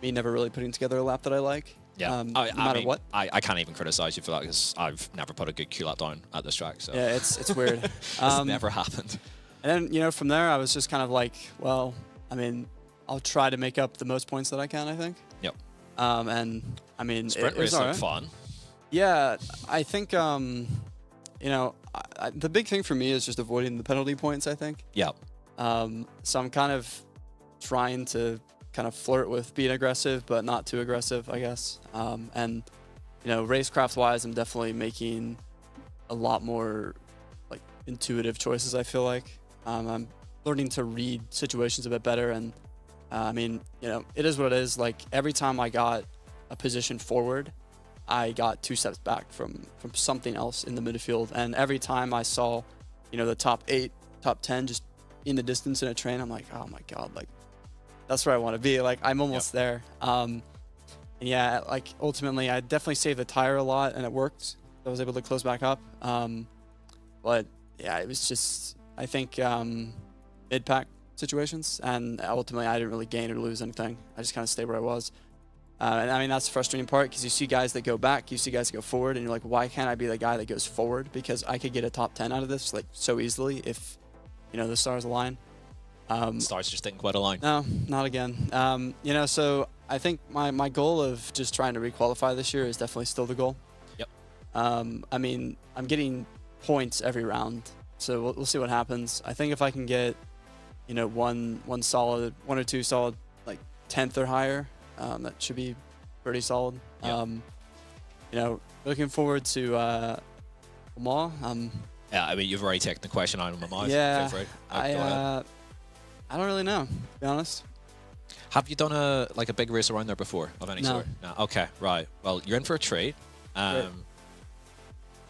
me never really putting together a lap that I like. Yeah, no matter mean, what. I can't even criticize you for that because I've never put a good Q lap down at this track. So Yeah, it's weird. it's never happened. And then, from there, I was just kind of like, well, I mean, I'll try to make up the most points that I can, I think. Yep. And I mean, Sprint it was race all looked right. fun. Yeah, I think, the big thing for me is just avoiding the penalty points, I think. Yeah. So I'm kind of trying to kind of flirt with being aggressive, but not too aggressive, I guess. And, racecraft wise, I'm definitely making a lot more like intuitive choices, I feel like. I'm learning to read situations a bit better. And I mean, it is what it is. Like every time I got a position forward, I got 2 steps back from something else in the midfield. And every time I saw, the top 8, top 10 just in the distance in a train, I'm like, oh my God, like that's where I want to be. Like I'm almost there. And yeah, like ultimately I definitely saved the tire a lot and it worked. I was able to close back up. But yeah, it was just, I think, mid-pack situations. And ultimately I didn't really gain or lose anything. I just kind of stayed where I was. And I mean, that's the frustrating part because you see guys that go back, you see guys that go forward, and you're like, why can't I be the guy that goes forward? Because I could get a top 10 out of this like so easily if, the stars align. Stars just didn't quite align. No, not again. So I think my goal of just trying to requalify this year is definitely still the goal. Yep. I mean, I'm getting points every round, so we'll see what happens. I think if I can get, one or two solid, like 10th or higher, that should be pretty solid. Yep. Looking forward to Le Mans. Yeah, I mean, you've already taken the question out of my mouth. Yeah, Go for it. Go I ahead. don't really know, to be honest. Have you done a big race around there before of any No. sort? No. Okay, right. Well, you're in for a treat. Great.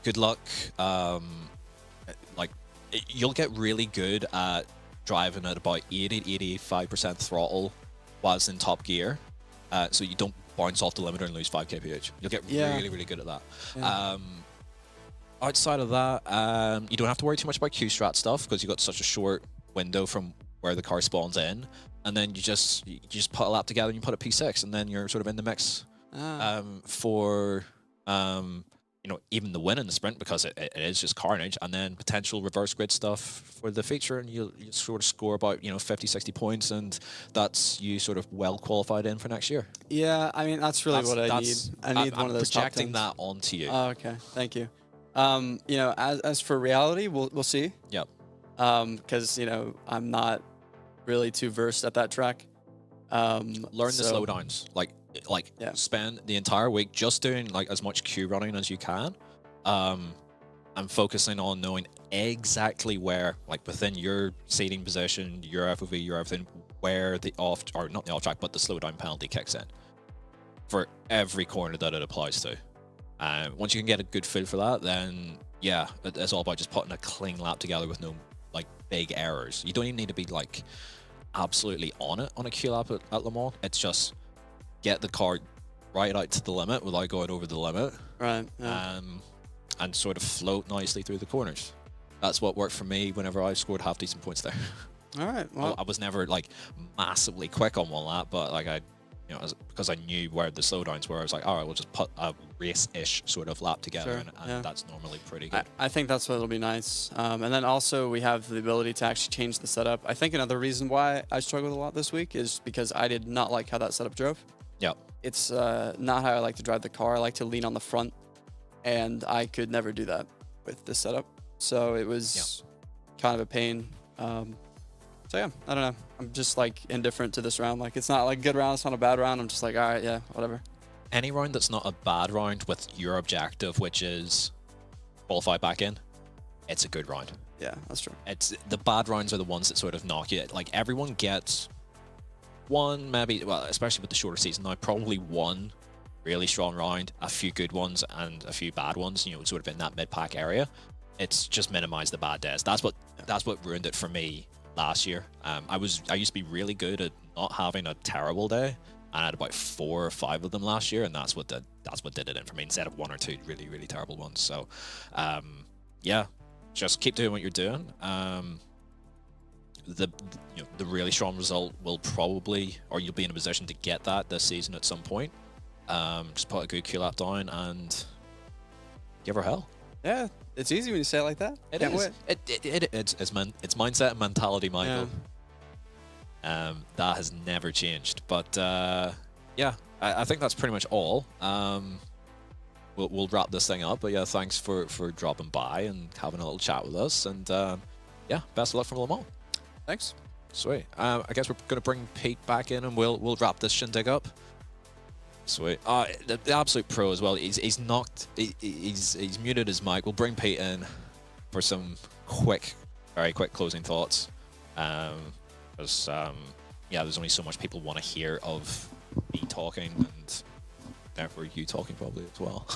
Good luck. You'll get really good at driving at about 80-85% throttle whilst in top gear, so you don't bounce off the limiter and lose 5 kph. You'll get really, really good at that. Yeah. Outside of that, you don't have to worry too much about Q-strat stuff because you've got such a short window from where the car spawns in, and then you just put a lap together and you put a P6, and then you're sort of in the mix for even the win in the sprint because it is just carnage, and then potential reverse grid stuff for the feature, and you sort of score about 50-60 points, and that's you sort of well qualified in for next year. Yeah, I mean that's really what I need. I need one of those top 10s. Projecting that onto you. Oh, okay, thank you. As for reality, we'll see. Yep. Because I'm not really too versed at that track. Learn the slowdowns. Yeah. Spend the entire week just doing as much Q running as you can, and focusing on knowing exactly where, within your seating position, your FOV, your everything, where the not the off track, but the slowdown penalty kicks in for every corner that it applies to. Once you can get a good feel for that, then yeah, it's all about just putting a clean lap together with no big errors. You don't even need to be absolutely on it on a Q lap at Le Mans. It's just get the car right out to the limit without going over the limit, Right. Yeah. and sort of float nicely through the corners. That's what worked for me whenever I scored half decent points there. All right. Well, I was never massively quick on one lap, but because I knew where the slowdowns were, I was like, all right, we'll just put a race-ish sort of lap together, Sure, and yeah. that's normally pretty good. I think that's what'll be nice. And then also we have the ability to actually change the setup. I think another reason why I struggled a lot this week is because I did not like how that setup drove. Yep. It's not how I like to drive the car. I like to lean on the front, and I could never do that with this setup. So it was kind of a pain. So yeah, I don't know. I'm just indifferent to this round. It's not a good round, it's not a bad round. I'm just all right, yeah, whatever. Any round that's not a bad round with your objective, which is qualify back in, it's a good round. Yeah, that's true. It's the bad rounds are the ones that sort of knock you. Everyone gets one, maybe, well, especially with the shorter season now, probably one really strong round, a few good ones and a few bad ones, you know, sort of in that mid-pack area. It's just minimized the bad days. That's what ruined it for me last year. I used to be really good at not having a terrible day. I had about 4 or 5 of them last year, and that's what did it in for me, instead of 1 or 2 really, really terrible ones. So yeah, just keep doing what you're doing. The really strong result will probably, or you'll be in a position to get that this season at some point. Just put a good Q lap down and give her hell. Yeah, it's easy when you say it like that. It Can't is. wait. It's mindset and mentality, Michael. That has never changed. But yeah, I think that's pretty much all. We'll wrap this thing up. But yeah, thanks for dropping by and having a little chat with us. And yeah, best of luck from Le Mans. Thanks. Sweet. I guess we're gonna bring Pete back in, and we'll wrap this shindig up. Sweet. The absolute pro as well. He's muted his mic. We'll bring Pete in for some very quick closing thoughts. Because yeah, there's only so much people want to hear of me talking, and therefore you talking probably as well.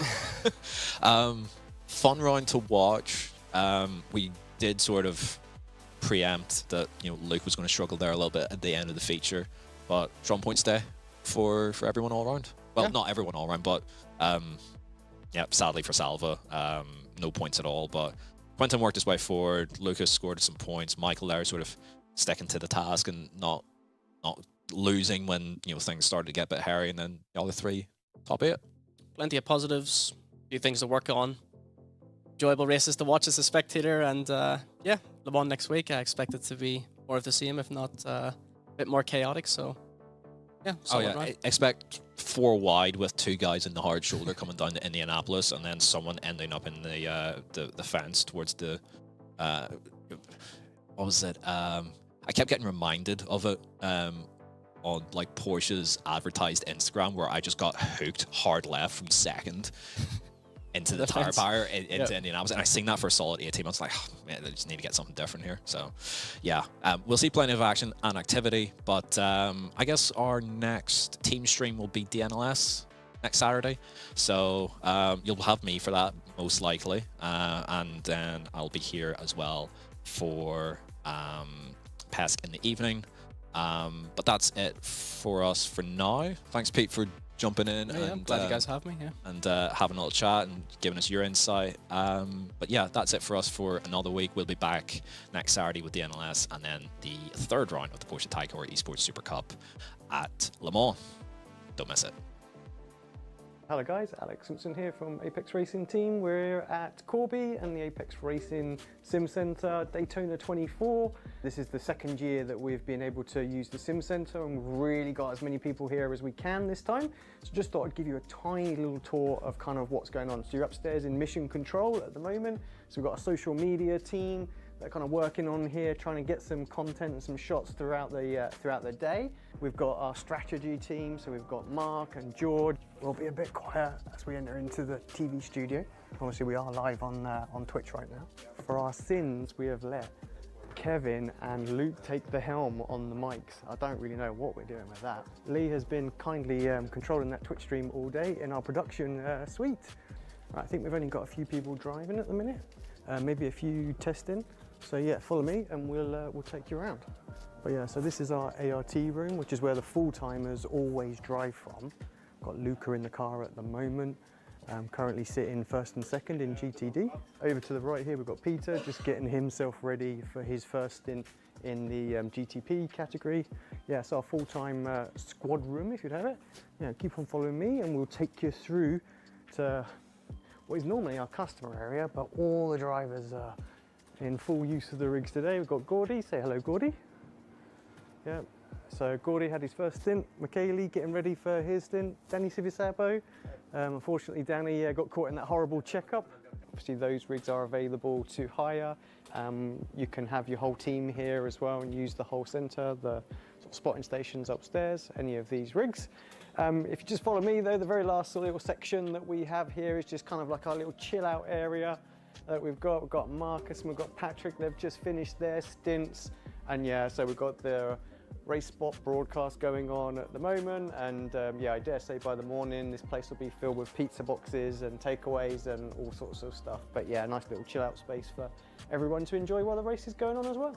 Fun round to watch. We did sort of preempt that, you know, Luke was going to struggle there a little bit at the end of the feature, but strong points day for everyone all around. Well, yeah. Not everyone all around, but yeah, sadly for Salva, no points at all. But Quentin worked his way forward. Lucas scored some points. Michael there sort of sticking to the task and not losing when, you know, things started to get a bit hairy. And then the other 3 top 8. Plenty of positives, a few things to work on. Enjoyable races to watch as a spectator, and yeah, Le Mans next week. I expect it to be more of the same, if not a bit more chaotic. So yeah, expect 4 wide with 2 guys in the hard shoulder coming down to Indianapolis, and then someone ending up in the fence towards the what was it? I kept getting reminded of it on like Porsche's advertised Instagram, where I just got hooked hard left from second into the tire fire into Indianapolis, and I seen that for a solid 18 months. Like, oh, man, they just need to get something different here. So yeah, we'll see plenty of action and activity, but I guess our next team stream will be DNLS next Saturday, so you'll have me for that most likely, and then I'll be here as well for PESC in the evening. But that's it for us for now. Thanks, Pete, for jumping in. Yeah, I'm glad you guys have me. Yeah, and having a little chat and giving us your insight. But yeah, that's it for us for another week. We'll be back next Saturday with the NLS, and then the 3rd round of the Porsche Heuer Esports Supercup at Le Mans. Don't miss it. Hello guys, Alex Simpson here from Apex Racing Team. We're at Corby and the Apex Racing Sim Centre Daytona 24. This is the 2nd year that we've been able to use the Sim Centre, and we've really got as many people here as we can this time. So just thought I'd give you a tiny little tour of kind of what's going on. So you're upstairs in mission control at the moment. So we've got a social media team that are kind of working on here, trying to get some content and some shots throughout the day. We've got our strategy team, so we've got Mark and George. We'll be a bit quiet as we enter into the TV studio. Obviously, we are live on Twitch right now. For our sins, we have let Kevin and Luke take the helm on the mics. I don't really know what we're doing with that. Lee has been kindly controlling that Twitch stream all day in our production suite. Right, I think we've only got a few people driving at the minute, maybe a few testing. So yeah, follow me and we'll take you around. But yeah, so this is our ART room, which is where the full-timers always drive from. Got Luca in the car at the moment. Currently sitting 1st and 2nd in GTD. Over to the right here, we've got Peter, just getting himself ready for his first stint in the GTP category. Yeah, it's our full-time squad room, if you'd have it. Yeah, keep on following me and we'll take you through to what is normally our customer area, but all the drivers are in full use of the rigs today. We've got Gordy. Say hello, Gordy. Yeah, so Gordy had his first stint. Michele getting ready for his stint. Danny Civisabo. Unfortunately, Danny got caught in that horrible checkup. Obviously, those rigs are available to hire. You can have your whole team here as well and use the whole centre, the sort of spotting stations upstairs, any of these rigs. If you just follow me though, the very last little section that we have here is just kind of like our little chill out area that we've got Marcus and we've got Patrick. They've just finished their stints, and yeah, so we've got the Rennsport broadcast going on at the moment, and yeah, I dare say by the morning this place will be filled with pizza boxes and takeaways and all sorts of stuff. But yeah, a nice little chill out space for everyone to enjoy while the race is going on as well.